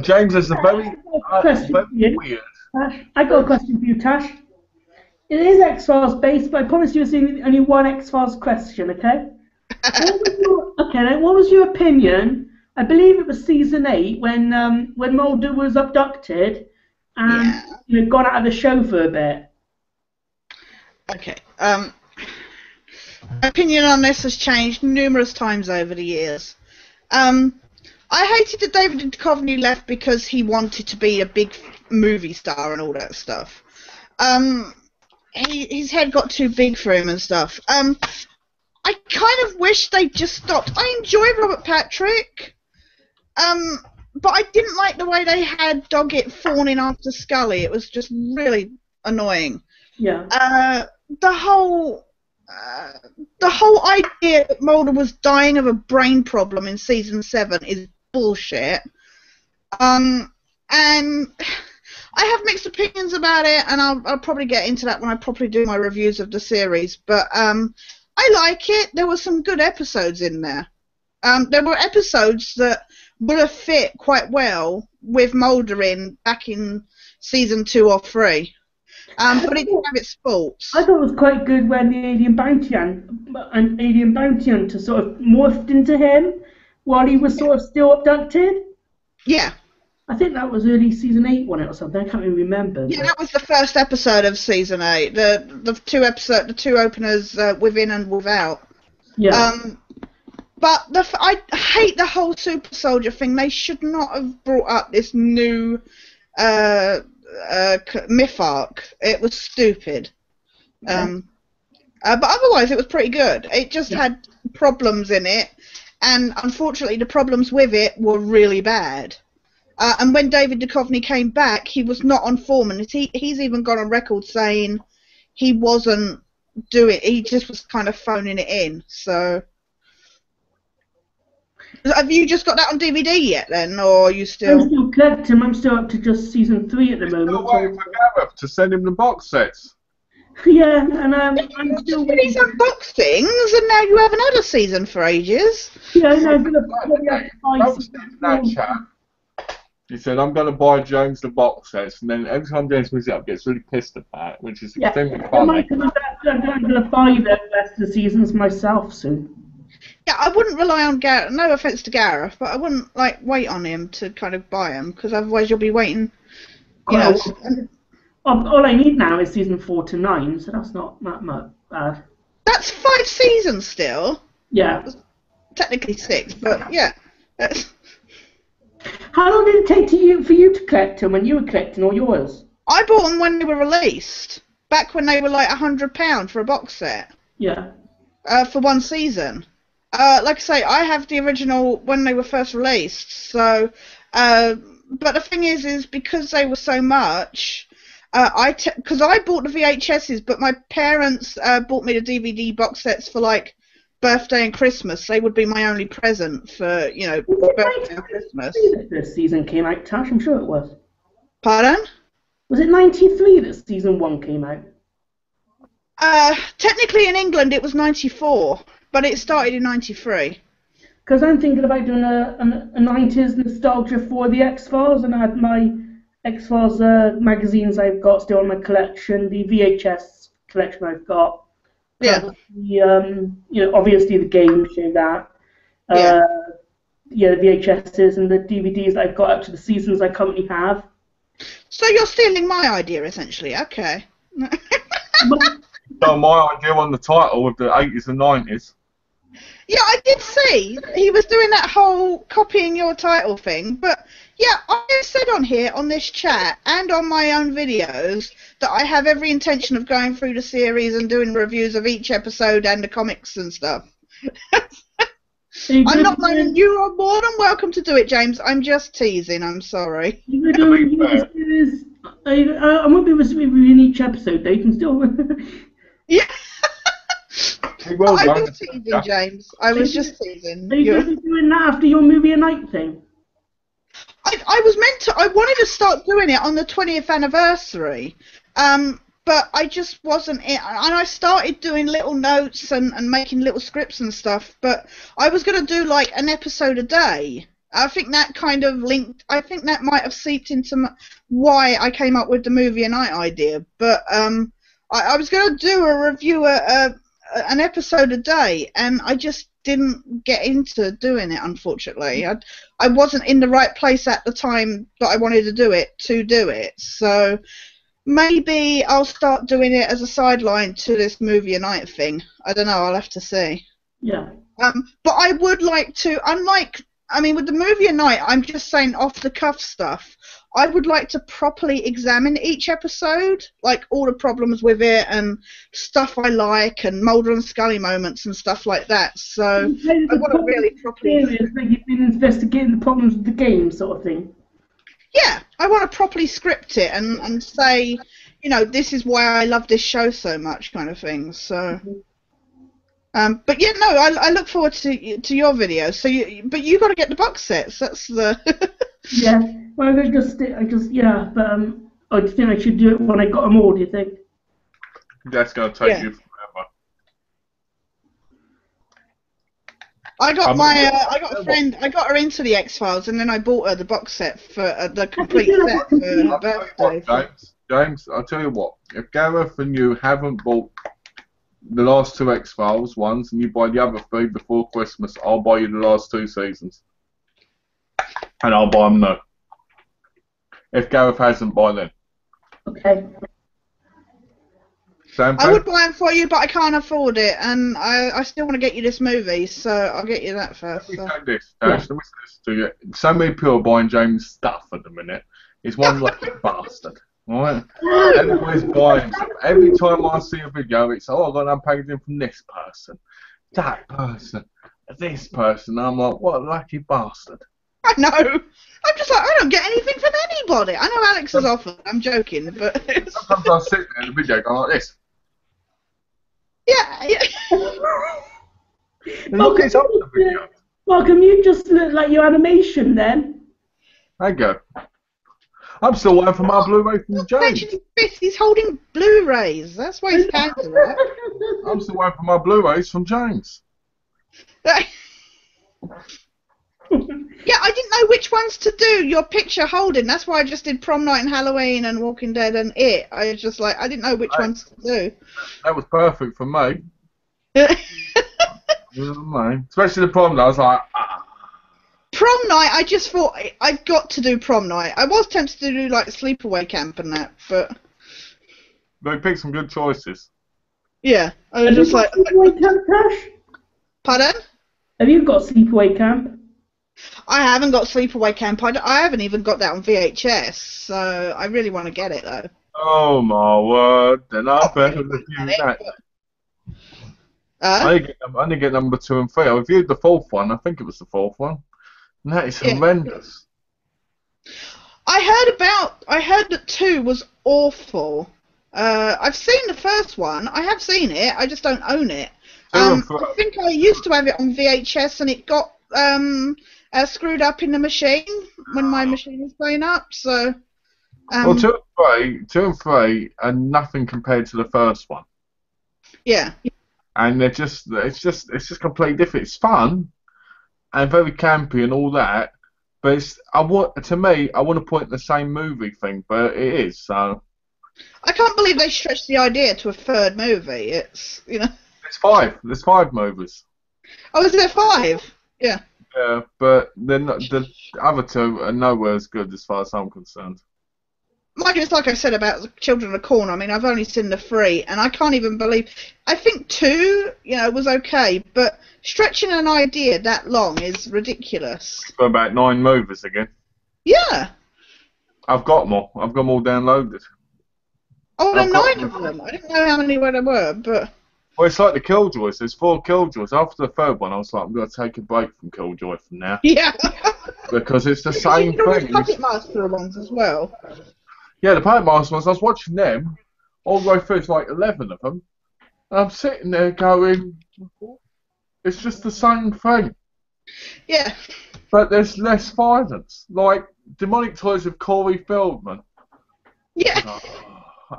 Speaker 2: James, there's a very weird.
Speaker 1: Tash, I got a question for you, Tash. It is X-Files based, but I promise you it's only one X-Files question, okay? What was your opinion? I believe it was season 8 when Mulder was abducted and gone out of the show for a bit.
Speaker 3: Okay. My opinion on this has changed numerous times over the years. I hated that David Duchovny left because he wanted to be a big movie star and all that stuff. His head got too big for him and stuff. I kind of wish they'd just stopped. I enjoy Robert Patrick, but I didn't like the way they had Doggett fawning after Scully. It was just really annoying.
Speaker 1: Yeah.
Speaker 3: The whole idea that Mulder was dying of a brain problem in season 7 is bullshit. And I have mixed opinions about it, and I'll probably get into that when I properly do my reviews of the series. But I like it. There were some good episodes in there. There were episodes that would have fit quite well with Mulder in back in season 2 or 3. But it didn't have its faults.
Speaker 1: I thought it was quite good when the alien bounty hunter sort of morphed into him while he was sort of still abducted.
Speaker 3: Yeah.
Speaker 1: I think that was early season 8, wasn't it, or something? I can't even remember.
Speaker 3: Yeah, that was the first episode of season 8. The two openers, Within and Without.
Speaker 1: Yeah.
Speaker 3: But I hate the whole super soldier thing. They should not have brought up this new myth arc. It was stupid. But otherwise, it was pretty good. It just had problems in it, and unfortunately, the problems with it were really bad. And when David Duchovny came back, he was not on form, and he's even gone on record saying he wasn't doing. He just was kind of phoning it in. So, have you just got that on DVD yet, then, or are you still?
Speaker 1: I'm still collecting. I'm still up to just season 3 at the moment.
Speaker 2: Still waiting for Gareth to send him the box sets.
Speaker 1: Yeah, and I'm still
Speaker 3: waiting. Some box things, and now you haven't had a season for ages.
Speaker 1: Yeah, no, I'm gonna probably have to buy
Speaker 2: that chat. He said, I'm going to buy James the box sets, and then every time James moves it up, gets really pissed about it, which is extremely funny.
Speaker 1: I'm going to buy the rest of the seasons myself soon.
Speaker 3: Yeah, I wouldn't rely on Gareth. No offense to Gareth, but I wouldn't wait on him to kind of buy them, because otherwise you'll be waiting.
Speaker 1: All I need now is season 4 to 9, so that's not that much bad.
Speaker 3: That's 5 seasons still.
Speaker 1: Yeah.
Speaker 3: Technically 6, but yeah.
Speaker 1: How long did it take for you to collect them when you were collecting all yours?
Speaker 3: I bought them when they were released, back when they were like £100 for a box set.
Speaker 1: Yeah.
Speaker 3: For one season. Like I say, I have the original when they were first released. So, but the thing is because they were so much, because I bought the VHSs, but my parents bought me the DVD box sets for like birthday and Christmas. They would be my only present for birthday and Christmas.
Speaker 1: This season came out, Tash. I'm sure it was.
Speaker 3: Pardon?
Speaker 1: Was it 93 that season 1 came out?
Speaker 3: Technically in England it was 94, but it started in 93.
Speaker 1: because I'm thinking about doing a 90s nostalgia for the X-Files, and I had my X-Files magazines I've got still in my collection, the VHS collection I've got.
Speaker 3: Yeah.
Speaker 1: The, obviously the game show that.
Speaker 3: Yeah.
Speaker 1: The VHSs and the DVDs that I've got up to the seasons I currently have.
Speaker 3: So you're stealing my idea, essentially. Okay.
Speaker 2: So my idea on the title of the 80s and 90s.
Speaker 3: Yeah, I did see he was doing that whole copying your title thing, but yeah, I have said on here, on this chat, and on my own videos, that I have every intention of going through the series and doing reviews of each episode and the comics and stuff. I'm not moaning. You are more than welcome to do it, James. I'm just teasing. I'm sorry.
Speaker 1: I won't be reviewing each episode, though. You can still...
Speaker 3: Yeah.
Speaker 2: Well,
Speaker 3: I was teasing, James. I was just teasing.
Speaker 1: Are you going to be doing that after your movie a night thing?
Speaker 3: I was meant to. I wanted to start doing it on the 20th anniversary, but I just wasn't in. And I started doing little notes and making little scripts and stuff. But I was going to do like an episode a day. I think that kind of linked. I think that might have seeped into why I came up with the movie a night idea. But I was going to do a review, an episode a day, and I just didn't get into doing it, unfortunately. I wasn't in the right place at the time that I wanted to do it. So maybe I'll start doing it as a sideline to this movie a night thing. I don't know. I'll have to see.
Speaker 1: Yeah.
Speaker 3: But I would like to, with the movie a night, I'm just saying off the cuff stuff. I would like to properly examine each episode, like all the problems with it and stuff I like and Mulder and Scully moments and stuff like that. So I want to really properly...
Speaker 1: Like you've been investigating the problems with the game, sort of thing.
Speaker 3: Yeah, I want to properly script it and say, this is why I love this show so much, kind of thing. So... but yeah, no, I look forward to your video. So but you got to get the box sets. That's the...
Speaker 1: Yeah, well, I just but I just think I should do it when I got them all. Do you think?
Speaker 2: That's gonna take you forever.
Speaker 3: I got I got a friend. I got her into the X-Files, and then I bought her the box set for the complete set for her birthday.
Speaker 2: James, I'll tell you what. If Gareth and you haven't bought the last two X-Files ones, and you buy the other three before Christmas, I'll buy you the last two seasons. And I'll buy them now. If Gareth hasn't by then.
Speaker 1: Okay.
Speaker 3: I would buy them for you, but I can't afford it, and I still want to get you this movie, so I'll get you that first.
Speaker 2: Let me say this, let me say this to you. So many people are buying James' stuff at the minute. He's one lucky bastard. Alright? Everybody's buying stuff. Every time I see a video, it's, I got an unpackaging from this person, that person, this person. I'm like, what a lucky bastard.
Speaker 3: I know. I'm just like, I don't get anything from anybody. I know Alex has offered. I'm joking, but
Speaker 2: sometimes I sit there in the video going like this.
Speaker 3: Yeah.
Speaker 2: Look, it's up the video.
Speaker 1: Malcolm, you just look like your animation then.
Speaker 2: There you go. I'm still waiting for my Blu-ray from James.
Speaker 3: He's holding Blu-rays. That's why his hands are up.
Speaker 2: I'm still waiting for my Blu-rays from James.
Speaker 3: Yeah, I didn't know which ones to do. Your picture holding. That's why I just did Prom Night and Halloween and Walking Dead and It. I was just like, I didn't know which ones to do.
Speaker 2: That was perfect for me. Especially the Prom Night. I was like,
Speaker 3: Prom Night, I just thought I've got to do Prom Night. I was tempted to do like Sleepaway Camp and that, but
Speaker 2: they picked some good choices.
Speaker 3: Yeah, I was just like.
Speaker 1: Sleepaway Camp, Cash?
Speaker 3: Pardon?
Speaker 1: Have you got Sleepaway Camp?
Speaker 3: I haven't got Sleepaway Camp. I haven't even got that on VHS, so I really want to get it though.
Speaker 2: Oh my word! Then I better review that. I didn't get number 2 and 3. I reviewed the 4th one. I think it was the 4th one. And that is horrendous.
Speaker 3: I heard that 2 was awful. I've seen the first one. I have seen it. I just don't own it. I think I used to have it on VHS, and it got screwed up in the machine when my machine was playing up. So.
Speaker 2: Well, 2 and 3 are nothing compared to the first one.
Speaker 3: Yeah.
Speaker 2: And it's just completely different. It's fun, and very campy and all that. But to me, I want to put it in the same movie thing, but it is, so.
Speaker 3: I can't believe they stretched the idea to a third movie. It's, you know.
Speaker 2: It's 5. There's 5 movies.
Speaker 3: Oh, is there 5? Yeah.
Speaker 2: Yeah, but the other 2 are nowhere as good as far as I'm concerned.
Speaker 3: Mind you, it's like I said about the Children of the Corn. I mean, I've only seen the 3, and I can't even believe. I think 2, you know, was okay, but stretching an idea that long is ridiculous.
Speaker 2: For about 9 movies again.
Speaker 3: Yeah.
Speaker 2: I've got them all. I've got them all downloaded.
Speaker 3: Oh, there are 9 of them. I didn't know how many there were, but.
Speaker 2: Well, it's like the Killjoys. There's 4 Killjoys. After the 3rd one, I was like, I'm going to take a break from Killjoy from now.
Speaker 3: Yeah.
Speaker 2: Because it's the same thing.
Speaker 3: The Puppet Master ones as well.
Speaker 2: Yeah, the Puppet Master ones, I was watching them all the way through. It's like 11 of them. And I'm sitting there going, it's just the same thing.
Speaker 3: Yeah.
Speaker 2: But there's less violence. Like Demonic Toys of Corey Feldman.
Speaker 3: Yeah.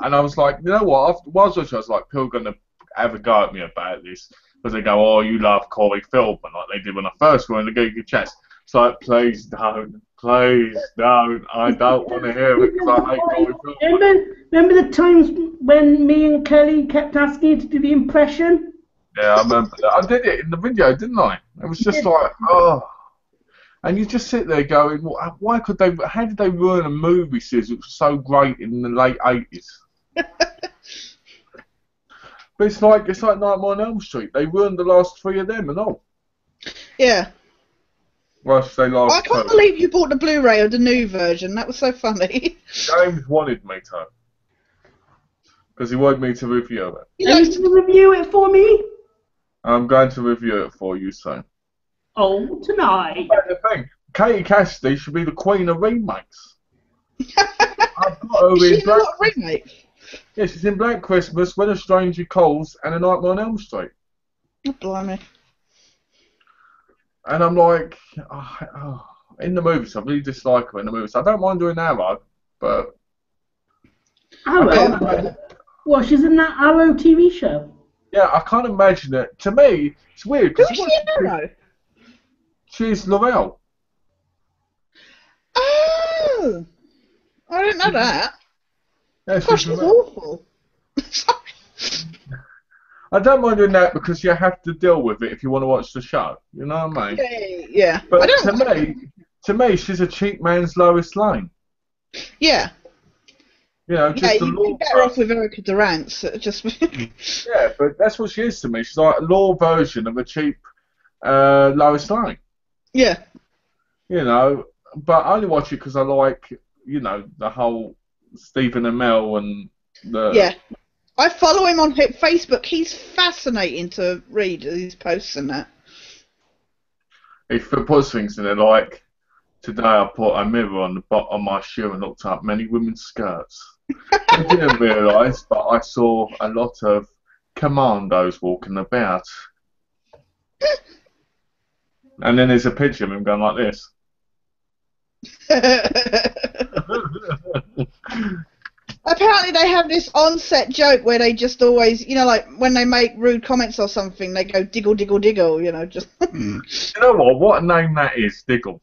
Speaker 2: And I was like, you know what? After whilst I was like, people are going to have a go at me about this. Because they go, oh, you love Corey Feldman, like they did when I first went in the Geeky-Chat. It's like, please don't. Please don't. I don't want to hear it because I hate Corey Feldman.
Speaker 1: Remember the times when me and Kelly kept asking you to do the impression?
Speaker 2: Yeah, I remember that. I did it in the video, didn't I? It was just like, oh. And you just sit there going, why could they? How did they ruin a movie series that was so great in the late 80s? But it's like Nightmare on Elm Street. They ruined the last 3 of them and all.
Speaker 3: Yeah.
Speaker 2: Well, they last
Speaker 3: I can't believe you bought the Blu-ray of the new version. That was so funny.
Speaker 2: James wanted me to. Because he wanted me to review it.
Speaker 1: Are you going to review it for me?
Speaker 2: I'm going to review it for you soon.
Speaker 1: Oh, tonight.
Speaker 2: That's the thing. Katie Cassidy should be the queen of remakes. I've got her in Black
Speaker 3: Remake.
Speaker 2: Yeah, she's in Black Christmas, When a Stranger Calls, and A Nightmare on Elm Street.
Speaker 3: Oh, blimey.
Speaker 2: And I'm like, in the movies, I really dislike her in the movies. I don't mind doing Arrow, but...
Speaker 1: Arrow? Well, she's in that Arrow TV show.
Speaker 2: Yeah, I can't imagine it. To me, it's weird.
Speaker 3: Who's she in Arrow?
Speaker 2: She's Laurel.
Speaker 3: Oh! I didn't know that.
Speaker 2: Yeah,
Speaker 3: Gosh, she's awful. Sorry.
Speaker 2: I don't mind doing that because you have to deal with it if you want to watch the show. You know what I mean?
Speaker 3: Yeah.
Speaker 2: But to me, she's a cheap man's Lois Lane.
Speaker 3: Yeah.
Speaker 2: You know, just
Speaker 3: you'd be better off with Erica Durant. Just.
Speaker 2: Yeah, but that's what she is to me. She's like a law version of a cheap Lois Lane.
Speaker 3: Yeah.
Speaker 2: You know, but I only watch it because I like, you know, the whole Stephen Amell and the...
Speaker 3: Yeah. I follow him on Facebook. He's fascinating to read his posts and that.
Speaker 2: He puts things in there like, today I put a mirror on the bottom of my shoe and looked up many women's skirts. I didn't realise, but I saw a lot of commandos walking about. And then there's a picture of him going like this.
Speaker 3: Apparently they have this on-set joke where they just always, you know, like when they make rude comments or something, they go diggle, diggle, diggle, you know, just...
Speaker 2: You know what? What a name that is, Diggle.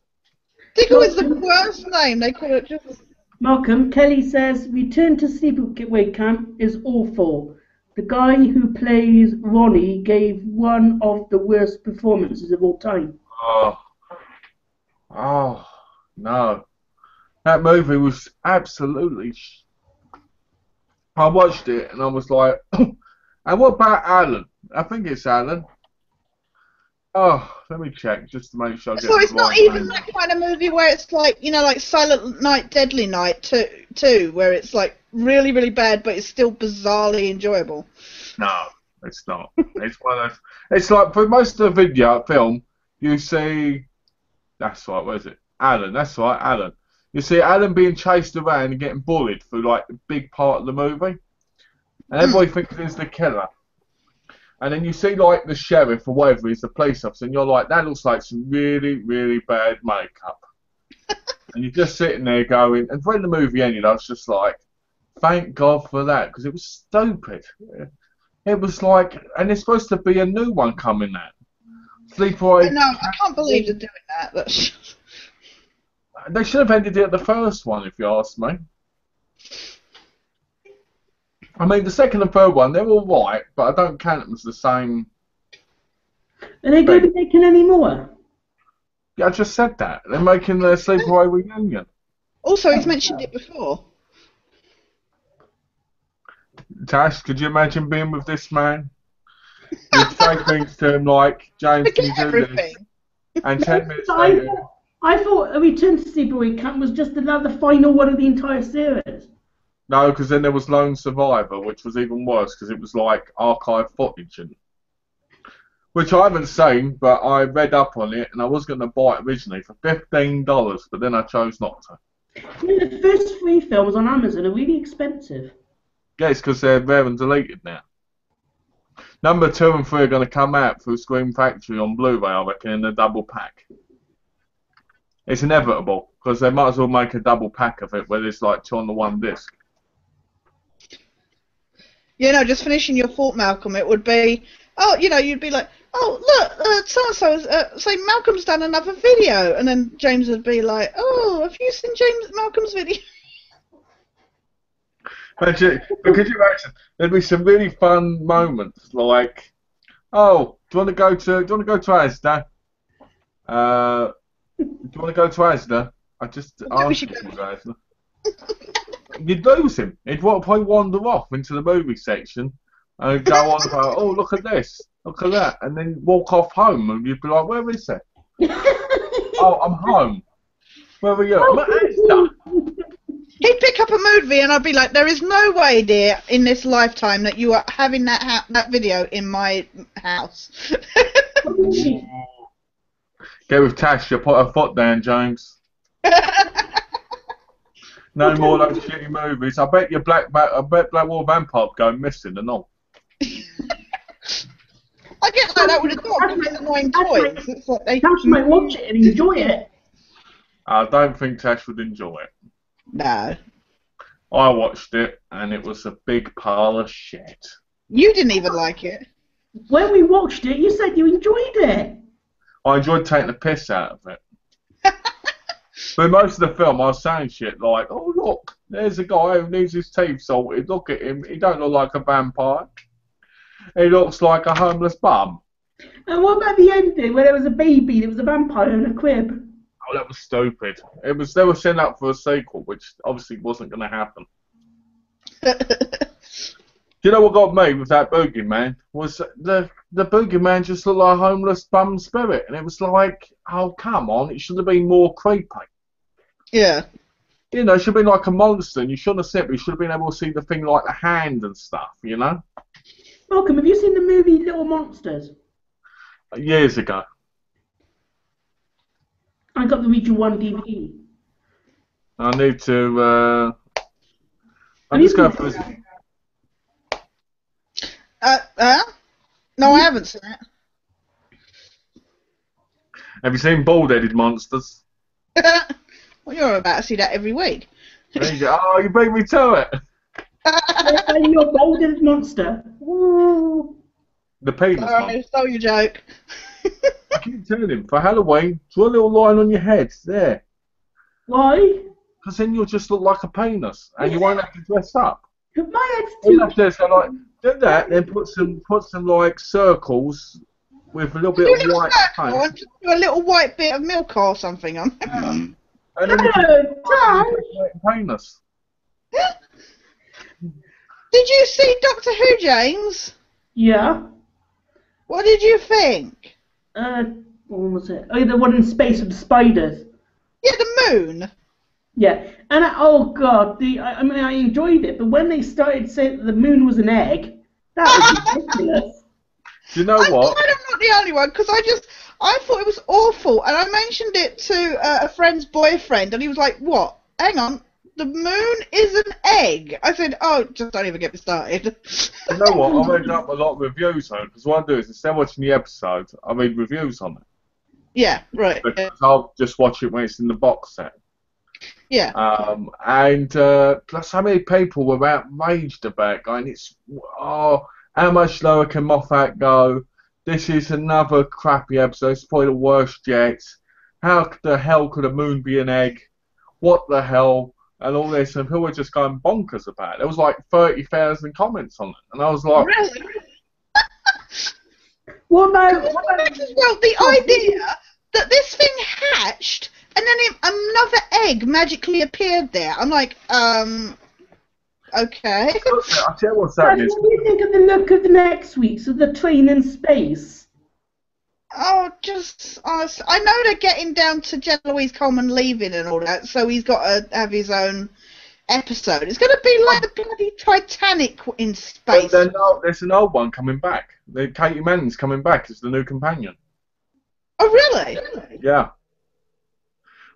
Speaker 3: Diggle is the worst name. They call it just...
Speaker 1: Malcolm, Kelly says, Return to Sleepaway Camp is awful. The guy who plays Ronnie gave one of the worst performances of all time.
Speaker 2: Oh, no. That movie was absolutely... I watched it and I was like, and what about Alan? I think it's Alan. Oh, let me check just to make sure I get
Speaker 3: So it's
Speaker 2: the
Speaker 3: not
Speaker 2: right
Speaker 3: even
Speaker 2: name.
Speaker 3: that kind of movie where it's like, you know, like Silent Night, Deadly Night 2, where it's like really, really bad, but it's still bizarrely enjoyable.
Speaker 2: No, it's not. It's one of. It's like for most of the film, you see. That's right. Where is it? Alan. That's right, Alan. You see Alan being chased around and getting bullied through like the big part of the movie, and everybody thinks he's the killer. And then you see like the sheriff or whatever is the police officer, and you're like, that looks like some really, really bad makeup. And you're just sitting there going, and when the movie ended, I was just like, thank God for that, because it was stupid. It was like, and there's supposed to be a new one coming out. Sleepaway.
Speaker 3: No, I can't believe they're doing that.
Speaker 2: They should have ended it at the first one, if you ask me. I mean, the second and third one, they're all right, but I don't count them as the same.
Speaker 1: Are they going to be making any more?
Speaker 2: Yeah, I just said that. They're making the Sleepaway reunion.
Speaker 3: Also, he's mentioned it before.
Speaker 2: Tash, could you imagine being with this man? You'd say things to him like, James, can you do
Speaker 3: everything.
Speaker 2: this? And 10 minutes
Speaker 1: So
Speaker 2: later...
Speaker 1: I thought A Return to Sleepaway Camp was just another final one of the entire series.
Speaker 2: No, because then there was Lone Survivor, which was even worse, because it was like archive footage, which I haven't seen, but I read up on it, and I was going to buy it originally for $15, but then I chose not to.
Speaker 1: You know, the first 3 films on Amazon are really expensive.
Speaker 2: Yeah, it's because they're rare and deleted now. Number 2 and 3 are going to come out through Scream Factory on Blu-ray, I reckon, in a double pack. It's inevitable, because they might as well make a double pack of it, where there's like 2 on the 1 disc.
Speaker 3: You know, just finishing your thought, Malcolm, it would be, oh, you know, you'd be like, oh, look, so-and-so, say Malcolm's done another video. And then James would be like, oh, have you seen Malcolm's video?
Speaker 2: Because you imagine, there'd be some really fun moments, like, oh, do you want to go to Asda? Do you want to go to Asda? I just asked him to go to Asda. You'd lose him. He'd probably wander off into the movie section and go on about, oh, look at this, look at that, and then walk off home, and you'd be like, where is it? Oh, I'm home. Where are you? I'm at Asda.
Speaker 3: He'd pick up a movie, and I'd be like, there is no way, dear, in this lifetime that you are having that video in my house.
Speaker 2: Get with Tash, you put her foot down, James. No more of those shitty movies. I bet Blackwater Vampire go missing and all.
Speaker 3: I get like that with a dog with annoying toys. It's like
Speaker 1: Tash might watch it and enjoy it.
Speaker 2: I don't think Tash would enjoy it.
Speaker 3: No.
Speaker 2: I watched it, and it was a big pile of shit.
Speaker 3: You didn't even like it.
Speaker 1: When we watched it, you said you enjoyed it.
Speaker 2: I enjoyed taking the piss out of it. But most of the film, I was saying shit like, oh, look, there's a guy who needs his teeth salted. Look at him. He don't look like a vampire. He looks like a homeless bum.
Speaker 1: And what about the ending where there was a baby, there was a vampire in a crib?
Speaker 2: Oh, that was stupid. They were setting up for a sequel, which obviously wasn't going to happen. Do you know what got me with that boogeyman? Was the boogeyman just looked like a homeless bum spirit, and it was like, oh, come on, it should have been more creepy.
Speaker 3: Yeah.
Speaker 2: You know, it should have been like a monster, and you shouldn't have seen it, but you should have been able to see the thing like the hand and stuff, you know?
Speaker 1: Malcolm, have you seen the movie Little Monsters?
Speaker 2: Years ago.
Speaker 1: I got the Region 1 DVD.
Speaker 2: I need to, I'm just going for this.
Speaker 3: No, I haven't seen it.
Speaker 2: Have you seen Bald-Headed Monsters?
Speaker 3: Well, you're about to see that every week.
Speaker 2: There you go. Oh, you beat me to it.
Speaker 1: You're a Bald-Headed Monster. Woo.
Speaker 2: The penis one.
Speaker 3: Sorry, stole your joke.
Speaker 2: I keep telling him, for Halloween, draw a little line on your head, there.
Speaker 1: Why?
Speaker 2: Because then you'll just look like a penis, and you won't have to dress up.
Speaker 1: My head's
Speaker 2: All you
Speaker 1: too...
Speaker 2: have to do is go like, do that, then put some like circles with a little bit of white paint.
Speaker 3: Just do a little white bit of milk or something on.
Speaker 2: And then you can penis.
Speaker 3: Did you see Doctor Who, James?
Speaker 1: Yeah.
Speaker 3: What did you think?
Speaker 1: What was it? Oh, the one in space with the spiders.
Speaker 3: Yeah, the moon.
Speaker 1: Yeah, and oh god, I mean, I enjoyed it, but when they started saying that the moon was an egg, that was ridiculous.
Speaker 2: Do you know what?
Speaker 3: I'm not the only one, because I thought it was awful, and I mentioned it to a friend's boyfriend, and he was like, what? Hang on, the moon is an egg. I said, oh, just don't even get me started.
Speaker 2: You know what? I read up a lot of reviews on it, because what I do is instead of watching the episode, I read reviews on it.
Speaker 3: Yeah, right.
Speaker 2: Because I'll just watch it when it's in the box set.
Speaker 3: Yeah.
Speaker 2: And plus, so many people were outraged about going, how much lower can Moffat go? this is another crappy episode. It's probably the worst yet. How the hell could a moon be an egg? What the hell? And all this, and people were just going bonkers about it. There was like 30,000 comments on it, and I was like,
Speaker 3: Really?
Speaker 1: What about
Speaker 3: As well, the idea that this thing hatched and then another egg magically appeared there. I'm like, okay.
Speaker 2: I tell you what's
Speaker 1: What
Speaker 2: happening.
Speaker 1: do you think of the look of the next week? So the train in space.
Speaker 3: Oh, just honest. I know they're getting down to Jen Louise Coleman leaving and all that, so he's got to have his own episode. It's going to be like the bloody Titanic in space.
Speaker 2: But there's an old one coming back. Katie Manning's coming back as the new companion.
Speaker 3: Oh, really?
Speaker 2: Yeah.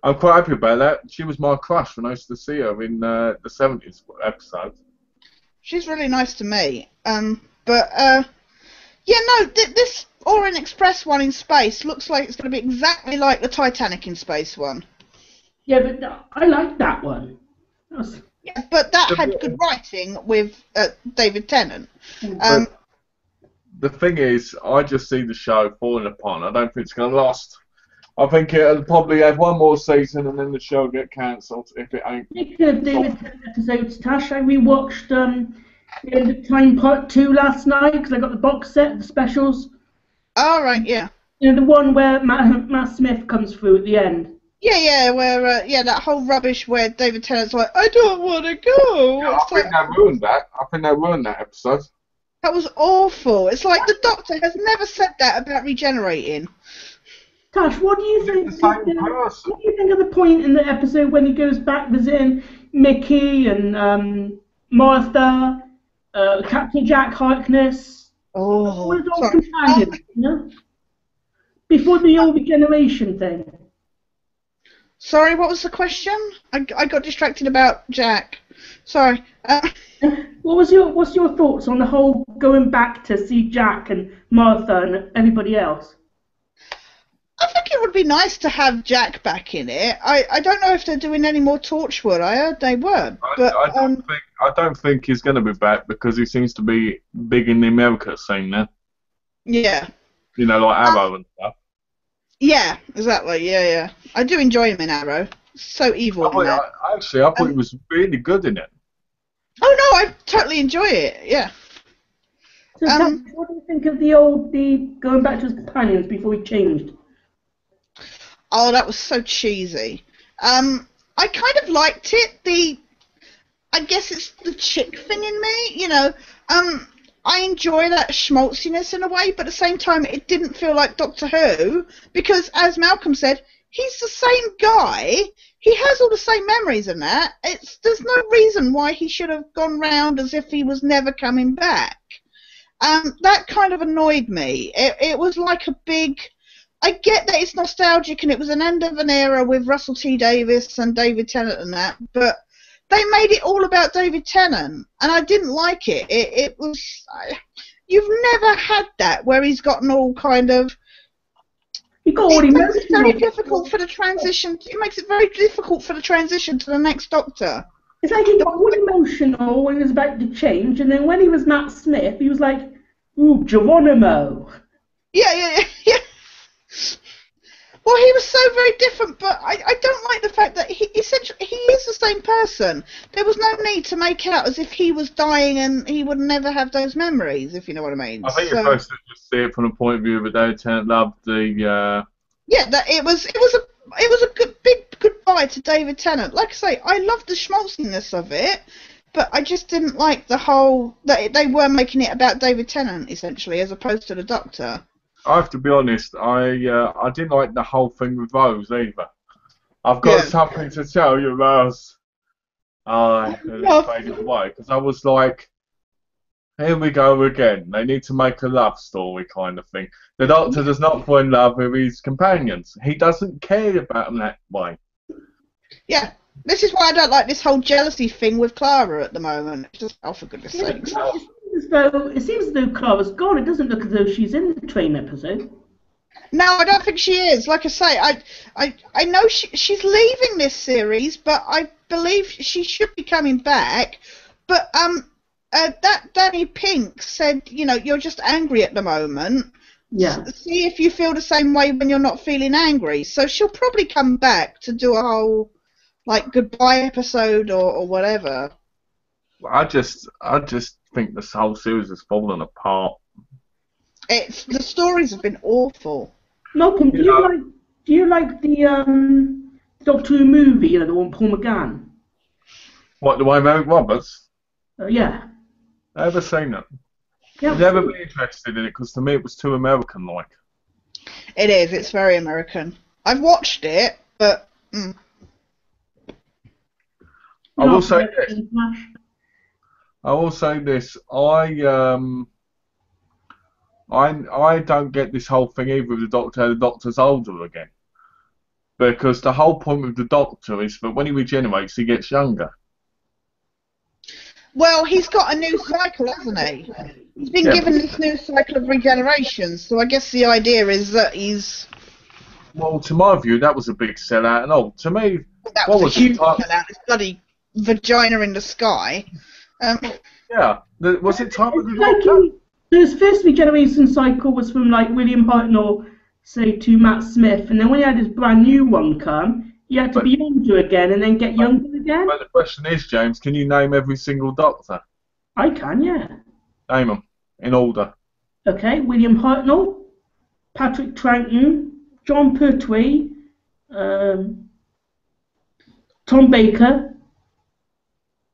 Speaker 2: I'm quite happy about that. She was my crush when I used to see her in the 70s episode.
Speaker 3: She's really nice to me. This Orient Express one in space looks like it's going to be exactly like the Titanic in space one.
Speaker 1: Yeah, but I like that one.
Speaker 3: Yeah, but that had good writing with David Tennant.
Speaker 2: The thing is, I just see the show falling apart. I don't think it's going to last. I think it'll probably have one more season and then the show will get cancelled if it ain't.
Speaker 1: Speaking of David Tennant episodes, Tash, I rewatched The End of Time Part 2 last night because I got the box set, the specials.
Speaker 3: Oh, right, yeah.
Speaker 1: You know, the one where Matt Smith comes through at the end.
Speaker 3: Yeah, where, that whole rubbish where David Tennant's like, I don't want to go.
Speaker 2: Yeah, I think they ruined that. I think they ruined that episode.
Speaker 3: That was awful. It's like the Doctor has never said that about regenerating.
Speaker 1: Tash, what do you think?
Speaker 2: The same person.
Speaker 1: What do you think of the point in the episode when he goes back visiting Mickey and Martha, Captain Jack Harkness?
Speaker 3: Oh,
Speaker 1: All his old companions, you know? Before the old regeneration thing.
Speaker 3: Sorry, what was the question? I got distracted about Jack. Sorry.
Speaker 1: What's your thoughts on the whole going back to see Jack and Martha and everybody else?
Speaker 3: I think it would be nice to have Jack back in it. I don't know if they're doing any more Torchwood. I heard they were. But
Speaker 2: I don't think he's going to be back because he seems to be big in the America scene now.
Speaker 3: Yeah.
Speaker 2: You know, like Arrow and stuff.
Speaker 3: Yeah, exactly. Yeah. I do enjoy him in Arrow. So evil in that.
Speaker 2: I thought he was really good in it.
Speaker 3: Oh no, I totally enjoy it. Yeah.
Speaker 1: So, Tash, what do you think of the going back to his companions before he changed?
Speaker 3: Oh, that was so cheesy. I kind of liked it. I guess it's the chick thing in me, you know. I enjoy that schmaltziness in a way, but at the same time, it didn't feel like Doctor Who because, as Malcolm said, he's the same guy. He has all the same memories and that. There's no reason why he should have gone round as if he was never coming back. That kind of annoyed me. It was like a big. I get that it's nostalgic and it was an end of an era with Russell T Davies and David Tennant and that, but they made it all about David Tennant, and I didn't like it. It was. You've never had that where he's gotten all kind of. It makes it very difficult for the transition. It makes it very difficult for the transition to the next Doctor.
Speaker 1: It's like he got all emotional when he was about to change, and then when he was Matt Smith, he was like, "Ooh, Geronimo."
Speaker 3: Yeah. Well, he was so very different, but I don't like the fact that he essentially he is the same person. There was no need to make out as if he was dying and he would never have those memories, if you know what I mean.
Speaker 2: I think you're supposed to just see it from the point of view of a David Tennant loved the.
Speaker 3: Yeah, that it was a big goodbye to David Tennant. Like I say, I loved the schmaltziness of it, but I just didn't like the whole that they were making it about David Tennant essentially, as opposed to the Doctor.
Speaker 2: I have to be honest, I didn't like the whole thing with Rose either. I've got something to tell you, Rose. And it faded away because I was like, here we go again. They need to make a love story kind of thing. The Doctor does not fall in love with his companions. He doesn't care about them that way.
Speaker 3: Yeah, this is why I don't like this whole jealousy thing with Clara at the moment. It's just, oh, for goodness sakes.
Speaker 1: It seems as though Clara's gone. It doesn't look as though she's in the train episode.
Speaker 3: No, I don't think she is. Like I say, I know she's leaving this series, but I believe she should be coming back. But that Danny Pink said, you know, you're just angry at the moment.
Speaker 1: Yeah.
Speaker 3: See if you feel the same way when you're not feeling angry. So she'll probably come back to do a whole, like, goodbye episode or whatever.
Speaker 2: I just think this whole series has fallen apart.
Speaker 3: The stories have been awful.
Speaker 1: Malcolm, do you like the Doctor Who movie? You know, the one with Paul McGann.
Speaker 2: What, the way Mary Roberts?
Speaker 1: Yeah.
Speaker 2: Never seen it.
Speaker 1: Yeah,
Speaker 2: I've never been interested in it because to me it was too American-like.
Speaker 3: It is. It's very American. I've watched it, but.
Speaker 2: I will say this. I don't get this whole thing either with the Doctor. The Doctor's older again, because the whole point with the Doctor is that when he regenerates, he gets younger.
Speaker 3: Well, he's got a new cycle, hasn't he? He's been given this new cycle of regeneration, so I guess the idea is that he's.
Speaker 2: Well, to my view, that was a big sellout and all. To me,
Speaker 3: that was a huge sellout. This bloody vagina in the sky.
Speaker 2: Yeah, was it time with the Doctor?
Speaker 1: His first regeneration cycle was from like William Hartnell, say, to Matt Smith, and then when he had his brand new one come, he had to be older again and then get younger again.
Speaker 2: But the question is, James, can you name every single Doctor?
Speaker 1: I can, yeah.
Speaker 2: Name them in order.
Speaker 1: Okay, William Hartnell, Patrick Troughton, John Pertwee, Tom Baker,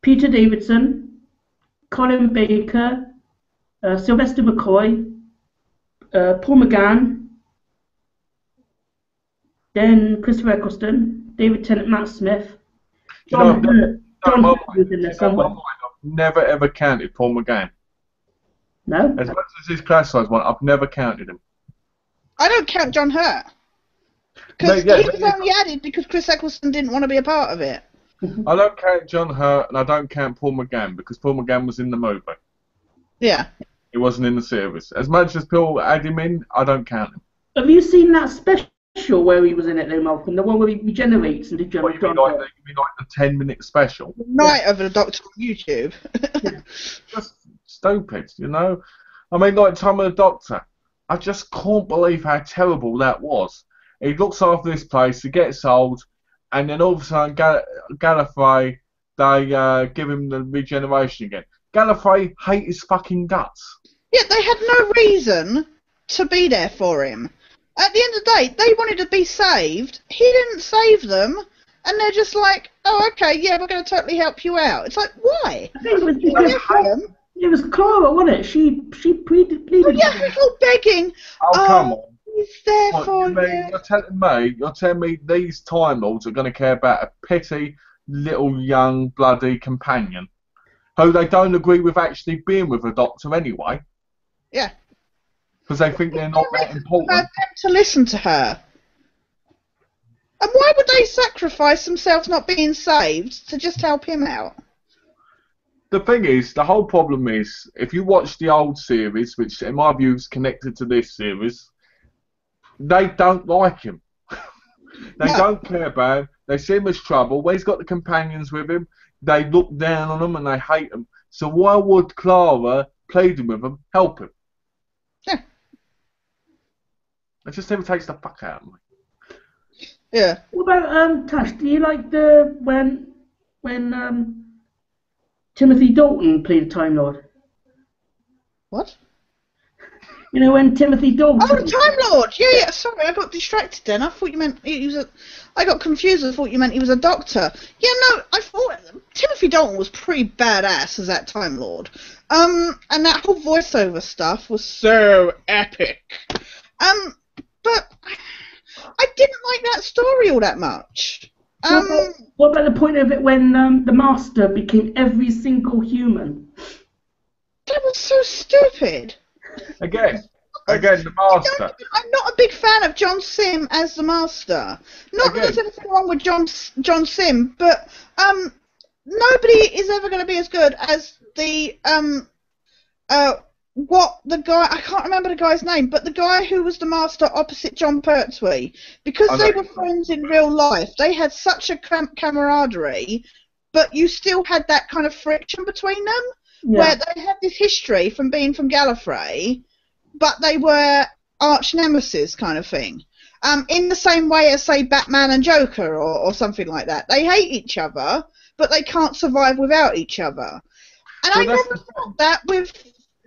Speaker 1: Peter Davidson, Colin Baker, Sylvester McCoy, Paul McGann, then Christopher Eccleston, David Tennant, Matt Smith, John Hurt was in there somewhere.
Speaker 2: I've never ever counted Paul McGann.
Speaker 1: No?
Speaker 2: As much as he's classified one, I've never counted him.
Speaker 3: I don't count John Hurt. Because he was only added because Chris Eccleston didn't want to be a part of it.
Speaker 2: I don't count John Hurt and I don't count Paul McGann because Paul McGann was in the movie.
Speaker 3: Yeah.
Speaker 2: He wasn't in the series. As much as people add him in, I don't count him.
Speaker 1: Have you seen that special where he was in it though, Malcolm? The one where he regenerates and did John
Speaker 2: Hurt? You mean like the 10-minute special?
Speaker 3: Night of the Doctor on YouTube.
Speaker 2: Just stupid, you know? I mean, like Time of the Doctor. I just can't believe how terrible that was. He looks after this place, he gets old, and then all of a sudden Gallifrey, they give him the regeneration again. Gallifrey hate his fucking guts.
Speaker 3: Yeah, they had no reason to be there for him. At the end of the day, they wanted to be saved. He didn't save them, and they're just like, oh, okay, yeah, we're going to totally help you out. It's like, why?
Speaker 1: I think it was because it was Clara, wasn't it? She pleaded.
Speaker 3: Oh, yeah, her whole begging.
Speaker 2: Oh, come on.
Speaker 3: He's there for you.
Speaker 2: You're telling me these Time Lords are going to care about a petty, little, young, bloody companion who they don't agree with actually being with a Doctor anyway?
Speaker 3: Yeah.
Speaker 2: Because they think they're not that important.
Speaker 3: For them to listen to her. And why would they sacrifice themselves not being saved to just help him out?
Speaker 2: The thing is, the whole problem is, if you watch the old series, which in my view is connected to this series, they don't like him. They don't care about him. They see him as trouble. When he's got the companions with him, they look down on him and they hate him. So why would Clara, pleading with him, help him?
Speaker 3: Yeah.
Speaker 2: It just never takes the fuck out of me.
Speaker 3: Yeah.
Speaker 1: What about Tash? Do you like the when Timothy Dalton played a Time Lord?
Speaker 3: What?
Speaker 1: You know when Timothy Dalton?
Speaker 3: Oh, the Time Lord! Yeah. Sorry, I got distracted then. I thought you meant he was a. I got confused. I thought you meant he was a doctor. Yeah, no, I thought Timothy Dalton was pretty badass as that Time Lord. And that whole voiceover stuff was so epic. But I didn't like that story all that much.
Speaker 1: What about the point of it when the Master became every single human?
Speaker 3: That was so stupid.
Speaker 2: Again, the Master.
Speaker 3: I'm not a big fan of John Sim as the Master. Not that there's anything wrong with John Sim, but nobody is ever going to be as good as the I can't remember the guy's name, but the guy who was the Master opposite John Pertwee, because they were friends in real life, they had such a camaraderie, but you still had that kind of friction between them, where they had this history from being from Gallifrey, but they were arch nemesis kind of thing. In the same way as, say, Batman and Joker or something like that. They hate each other, but they can't survive without each other. And I never thought that with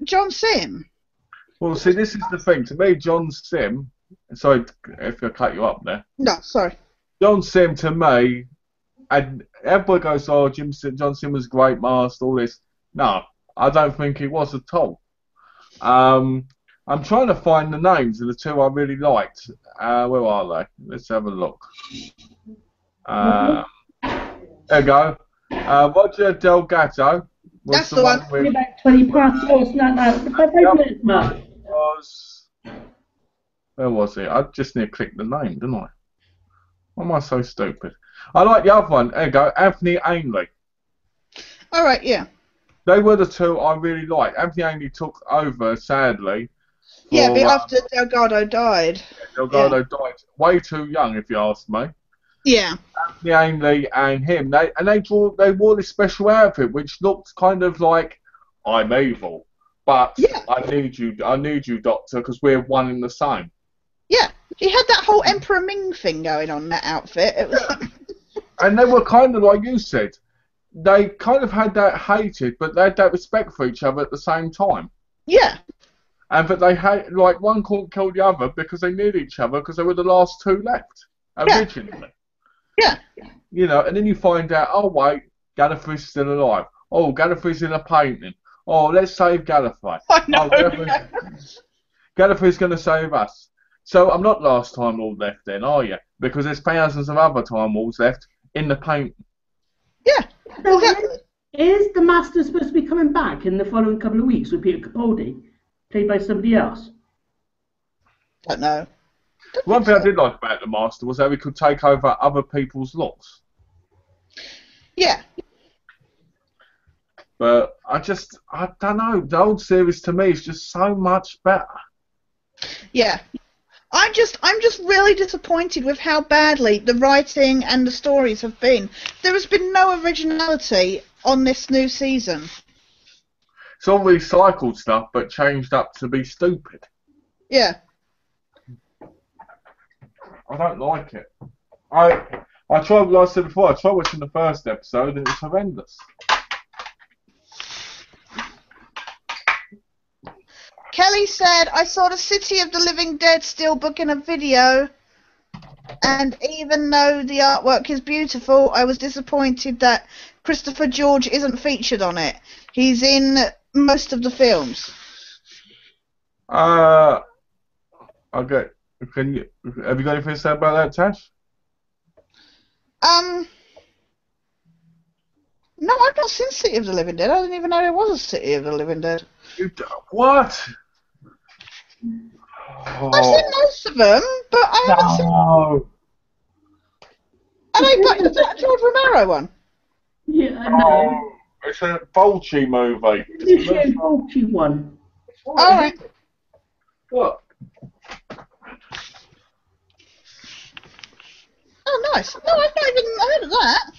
Speaker 3: John Sim.
Speaker 2: Well, see, this is the thing. To me, John Sim... Sorry if I cut you up there.
Speaker 3: No, sorry.
Speaker 2: John Sim, to me, and everybody goes, oh, John Sim was a great master, all this. No, I don't think he was at all. I'm trying to find the names of the two I really liked. Where are they? Let's have a look. There we go. Roger Delgado.
Speaker 3: That's the one.
Speaker 2: With,
Speaker 1: about 20 past or something like that. 5 minutes, Mark.
Speaker 2: Where was it? I just need to click the name, didn't I? Why am I so stupid? I like the other one. There you go. Anthony Ainley.
Speaker 3: All right, yeah.
Speaker 2: They were the two I really liked. Anthony Ainley took over, sadly.
Speaker 3: Yeah, but after Delgado died.
Speaker 2: Delgado died way too young, if you ask me.
Speaker 3: Yeah.
Speaker 2: Anthony Ainley and him, they wore this special outfit which looked kind of like, I'm evil, but yeah. I need you, Doctor, because we're one and the same.
Speaker 3: Yeah, he had that whole Emperor Ming thing going on in that outfit. It was.
Speaker 2: And they were kind of like you said. They kind of had that hated, but they had that respect for each other at the same time.
Speaker 3: Yeah.
Speaker 2: And but they had, like, one couldn't kill the other because they needed each other because they were the last two left originally.
Speaker 3: Yeah.
Speaker 2: You know, and then you find out, oh wait, Gallifrey's still alive. Oh, Gallifrey's in a painting. Oh, let's save Gallifrey.
Speaker 3: I know.
Speaker 2: Oh, Gallifrey's going to save us. So I'm not last Time Lord left then, are you? Because there's thousands of other Time Lords left in the painting.
Speaker 3: Yeah.
Speaker 1: So is the Master supposed to be coming back in the following couple of weeks with Peter Capaldi, played by somebody else?
Speaker 3: Don't know.
Speaker 2: One thing I did like about the Master was how he could take over other people's looks.
Speaker 3: Yeah.
Speaker 2: But I don't know. The old series to me is just so much better.
Speaker 3: Yeah. I'm just really disappointed with how badly the writing and the stories have been. There has been no originality on this new season.
Speaker 2: It's all recycled stuff, but changed up to be stupid.
Speaker 3: Yeah.
Speaker 2: I don't like it. I tried, like I said before, I tried watching the first episode and it's horrendous.
Speaker 3: Kelly said, I saw the City of the Living Dead steelbook in a video, and even though the artwork is beautiful, I was disappointed that Christopher George isn't featured on it. He's in most of the films.
Speaker 2: Okay. Have you got anything to say about that, Tash?
Speaker 3: No, I've not seen City of the Living Dead. I didn't even know there was a City of the Living Dead.
Speaker 2: What?
Speaker 3: I've seen most of them, but I haven't seen. Is that a George Romero one?
Speaker 1: Yeah, I know.
Speaker 2: It's a Fulci movie.
Speaker 1: It's a Fulci one.
Speaker 3: Alright.
Speaker 2: What?
Speaker 3: Oh, nice. No, I've not even heard of that.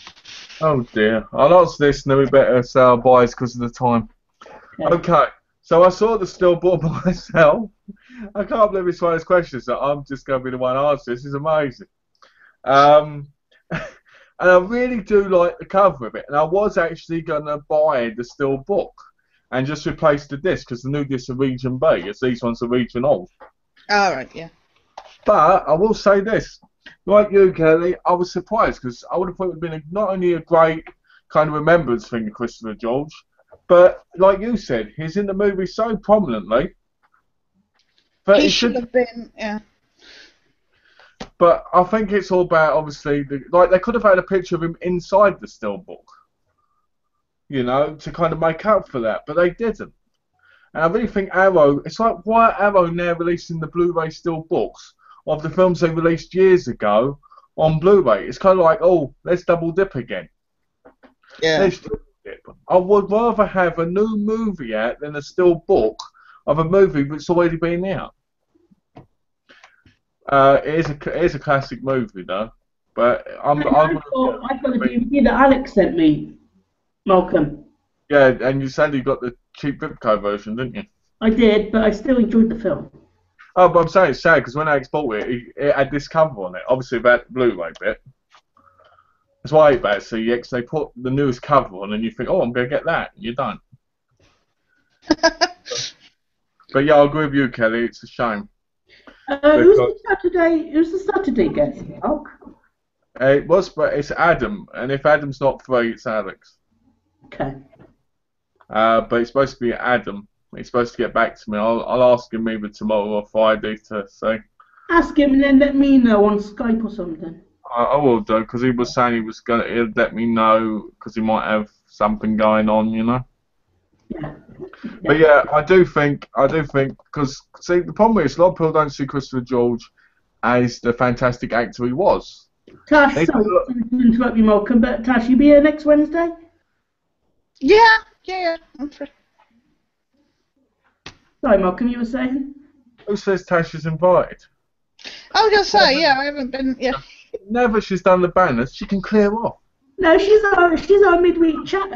Speaker 2: Oh dear. I'll answer this and then we better say our byes because of the time. Okay. So I saw the stillboard by myself. I can't believe it's one of those questions that I'm just going to be the one answering. This is amazing. And I really do like the cover of it. And I was actually going to buy the still book and just replace the disc because the new discs are region B, as these ones are region O.
Speaker 3: Alright, yeah.
Speaker 2: But I will say this. Like you, Kelly, I was surprised because I would have thought it would have been not only a great kind of remembrance thing of Christopher George, but like you said, he's in the movie so prominently. But
Speaker 3: he should have been, yeah.
Speaker 2: But I think it's all about, obviously, like they could have had a picture of him inside the steelbook, you know, to kind of make up for that, but they didn't. And I really think Arrow, it's like, why are Arrow now releasing the Blu-ray steelbooks of the films they released years ago on Blu-ray? It's kind of like, oh, let's double dip again.
Speaker 3: Yeah.
Speaker 2: Let's double dip. I would rather have a new movie out than a still book of a movie that's already been out. It is a classic movie though, but I've got
Speaker 1: the DVD that Alex sent me, Malcolm.
Speaker 2: Yeah, and you said you got the cheap Vipco version, didn't you?
Speaker 1: I did, but I still enjoyed the film.
Speaker 2: Oh, but I'm saying it's sad because when I exported it, it had this cover on it. Obviously, about the Blu-ray bit. That's why I hate that. So yeah, 'cause they put the newest cover on, and you think, oh, I'm gonna get that. You don't. But yeah, I agree with you, Kelly. It's a shame.
Speaker 1: Who's the Saturday guest, Mark?
Speaker 2: It was, but it's Adam, and if Adam's not free, it's Alex.
Speaker 1: Okay.
Speaker 2: But it's supposed to be Adam. He's supposed to get back to me. I'll ask him either tomorrow or Friday to say.
Speaker 1: Ask him and then let me know on Skype or something.
Speaker 2: I will do, because he was saying he'd let me know because he might have something going on, you know.
Speaker 1: Yeah.
Speaker 2: But yeah, I do think, because see, the problem is a lot of people don't see Christopher George as the fantastic actor he was.
Speaker 1: Tash, sorry to interrupt you, Malcolm, but Tash, you be here next Wednesday?
Speaker 3: Yeah, I'm free.
Speaker 1: Sorry, Malcolm, you were saying?
Speaker 2: Who says Tash is invited?
Speaker 3: I was going to say, yeah, I haven't been, yeah.
Speaker 2: Never she's done the banners, she can clear off.
Speaker 1: No, she's our midweek chat.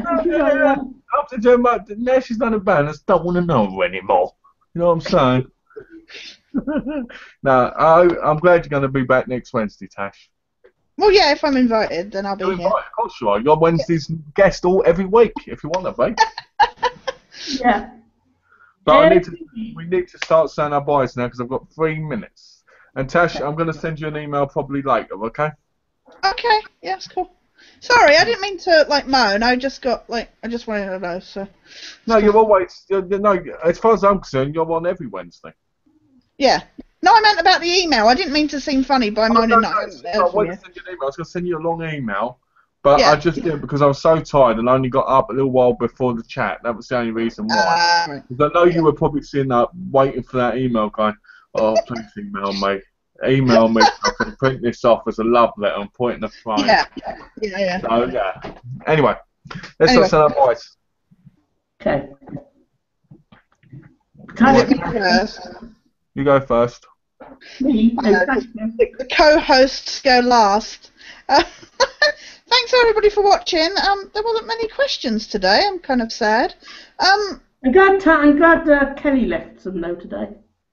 Speaker 2: After doing now she's done the banners, don't want to know her anymore. You know what I'm saying? No, I'm glad you're going to be back next Wednesday, Tash.
Speaker 3: Well, yeah, if I'm invited, then I'll be
Speaker 2: You're
Speaker 3: here.
Speaker 2: invited, of course you are. You're Wednesday's guest every week, if you want to be.
Speaker 1: Yeah.
Speaker 2: But we need to start saying our byes now because I've got 3 minutes. And Tash, I'm going to send you an email probably later, okay?
Speaker 3: Okay, yeah, that's cool. Sorry, I didn't mean to moan. I just wanted to know. So.
Speaker 2: No, you're always no. As far as I'm concerned, you're on every Wednesday.
Speaker 3: Yeah. No, I meant about the email. I didn't mean to seem funny by moaning that I haven't heard
Speaker 2: I
Speaker 3: from
Speaker 2: wanted
Speaker 3: you.
Speaker 2: to send you an email. I was going to send you a long email, but
Speaker 3: Yeah.
Speaker 2: I just did it because I was so tired and I only got up a little while before the chat. That was the only reason why.
Speaker 3: Right.
Speaker 2: Because I know you were probably sitting up waiting for that email, going, "Oh, please email me. Email me. I can print this off as a love letter and put it in the frame."
Speaker 3: Yeah.
Speaker 2: So yeah. Anyway, let's not send our voice.
Speaker 1: Okay.
Speaker 2: You go first.
Speaker 1: Me? No, thank you.
Speaker 3: The co-hosts go last. Thanks everybody for watching. There wasn't many questions today. I'm kind of sad.
Speaker 1: I'm glad Kelly left some though today.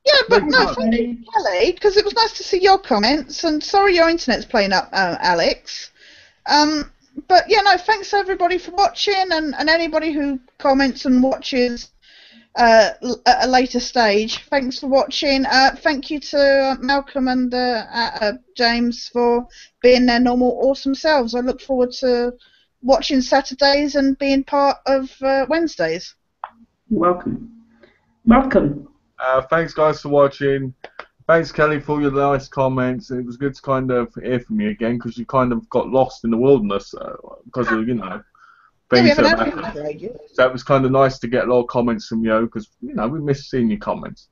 Speaker 3: Yeah, but no, thank you, Kelly, because it was nice to see your comments. And sorry your internet's playing up, Alex. But yeah, no, thanks everybody for watching, and anybody who comments and watches at a later stage. Thanks for watching. Thank you to Malcolm and James for being their normal awesome selves. I look forward to watching Saturdays and being part of Wednesdays.
Speaker 1: You're welcome. Malcolm.
Speaker 2: Thanks guys for watching. Thanks Kelly for your nice comments. It was good to kind of hear from you again because you kind of got lost in the wilderness because of things that happened. So it was kind of nice to get a lot of comments from you because we miss seeing your comments.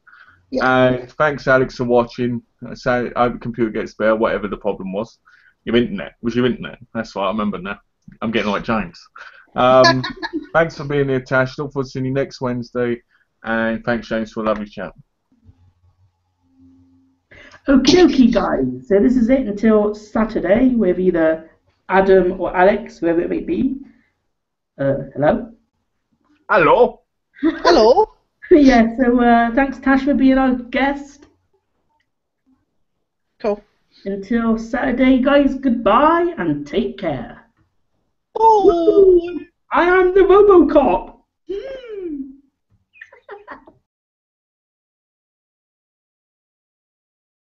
Speaker 2: Yeah. And thanks Alex for watching. So I hope the computer gets better, whatever the problem was. Your internet. Was your internet? That's right, I remember now. I'm getting like James. Thanks for being here, Tash. Look forward to seeing you next Wednesday. And thanks, James, for a lovely chat.
Speaker 1: Okie guys. So this is it until Saturday with either Adam or Alex, whoever it may be. Hello?
Speaker 2: Hello?
Speaker 3: Hello?
Speaker 1: Yeah, so thanks, Tash, for being our guest.
Speaker 3: Cool.
Speaker 1: Until Saturday, guys, goodbye and take care.
Speaker 3: Oh.
Speaker 1: I am the RoboCop.